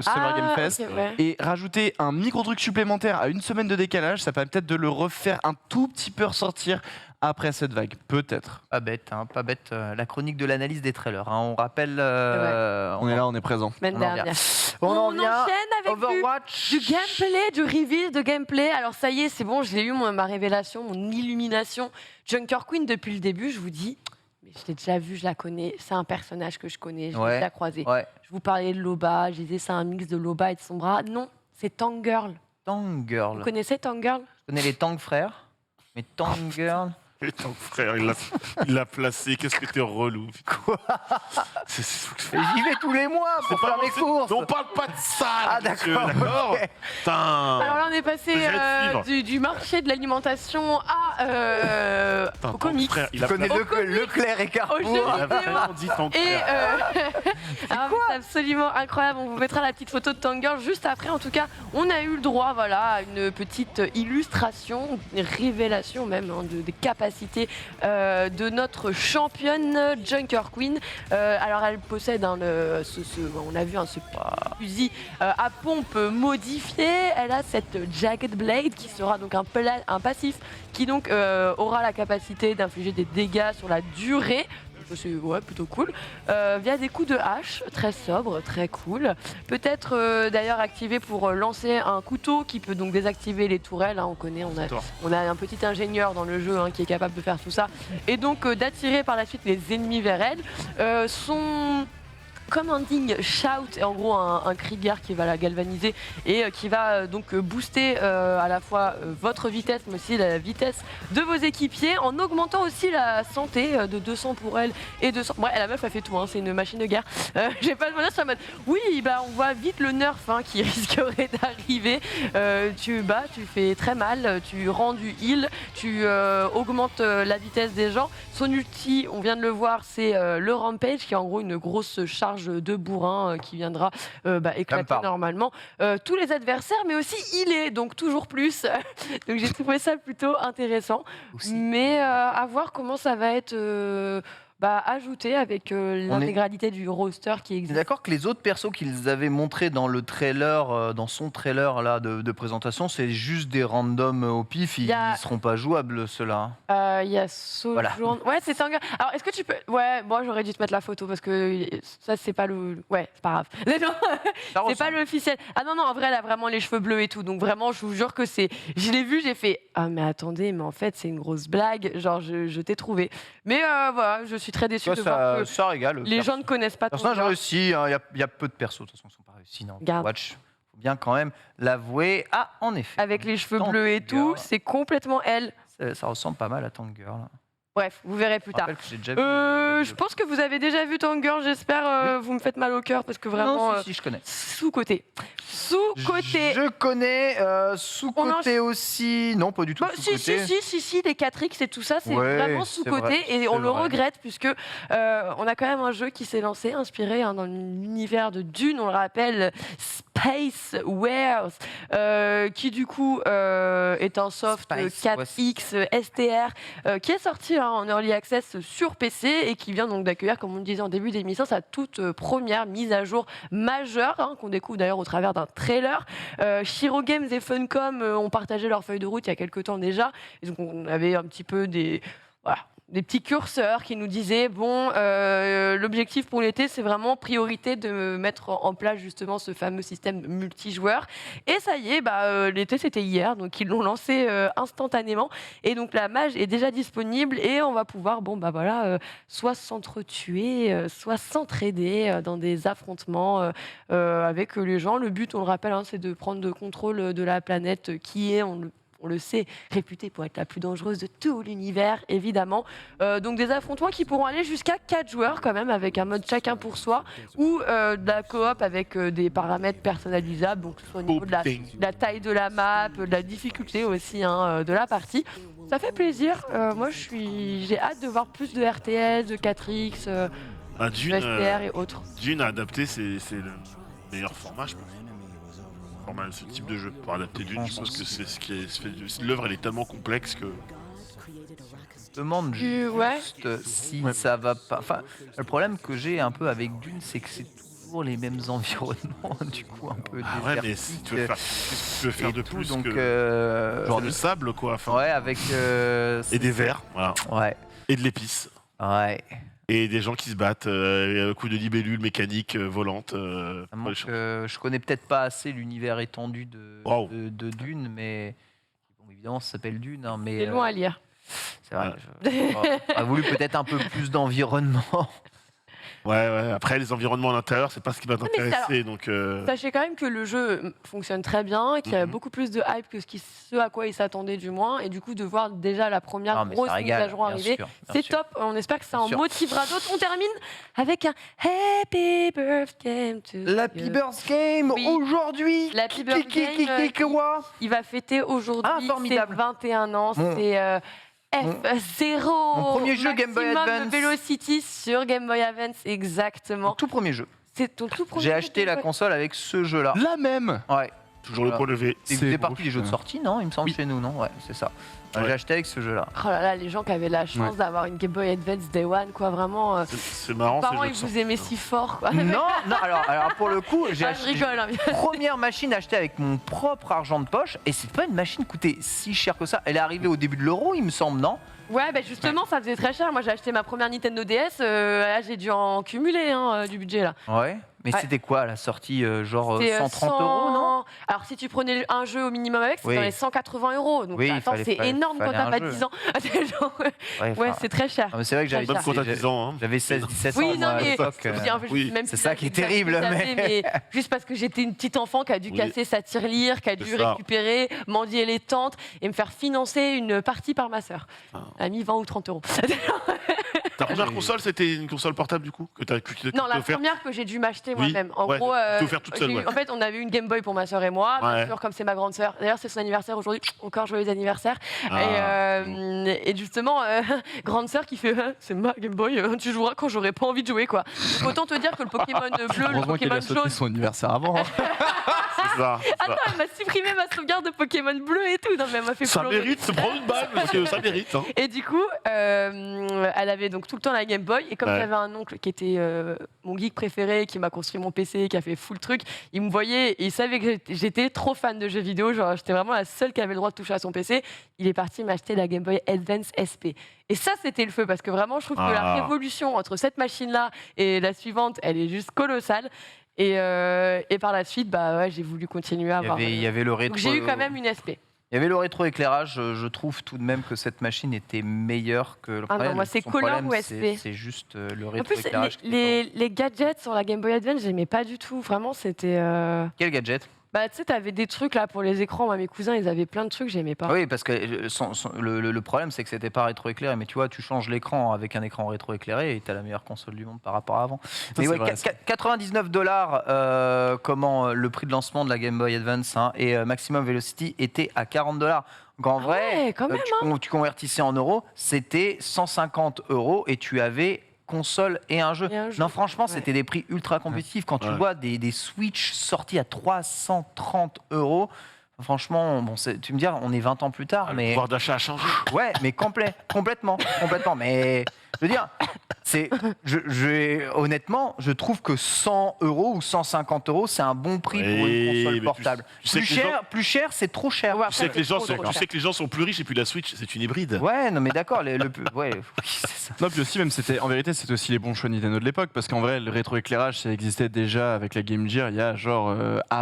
Summer Game Fest. ok, ouais. Et rajouter un micro truc supplémentaire à une semaine de décalage, ça permet peut-être de le refaire un tout petit peu ressortir après cette vague, peut-être. Pas bête, pas bête. La chronique de l'analyse des trailers. On rappelle. On est là, on est présent. Semaine on en dernière. On en vient. enchaîne avec Overwatch. du gameplay, du reveal de gameplay. Alors ça y est, c'est bon, j'ai eu ma révélation, mon illumination. Junker Queen depuis le début, je vous dis, mais je l'ai déjà vu, je la connais, c'est un personnage que je connais, je l'ai Ouais. déjà croisé. Ouais. Je vous parlais de Loba, je disais c'est un mix de Loba et de son bras. Non, c'est Tank Girl. Tank Girl. Vous connaissez Tank Girl? Je connais les Tank frères. Mais Tank Girl. Et ton frère, il l'a placé. Qu'est-ce que t'es relou. Quoi? Mais j'y vais tous les mois pour faire mes courses. On parle pas de ça, Ah, là, monsieur, d'accord, d'accord. ok. Putain. Alors là, on est passé Je vais te suivre. du marché de l'alimentation Putain, au ton comics. frère, il Je a connais placé- Leclerc et Au Carrefour. jeu il a vidéo. vraiment dit ton Et frère. c'est absolument incroyable. On vous mettra la petite photo de Tank Girl juste après. En tout cas, on a eu le droit, voilà, à une petite illustration, une révélation même des capacités de notre championne Junker Queen. Alors, elle possède on a vu ce fusil à pompe modifié. Elle a cette Jagged Blade qui sera donc un passif qui donc aura la capacité d'infliger des dégâts sur la durée. C'est plutôt cool. Via des coups de hache, très sobre, très cool. Peut-être d'ailleurs activé pour lancer un couteau qui peut donc désactiver les tourelles. On connaît, on a un petit ingénieur dans le jeu qui est capable de faire tout ça. Et donc d'attirer par la suite les ennemis vers elle. Son commanding shout est en gros un cri de guerre qui va la galvaniser et qui va donc booster à la fois votre vitesse mais aussi la vitesse de vos équipiers en augmentant aussi la santé de 200 pour elle et 200. Ouais, la meuf a fait tout, c'est une machine de guerre. J'ai pas de dire sur la mode. Oui, on voit vite le nerf qui risquerait d'arriver. Tu fais très mal, tu rends du heal, tu augmentes la vitesse des gens. Son ulti, on vient de le voir, c'est le Rampage qui est en gros une grosse charge de bourrin qui viendra éclater normalement tous les adversaires, mais aussi il est donc toujours plus. Donc j'ai trouvé ça plutôt intéressant. Aussi. Mais à voir comment ça va être ajouté avec l'intégralité du roster qui T'es existe. d'accord que les autres persos qu'ils avaient montrés dans le trailer, dans son trailer là de présentation, c'est juste des randoms au pif, ils seront pas jouables ceux-là. Il y a Sojourn. Voilà. Ouais, c'est Tank Girl. Alors, est-ce que tu peux. Ouais, moi j'aurais dû te mettre la photo parce que ça, c'est pas le. Ouais, c'est pas grave. Non, Ça c'est pas l'officiel. Ah non, en vrai, elle a vraiment les cheveux bleus et tout. Donc vraiment, je vous jure que c'est. Je l'ai vu, j'ai fait. Ah, mais attendez, mais en fait, c'est une grosse blague. Genre, je t'ai trouvé. Mais voilà, je suis très déçue de voir que Ça régale. les gens ne connaissent pas Tank Personnage Girl. réussi, il y a peu de persos de toute façon qui sont pas réussis dans Garde. Watch. Faut bien quand même l'avouer. Ah, en effet. Avec les cheveux Tank bleus et tout, Girl. c'est complètement elle. Ça ressemble pas mal à Tank Girl. Bref, vous verrez plus Je tard. rappelle que j'ai déjà vu. Je pense que vous avez déjà vu Tank Girl, j'espère. Vous me faites mal au cœur parce que vraiment. Non, si, je connais. Sous-côté. Sous-côté. Je connais. Sous-côté aussi. Non, pas du tout. Bah, si, les 4X et tout ça, c'est Ouais, vraiment c'est sous-côté vrai, et c'est on le vrai. regrette puisque on a quand même un jeu qui s'est lancé, inspiré dans l'univers de Dune, on le rappelle, Space Wars, qui du coup est un soft Space 4X STR qui est sorti en early access sur PC et qui vient donc d'accueillir, comme on le disait en début d'émission, sa toute première mise à jour majeure qu'on découvre d'ailleurs au travers d'un trailer. Shiro Games et Funcom ont partagé leur feuille de route il y a quelques temps déjà. Et donc on avait un petit peu des petits curseurs qui nous disaient l'objectif pour l'été, c'est vraiment priorité de mettre en place justement ce fameux système multijoueur. Et ça y est, l'été c'était hier, donc ils l'ont lancé instantanément. Et donc la mage est déjà disponible et on va pouvoir soit s'entretuer, soit s'entraider dans des affrontements avec les gens. Le but, on le rappelle, c'est de prendre le contrôle de la planète qui est, on le sait, réputée pour être la plus dangereuse de tout l'univers, évidemment. Donc des affrontements qui pourront aller jusqu'à 4 joueurs quand même, avec un mode chacun pour soi, ou de la coop avec des paramètres personnalisables, donc que ce soit au niveau de la taille de la map, de la difficulté aussi de la partie. Ça fait plaisir. Moi, j'ai hâte de voir plus de RTS, de 4X, Dune, de STR et autres. Dune adapté, c'est le meilleur format, je pense. Ce type de jeu pour adapter Dune, je pense que c'est ce qui est fait. L'œuvre, elle est tellement complexe que. Je demande juste si ça va pas. Enfin, le problème que j'ai un peu avec Dune, c'est que c'est toujours les mêmes environnements, du coup, un peu Ouais, mais si tu veux faire, qu'est-ce que tu veux faire de tout, plus donc, que genre du sable, quoi. Enfin, ouais, avec et des vers, voilà. Ouais. Et de l'épice. Ouais. Et des gens qui se battent, un coup de libellule mécanique volante. Je connais peut-être pas assez l'univers étendu de Dune, mais bon, évidemment, ça s'appelle Dune. Hein, mais C'est long à lire. c'est vrai. J'aurais voulu peut-être un peu plus d'environnement. Ouais. Après, les environnements à l'intérieur, c'est pas ce qui va t'intéresser. Donc, Sachez quand même que le jeu fonctionne très bien, qu'il y a beaucoup plus de hype que ce à quoi ils s'attendaient du moins. Et du coup, de voir déjà la première grosse mise à jour arriver, c'est top. On espère que ça en motivera d'autres. On termine avec un Happy Birthday to L'Happy you. Birthday Game aujourd'hui. L'Happy Birthday Game, il va fêter aujourd'hui ses 21 ans. C'est F0. Mon premier jeu Game Boy Advance. Velocity sur Game Boy Advance, exactement. Mon tout premier jeu. C'est ton tout premier J'ai jeu acheté Game la Boy. console avec ce jeu-là. La même. Ouais. toujours le point levé. C'est parti des jeux de sortie, non? Il me semble chez nous, non? Ouais, c'est ça. Ouais. J'ai acheté avec ce jeu-là. Oh là là, les gens qui avaient la chance d'avoir une Game Boy Advance Day One, quoi, vraiment. C'est marrant. Parents, ils vous aimaient si fort, quoi. Non, non, alors pour le coup, j'ai je rigole. Hein. première machine achetée avec mon propre argent de poche, et c'est pas une machine qui coûtait si cher que ça. Elle est arrivée au début de l'euro, il me semble, non? Ouais, bah justement, ça faisait très cher. Moi, j'ai acheté ma première Nintendo DS. Là, j'ai dû en cumuler du budget, là. Ouais. Mais Ouais. c'était quoi à la sortie? Genre C'était, 130 euros, non? Alors, si tu prenais un jeu au minimum avec, c'était Oui. dans les 180 euros. Donc, Oui, attends, c'est fallait énorme quand t'as pas un 10 jeu. ans. Genre, Ouais, ouais, enfin, c'est très cher. non, mais c'est vrai que j'avais Même Même quand t'as 10 ans. Hein. j'avais 16-17 ans. Oui, moi, non, à mais l'époque, je dis, en fait, oui. même C'est si ça t'as qui est exagéré, terrible, mais- juste parce que j'étais une petite enfant qui a dû Oui. casser sa tirelire, qui a dû C'est ça. récupérer, mendier les tentes et me faire financer une partie par ma sœur. Elle a mis 20 ou 30 euros. Ta première console, c'était une console portable du coup que t'as Non, la offert. première que j'ai dû m'acheter Oui, moi-même. En ouais, gros, tu t'es offert toute seule, j'ai eu- ouais. en fait, on avait une Game Boy pour ma sœur et moi. Bien Ouais. sûr, comme c'est ma grande sœur. D'ailleurs, c'est son anniversaire aujourd'hui. Encore joyeux anniversaire. Ah, Et justement, grande sœur qui fait c'est ma Game Boy, tu joueras quand j'aurai pas envie de jouer, quoi. Donc, autant te dire que le Pokémon bleu, le Heureusement qu'elle Pokémon a sauté jaune. son anniversaire avant. hein. C'est ça. Attends, elle m'a supprimé ma sauvegarde de Pokémon bleu et tout. Non, mais elle m'a fait Ça pleurer. mérite, se prendre une balle parce que ça mérite. Hein. Et du coup, elle avait donc tout le temps la Game Boy. Et comme Ouais. j'avais un oncle qui était mon geek préféré, qui m'a construit mon PC, qui a fait full truc, il me voyait et il savait que j'étais trop fan de jeux vidéo. Genre, j'étais vraiment la seule qui avait le droit de toucher à son PC. Il est parti m'acheter la Game Boy Advance SP. Et ça, c'était le feu parce que vraiment, je trouve que la Ah. révolution entre cette machine-là et la suivante, elle est juste colossale. Et par la suite, bah ouais, j'ai voulu continuer à avoir. Il y avait le rétro. Donc j'ai eu quand même une SP. Il y avait le rétroéclairage. Je trouve tout de même que cette machine était meilleure que le Ah non, problème. moi, c'est Son Color problème, ou SP. c'est juste le En plus, rétroéclairage. qui est les gadgets sur la Game Boy Advance, j'aimais pas du tout. Vraiment, c'était. pas- Quel gadget? Bah, tu sais, t'avais des trucs là pour les écrans. Moi, mes cousins, ils avaient plein de trucs, j'aimais pas. Oui, parce que le problème, c'est que c'était pas rétroéclairé. Mais tu vois, tu changes l'écran avec un écran rétroéclairé et tu as la meilleure console du monde par rapport à avant. Mais c'est ouais, vrai, ça. 99 $, comment le prix de lancement de la Game Boy Advance, hein, et Maximum Velocity était à 40 $. Donc en vrai, ouais, quand même, tu convertissais en euros, c'était 150 € et tu avais console et un jeu. Et un jeu. Non, franchement, Ouais. c'était des prix ultra compétitifs. Quand tu Ouais. vois des Switch sortis à 330 €, Franchement, bon, tu me dis, on est 20 ans plus tard, Le mais pouvoir d'achat a changé. ouais, mais complètement. Mais je veux dire, honnêtement, je trouve que 100 € ou 150 €, c'est un bon prix pour Oui, une console mais portable. tu sais que les Plus cher, c'est trop cher. Ouais, Tu sais, après, que les gens c'est sont, trop tu cher. sais que les gens sont plus riches et puis la Switch, c'est une hybride. Ouais, non mais d'accord, ouais, oui, c'est ça. Non, puis aussi, même, en vérité, c'était aussi les bons choix Nintendo de l'époque, parce qu'en vrai, le rétroéclairage, ça existait déjà avec la Game Gear il y a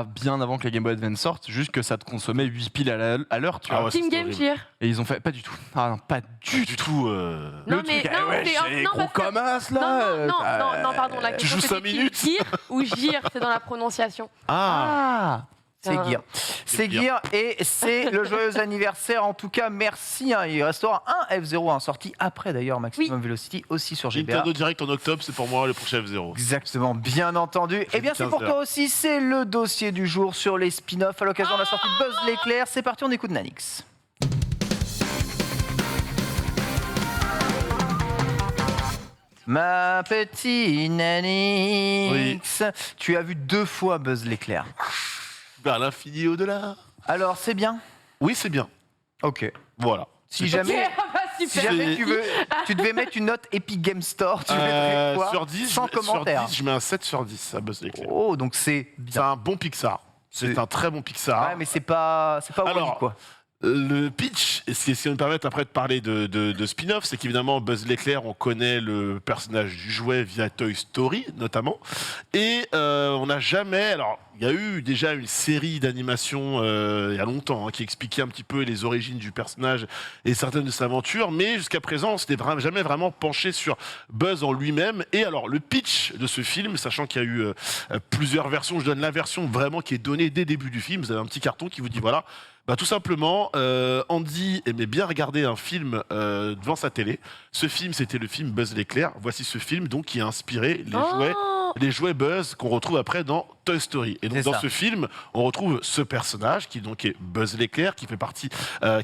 bien avant que la Game Boy Advance sorte, juste que ça te consommait 8 piles à l'heure, tu Ah vois. ouais, Team c'était Game horrible. Gear. Et ils ont fait, pas du tout. Ah non, pas du Du tout. tout. Non, mais non, c'est non, parce que- comme as, non, là. non, pardon. La Tu question, joues 5 c'était minutes Gear ou Gear, c'est dans la prononciation. Ah, C'est Gear. C'est Gear et c'est le joyeux anniversaire. En tout cas, merci. Il restera un F01 sorti après d'ailleurs Maximum Velocity aussi sur GBA. Nintendo Direct en octobre, c'est pour moi le prochain F0. Exactement, bien entendu. Et bien c'est 15 pour heures. toi aussi, c'est le dossier du jour sur les spin-offs à l'occasion de la sortie de Buzz l'éclair. C'est parti, on écoute Nanix. Ma petite Nanix, tu as vu 2 fois Buzz l'éclair. Vers l'infini et au-delà. Alors c'est bien. Oui, c'est bien. Ok. Voilà. Si C'est jamais, Super. si jamais tu devais mettre une note Epic Game Store, tu mettrais quoi sur 10, Sans commentaire. Sur 10, je mets un 7 sur 10 à Buzz l'éclair. Oh, donc c'est C'est bien. un bon Pixar. C'est C'est- un très bon Pixar. Ouais, mais c'est pas Wall-E, Alors, quoi. Le pitch, et ce qui va me permettre après de parler de spin-off, c'est qu'évidemment Buzz l'éclair, on connaît le personnage du jouet via Toy Story notamment, et on n'a jamais. Alors, il y a eu déjà une série d'animations il y a longtemps qui expliquait un petit peu les origines du personnage et certaines de ses aventures, mais jusqu'à présent, on s'était jamais vraiment penché sur Buzz en lui-même. Et alors, le pitch de ce film, sachant qu'il y a eu plusieurs versions, je donne la version vraiment qui est donnée dès le début du film. Vous avez un petit carton qui vous dit voilà. Bah, tout simplement, Andy aimait bien regarder un film devant sa télé. Ce film, c'était le film Buzz l'éclair. Voici ce film donc qui a inspiré les jouets Buzz qu'on retrouve après dans Toy Story. Et donc C'est dans ça. ce film, on retrouve ce personnage qui donc est Buzz l'éclair, qui fait partie,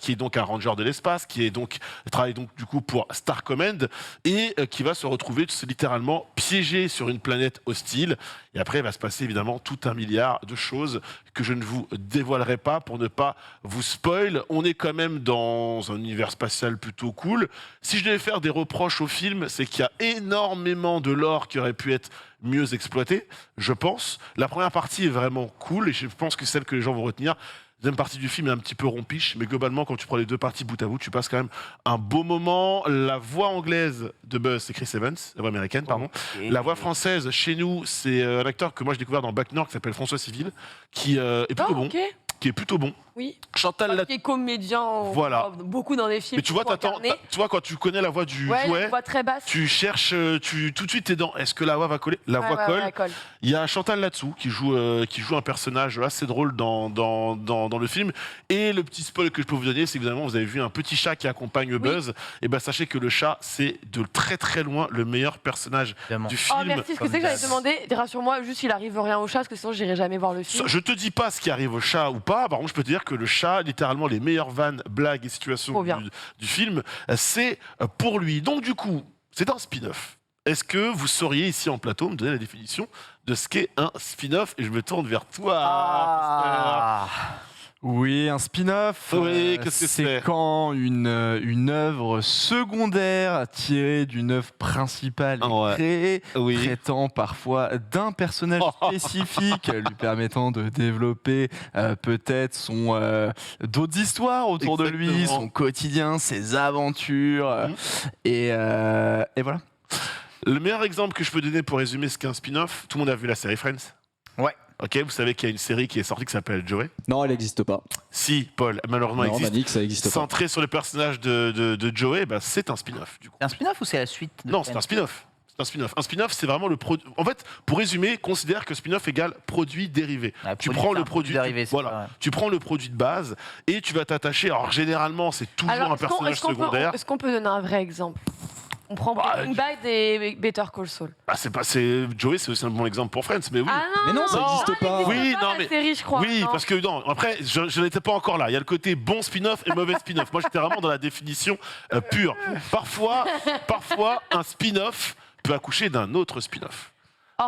qui est donc un ranger de l'espace, qui est donc travaille donc du coup pour Star Command et qui va se retrouver littéralement piégé sur une planète hostile. Et après, il va se passer évidemment tout un milliard de choses que je ne vous dévoilerai pas pour ne pas vous spoil. On est quand même dans un univers spatial plutôt cool. Si je devais faire des reproches au film, c'est qu'il y a énormément de lore qui aurait pu être mieux exploité, je pense. La première partie est vraiment cool et je pense que c'est celle que les gens vont retenir. La deuxième partie du film est un petit peu rompiche, mais globalement, quand tu prends les deux parties bout à bout, tu passes quand même un beau moment. La voix anglaise de Buzz, c'est Chris Evans, la voix américaine, pardon. La voix française, chez nous, c'est un acteur que moi j'ai découvert dans Bac Nord qui s'appelle François Civil, qui est plutôt bon. Ok. Qui est plutôt bon. Oui. Chantal Latsou. Qui est comédien. Voilà. Beaucoup dans des films. Mais tu vois, pour incarner. tu vois, quand tu connais la voix du Ouais, jouet, une voix très basse. tu cherches, tout de suite t'es dans. Est-ce que la voix va coller? La voix colle. Ouais, colle. Il y a Chantal Latsou qui joue un personnage assez drôle dans le film. Et le petit spoil que je peux vous donner, c'est évidemment vous avez vu un petit chat qui accompagne Buzz. Et ben sachez que le chat, c'est de très très loin le meilleur personnage Évidemment. du film. Oh merci, ce que c'est que j'allais te demander, rassure-moi, juste il arrive rien au chat, parce que sinon j'irai jamais voir le film. Je te dis pas ce qui arrive au chat ou pas. Par contre, je peux te dire que le chat, littéralement, les meilleures vannes, blagues et situations Trop bien. du film, c'est pour lui. Donc, du coup, c'est un spin-off. Est-ce que vous sauriez ici en plateau me donner la définition de ce qu'est un spin-off? Et je me tourne vers toi. Ah. Oui, un spin-off. Oui, qu'est-ce que c'est quand une œuvre secondaire tirée d'une œuvre principale est Ouais. créée, Oui. traitant parfois d'un personnage spécifique, lui permettant de développer peut-être d'autres histoires autour de lui, Exactement. son quotidien, ses aventures, Mhm. et voilà. Le meilleur exemple que je peux donner pour résumer ce qu'est un spin-off, tout le monde a vu la série Friends. Ouais. Ok, vous savez qu'il y a une série qui est sortie qui s'appelle Joey. Non, elle n'existe pas. Si, Paul, malheureusement, Non, on a existe. dit que ça n'existe pas. Centré sur le personnage de Joey, bah, c'est un spin-off du coup. C'est un spin-off ou c'est la suite de Non, Friends c'est un spin-off. C'est un spin-off. Un spin-off, c'est vraiment le produit. En fait, pour résumer, considère que spin-off égale produit dérivé. Ah, Tu produit, prends c'est le un produit, dérivé, c'est voilà. pas vrai. Tu prends le produit de base et tu vas t'attacher. Alors généralement, c'est toujours un personnage secondaire. Est-ce qu'on peut donner un vrai exemple? On prend Breaking Bad et Better Call Saul. Ah, Joey, c'est aussi un bon exemple pour Friends, mais oui. Ah non, Mais non, ça Non. n'existe pas. elle existe Oui, pas, non, la mais- série, je crois. Oui, non. parce que non. Après, je n'étais pas encore là. Il y a le côté bon spin-off et mauvais spin-off. Moi, j'étais vraiment dans la définition pure. Parfois, un spin-off peut accoucher d'un autre spin-off.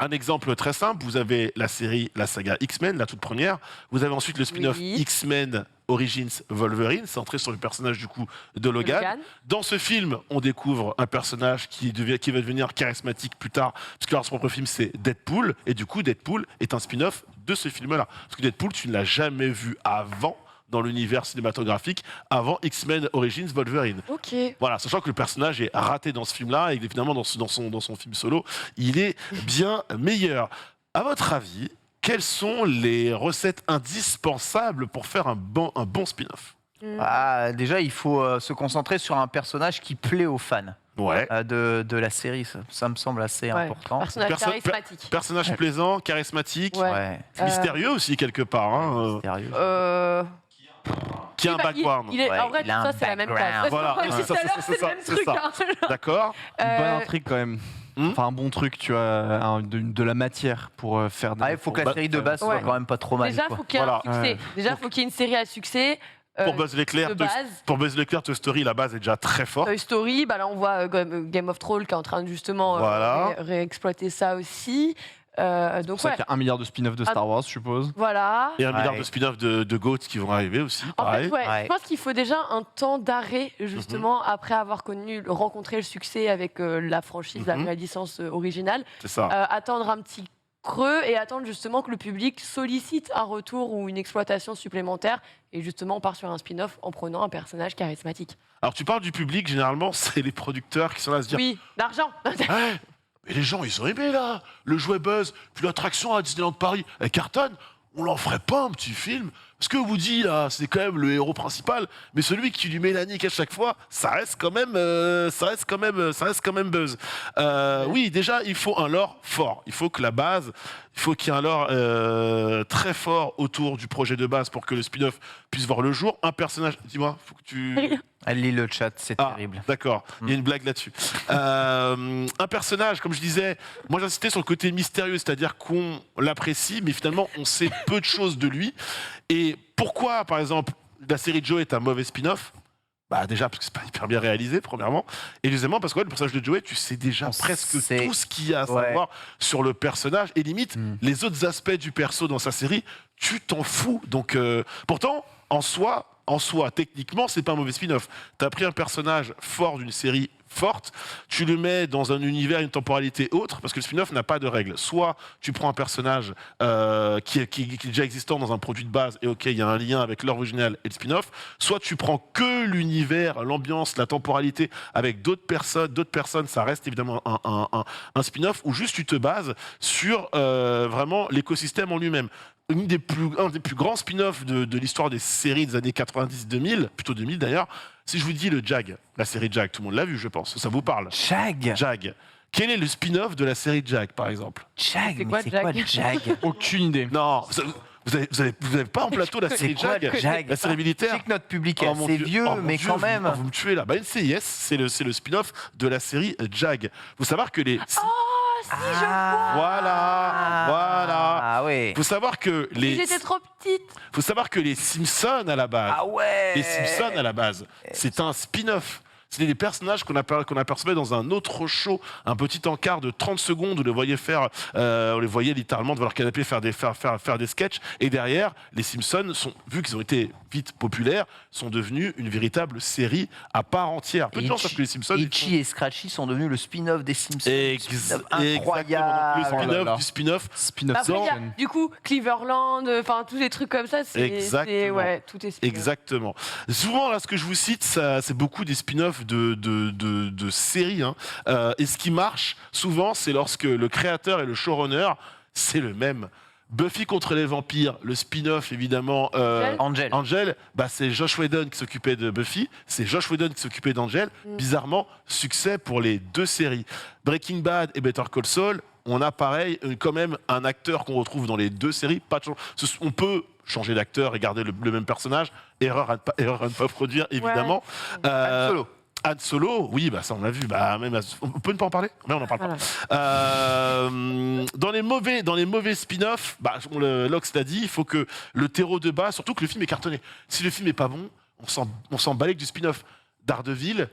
Oh. Un exemple très simple, vous avez la saga X-Men, la toute première. Vous avez ensuite le spin-off Oui. X-Men Origins Wolverine, centré sur le personnage du coup de Logan. Logan. Dans ce film, on découvre un personnage qui va devenir charismatique plus tard, parce que son propre film c'est Deadpool, et du coup Deadpool est un spin-off de ce film-là. Parce que Deadpool, tu ne l'as jamais vu avant dans l'univers cinématographique, avant X-Men Origins Wolverine. Ok. Voilà, sachant que le personnage est raté dans ce film-là, et évidemment dans son film solo, il est bien meilleur. À votre avis, quelles sont les recettes indispensables pour faire un bon spin-off? Ah, déjà, il faut se concentrer sur un personnage qui plaît aux fans Ouais. de la série. Ça me semble assez Ouais. important. Personnage Perso- charismatique. Personnage plaisant, charismatique, Ouais. mystérieux aussi quelque part. Hein, Sérieux. qui a un Oui, bah, background. il est, Ouais, en vrai, il a tout un ça, c'est la même background. classe. Voilà, Parce que c'est ça, tout à l'heure, c'est ça, le même c'est truc, ça. hein. D'accord. Une bonne Euh, intrigue quand même. Hmm Enfin, un bon truc, tu vois, de la matière pour faire des. Ah, il faut que la Bah, série de base soit ouais. quand même pas trop mal. Déjà, quoi. faut qu'il y ait Voilà. un succès. Ouais. Déjà, faut qu'il y ait une série à succès. Pour Buzz l'éclair, de base. Toy Story, la base est déjà très forte. Toy Story, bah là on voit Game of Thrones qui est en train de justement Voilà. réexploiter ça aussi. Donc C'est pour ça ouais, qu'il y a 1 milliard de spin-off de Star Wars, je suppose. voilà. Et un Ouais. milliard de spin-off de GOAT qui vont arriver aussi. En Pareil. fait, ouais, Ouais. je pense qu'il faut déjà un temps d'arrêt justement après avoir rencontré le succès avec la franchise, la Mhm. vraie licence originale. C'est ça. Attendre un petit creux et attendre justement que le public sollicite un retour ou une exploitation supplémentaire. Et justement, on part sur un spin-off en prenant un personnage charismatique. Alors tu parles du public, généralement, c'est les producteurs qui sont là à se dire Oui, l'argent. Ouais, mais les gens, ils ont aimé là, le jouet Buzz, puis l'attraction à Disneyland Paris, elle cartonne. On leur ferait pas un petit film? Parce que Woody, là, c'est quand même le héros principal, mais celui qui lui met la nique à chaque fois, ça reste quand même Buzz. Oui, déjà, il faut un lore fort. Il faut que la base, il faut qu'il y ait un lore très fort autour du projet de base pour que le spin-off puisse voir le jour. Un personnage, dis-moi, faut que tu... Elle lit le chat, c'est Ah, terrible. d'accord, il y a une blague là-dessus. Un personnage, comme je disais, moi j'insistais sur le côté mystérieux, c'est-à-dire qu'on l'apprécie, mais finalement on sait peu de choses de lui. Et pourquoi, par exemple, la série Joe est un mauvais spin-off? Bah déjà parce que c'est pas hyper bien réalisé, premièrement. Et deuxièmement parce que ouais, le personnage de Joey, tu sais déjà On presque sait. tout ce qu'il y a à Ouais. savoir sur le personnage. Et limite, les autres aspects du perso dans sa série, tu t'en fous. Donc pourtant, en soi, techniquement, c'est pas un mauvais spin-off. T'as pris un personnage fort d'une série forte, tu le mets dans un univers, une temporalité autre, parce que le spin-off n'a pas de règles. Soit tu prends un personnage qui est déjà existant dans un produit de base, et ok, il y a un lien avec l'original et le spin-off, soit tu prends que l'univers, l'ambiance, la temporalité avec d'autres personnes, ça reste évidemment un spin-off, ou juste tu te bases sur vraiment l'écosystème en lui-même. Un des plus grands spin-offs de l'histoire des séries des années 90-2000, plutôt 2000 d'ailleurs, si je vous dis le Jag, la série Jag, tout le monde l'a vu je pense, ça vous parle. Jag. Jag. Quel est le spin-off de la série Jag par exemple? Jag, C'est mais quoi, c'est Jag quoi le Jag? Aucune idée. Non, vous avez pas en plateau la série quoi, Jag, le Jag? la série Je militaire? sais que notre public est Oh, mon assez Dieu. vieux, Oh, mon mais Dieu, quand même. vous me tuez là. Bah, NCIS, c'est le spin-off de la série Jag. Faut savoir que les... Voilà. Ah ouais. Faut savoir que Mais j'étais trop petite. faut savoir que les Simpsons à la base, Ah ouais. les Simpsons à la base, c'est un spin-off. C'était des personnages qu'on apercevait dans un autre show, un petit encart de 30 secondes où on les voyait littéralement devant leur canapé faire des sketchs. Et derrière, les Simpsons, vu qu'ils ont été vite populaires, sont devenus une véritable série à part entière. Peu de gens savent que les Simpsons... ils Itchy et Scratchy sont devenus le spin-off des Simpsons. Exactement. Incroyable. Donc, le spin-off Oh là là. du spin-off. Spin-off. Après, il y a, Zone. du coup, Cleverland, enfin tous les trucs comme ça, Exactement. ouais, tout est spin-off. Exactement. Souvent, là, ce que je vous cite, c'est beaucoup des spin-offs de séries. Hein. Et ce qui marche, souvent, c'est lorsque le créateur et le showrunner, c'est le même. Buffy contre les vampires, le spin-off, évidemment. Angel, bah, c'est Josh Whedon qui s'occupait de Buffy, c'est Josh Whedon qui s'occupait d'Angel. Bizarrement, succès pour les deux séries. Breaking Bad et Better Call Saul, on a pareil, quand même, un acteur qu'on retrouve dans les deux séries. On peut changer d'acteur et garder le même personnage. Erreur à ne pas produire, évidemment. Han Solo. Han Solo, oui, bah ça on l'a vu. Bah, même, on peut ne pas en parler? Mais on n'en parle Voilà. pas. Dans les mauvais spin-offs, bah, Lox l'a dit, il faut que le terreau de base, surtout que le film est cartonné. Si le film est pas bon, on s'en balèque du spin-off. Daredevil,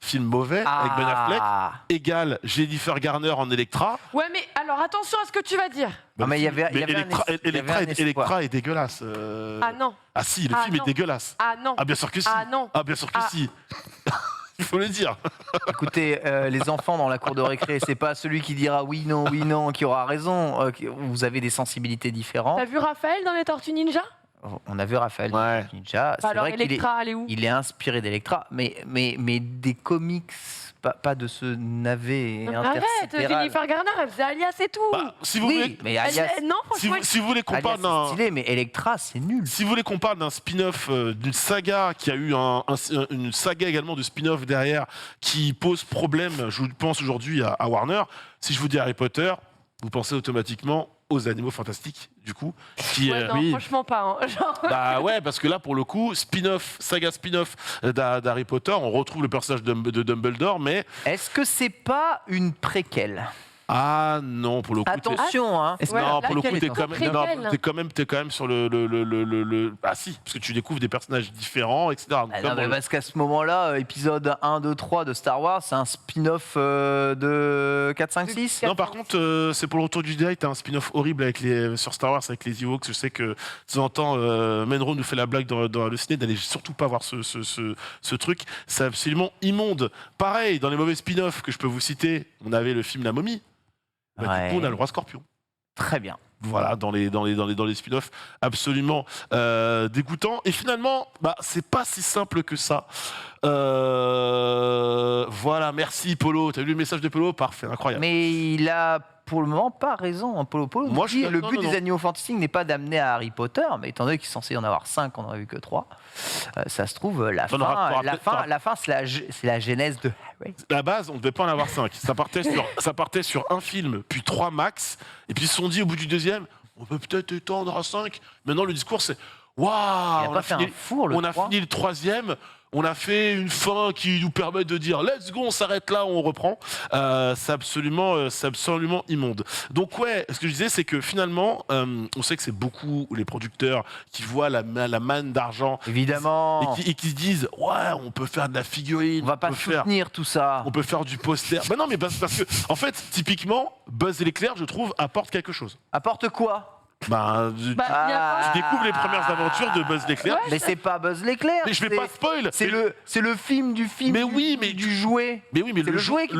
film mauvais avec Ben Affleck, égale Jennifer Garner en Electra. Ouais, mais alors attention à ce que tu vas dire. Ah, mais il y avait Electra est dégueulasse. Ah non. Ah si, le film est dégueulasse. Ah non. Ah bien sûr que si. Ah non. Ah bien sûr que Ah. si. Il faut le dire. Écoutez, les enfants dans la cour de récré, c'est pas celui qui dira oui, non, qui aura raison. Vous avez des sensibilités différentes. T'as vu Raphaël dans les Tortues Ninja? On a vu Raphaël Ouais. Ninja. C'est Alors vrai qu'il est, Electra, elle est où? il est inspiré d'Electra, mais des comics, pas de ce navet Arrête, intersidéral. Jennifer Garner, elle faisait Alias et tout. Bah, si vous Oui, voulez, mais Elle- Alias, non, si franchement, vous voulez qu'on Alias, parle c'est d'un stylé, mais Electra, c'est nul. Si vous voulez qu'on parle d'un spin-off, d'une saga qui a eu une saga également de spin-off derrière qui pose problème, je pense aujourd'hui à Warner, si je vous dis Harry Potter, vous pensez automatiquement aux Animaux Fantastiques, du coup. Qui, ouais, non, franchement pas. Hein. Genre... Bah ouais, parce que là, pour le coup, saga spin-off d'Harry Potter, on retrouve le personnage de Dumbledore, mais... Est-ce que c'est pas une préquelle? Ah non, pour le coup... Attention, hein. Ouais, non, pour le laquelle coup, est en préquelle t'es quand même sur le... Ah si, parce que tu découvres des personnages différents, etc. Donc, Ah comme non, mais on- parce qu'à ce moment-là, épisode 1, 2, 3 de Star Wars, c'est un spin-off de 4, 5, 6. Non, par contre, c'est pour le retour du Jedi, t'as un spin-off horrible sur Star Wars avec les Ewoks. Je sais que de temps en temps, Menro nous fait la blague dans le ciné d'aller surtout pas voir ce truc. C'est absolument immonde. Pareil, dans les mauvais spin-offs que je peux vous citer, on avait le film La Momie. Bah, Ouais. Du coup, on a le Roi Scorpion. Très bien. Voilà, dans les spin-offs, absolument dégoûtant. Et finalement, bah, c'est pas si simple que ça. Voilà, merci Polo. T'as vu le message de Polo? Parfait, incroyable. Mais il a pour le moment pas raison, hein, Polo. Polo Moi, nous dit, je- le non, but non, des non. animaux fantastiques n'est pas d'amener à Harry Potter, mais étant donné qu'il est censé y en avoir 5, on n'en a vu que 3. Ça se trouve, T'en auras la fin, c'est la genèse de Harry. La base, on ne devait pas en avoir 5. Ça partait sur un film, puis 3 max. Et puis ils se sont dit au bout du deuxième, on peut peut-être étendre à 5. Maintenant, le discours, c'est waouh, Il a on pas a fait fini- un four, le on a 3. fini le 3e. On a fait une fin qui nous permet de dire let's go, on s'arrête là, on reprend. C'est absolument immonde. Donc ouais, ce que je disais, c'est que finalement, on sait que c'est beaucoup les producteurs qui voient la manne d'argent Évidemment, et qui se disent ouais, on peut faire de la figurine, on va pas peut faire soutenir tout ça. on peut faire du poster. Bah non, mais parce que, en fait, typiquement, Buzz l'éclair, je trouve, apporte quelque chose. Apporte quoi? Bah, Bah, y a pas- tu découvres les premières aventures de Buzz l'éclair. Ouais. Mais c'est pas Buzz l'éclair. Mais je vais pas spoil. C'est le film du film. Mais oui, mais du jouet. Mais oui, mais C'est le le jouet qui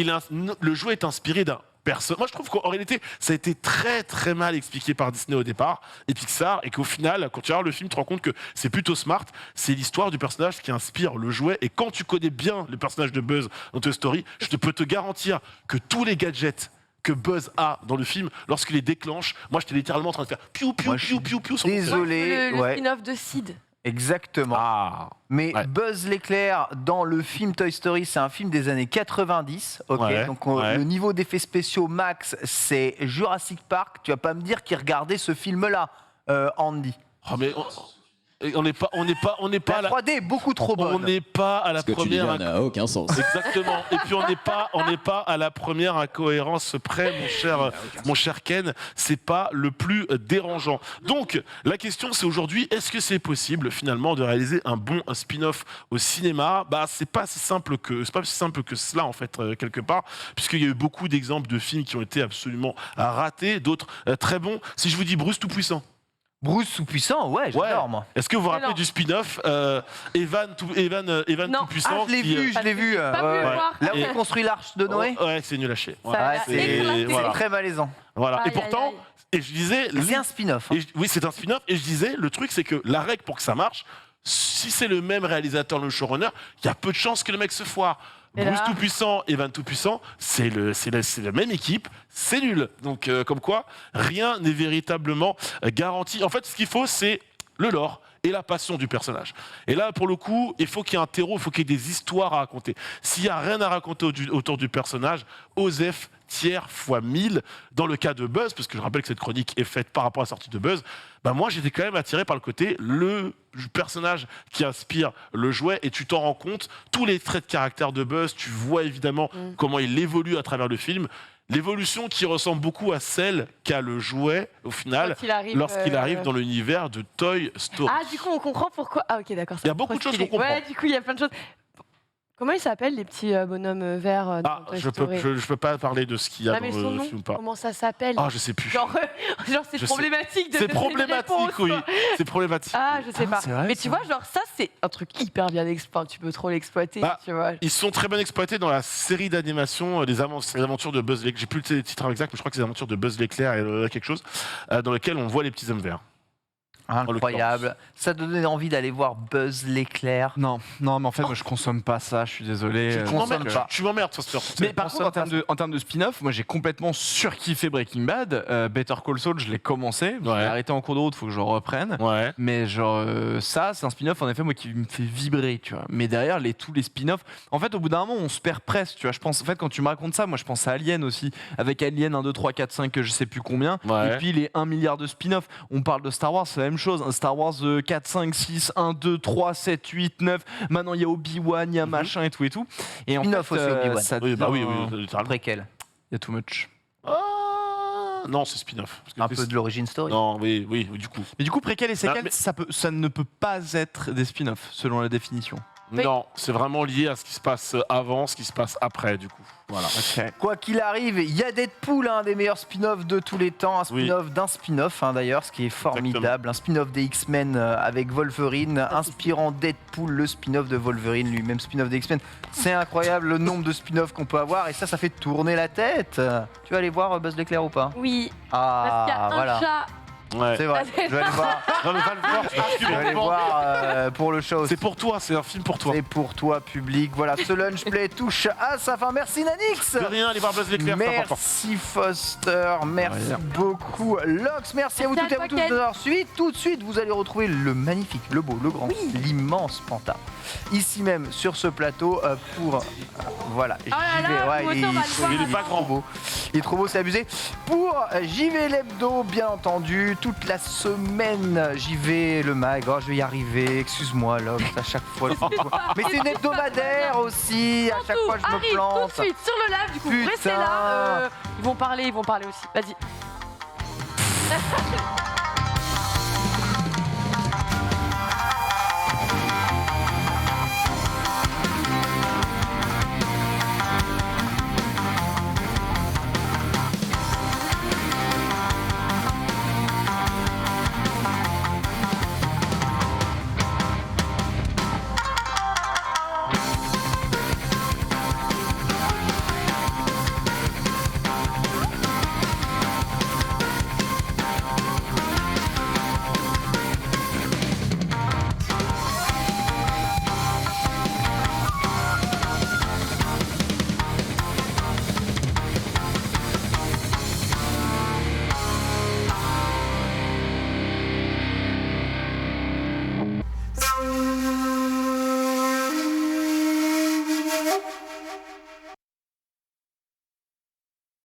m'intéresse. le jouet est inspiré d'un personnage. Moi, je trouve qu'en réalité, ça a été très très mal expliqué par Disney au départ et Pixar, et qu'au final, quand tu regardes le film, tu te rends compte que c'est plutôt smart. C'est l'histoire du personnage qui inspire le jouet. Et quand tu connais bien le personnage de Buzz dans Toy Story, je peux te garantir que tous les gadgets que Buzz a dans le film, lorsqu'il les déclenche, moi j'étais littéralement en train de faire piou piou Moi, je piou suis piou piou sur mon désolé. téléphone. Le ouais. spin-off de Sid. Exactement. Ah. Mais Ouais. Buzz l'éclair dans le film Toy Story, c'est un film des années 90. Ok, Ouais, donc ouais. le niveau d'effets spéciaux max, c'est Jurassic Park. Tu vas pas me dire qu'il regardait ce film-là, Andy. Oh, mais on n'est pas à La la 3D est beaucoup trop on bonne. n'est pas à la Ce que tu dis première là n'a aucun sens. exactement. Et puis on n'est pas à la première incohérence près, mon cher Ken. C'est pas le plus dérangeant. Donc la question c'est aujourd'hui, est-ce que c'est possible finalement de réaliser un bon spin-off au cinéma? Bah c'est pas si simple que cela en fait quelque part, puisqu'il y a eu beaucoup d'exemples de films qui ont été absolument ratés, d'autres très bons. Si je vous dis Bruce Tout-Puissant. Bruce tout-puissant, ouais, j'adore moi. Est-ce que vous vous rappelez Alors. du spin-off Evan Non. Tout-Puissant Ah, je l'ai qui, vu, je l'ai vu. Pas pu le voir. Là où Et- il construit l'arche de Noé. Ouais, c'est nul à chier. Ça Voilà. a Ouais, éclaté. c'est Voilà. très malaisant. Voilà. Aïe, Et pourtant, aïe, et je disais, C'est un spin-off. hein. oui, c'est un spin-off. Et je disais, le truc, c'est que la règle pour que ça marche, si c'est le même réalisateur, le showrunner, il y a peu de chances que le mec se foire. Et Bruce là Tout-Puissant, Evan Tout-Puissant, c'est la même équipe, c'est nul. Donc, comme quoi, rien n'est véritablement garanti. En fait, ce qu'il faut, c'est le lore et la passion du personnage. Et là, pour le coup, il faut qu'il y ait un terreau, il faut qu'il y ait des histoires à raconter. S'il n'y a rien à raconter autour du personnage, Osef tiers fois 1000 dans le cas de Buzz, parce que je rappelle que cette chronique est faite par rapport à la sortie de Buzz, bah moi j'étais quand même attiré par le côté le personnage qui inspire le jouet, et tu t'en rends compte, tous les traits de caractère de Buzz, tu vois évidemment comment il évolue à travers le film, l'évolution qui ressemble beaucoup à celle qu'a le jouet au final lorsqu'il arrive dans l'univers de Toy Story. Ah, du coup, on comprend pourquoi. Ah, ok, d'accord. Il y a beaucoup de choses qu'on comprend. Ouais, du coup, il y a plein de choses. Comment ils s'appellent les petits bonhommes verts dans Ah, Toy je Story? peux pas parler de ce qu'il y a Ah, mais dans son le nom, film ou pas. comment ça s'appelle? Ah, je sais plus. Genre c'est Je sais. problématique de C'est donner une problématique, réponse, oui. quoi. C'est problématique. Ah, je sais Ah, pas. c'est vrai, Mais ça. tu vois, genre ça, c'est un truc hyper bien exploité. Tu peux trop l'exploiter, Bah, tu vois. Ils sont très bien exploités dans la série d'animation les aventures de Buzz l'éclair. J'ai plus le titre exact, mais je crois que c'est les aventures de Buzz l'éclair et quelque chose dans lequel on voit les petits hommes verts. Incroyable. Ça donnait envie d'aller voir Buzz l'éclair. Non, mais en fait, moi, je consomme pas ça, je suis désolé. Tu consomme pas. Tu m'emmerdes, Foster. Mais par contre, en termes de spin-off, moi j'ai complètement surkiffé Breaking Bad. Better Call Saul, je l'ai commencé. Je l'ai Ouais. arrêté en cours de route, faut que je le reprenne. Ouais. Mais genre, ça, c'est un spin-off en effet, moi qui me fait vibrer, tu vois. Mais derrière, tous les spin-offs, en fait, au bout d'un moment, on se perd presque, tu vois. Je pense, en fait, quand tu me racontes ça, moi je pense à Alien aussi, avec Alien 1, 2, 3, 4, 5, je sais plus combien. Ouais. Et puis les 1 milliard de spin-offs. On parle de Star Wars, c'est la même chose. Un Star Wars 4, 5, 6, 1, 2, 3, 7, 8, 9. Maintenant, il y a Obi-Wan, il y a machin et tout et tout. Et en Spin-off fait, aussi, Obi-Wan. ça Oui, bah oui, devient- oui, littéralement. Préquel. Il y a too much. Ah, non, c'est spin-off. Parce que Un c'est- peu de l'origin story. Non, oui, du coup. Mais du coup, préquel et séquel, mais- ça ne peut pas être des spin-offs, selon la définition. Oui. Non, c'est vraiment lié à ce qui se passe avant, ce qui se passe après, du coup. Voilà. Quoi qu'il arrive, il y a Deadpool, un des meilleurs spin-offs de tous les temps, un spin-off d'un spin-off d'ailleurs, ce qui est formidable, un spin-off des X-Men avec Wolverine, inspirant Deadpool, le spin-off de Wolverine, lui-même spin-off des X-Men. C'est incroyable le nombre de spin-offs qu'on peut avoir et ça fait tourner la tête. Tu vas aller voir Buzz l'éclair ou pas? Oui, parce qu'il y a Ah, un voilà. chat. Ouais. C'est vrai, je vais aller voir, Non, mais va le voir, tu vas je vais aller kiffer. voir pour le show. C'est pour toi, c'est un film pour toi. C'est pour toi, public. Voilà, ce lunch play touche à sa fin. Merci Nanix. De rien, allez voir Buzz l'éclair, c'est important. Merci Foster, merci Rien. beaucoup Lox, merci à vous Merci toutes et à à vous tous toi, de Ken. nous avoir suivis. Tout de suite, vous allez retrouver le magnifique, le beau, le grand, l'immense Panta. Ici même sur ce plateau pour voilà, Oh là là, moi aussi, on va le voir. Il est pas grand. beau. Il est trop beau, c'est abusé. Pour JV l'hebdo, bien entendu, toute la semaine, JV le mag. Oh, je vais y arriver. Excuse-moi, Lox, à chaque fois. Mais c'est une hebdomadaire aussi. À chaque fois, je me arrive tout plante. de suite sur le live, du coup, Putain. restez là. Ils vont parler aussi. Vas-y.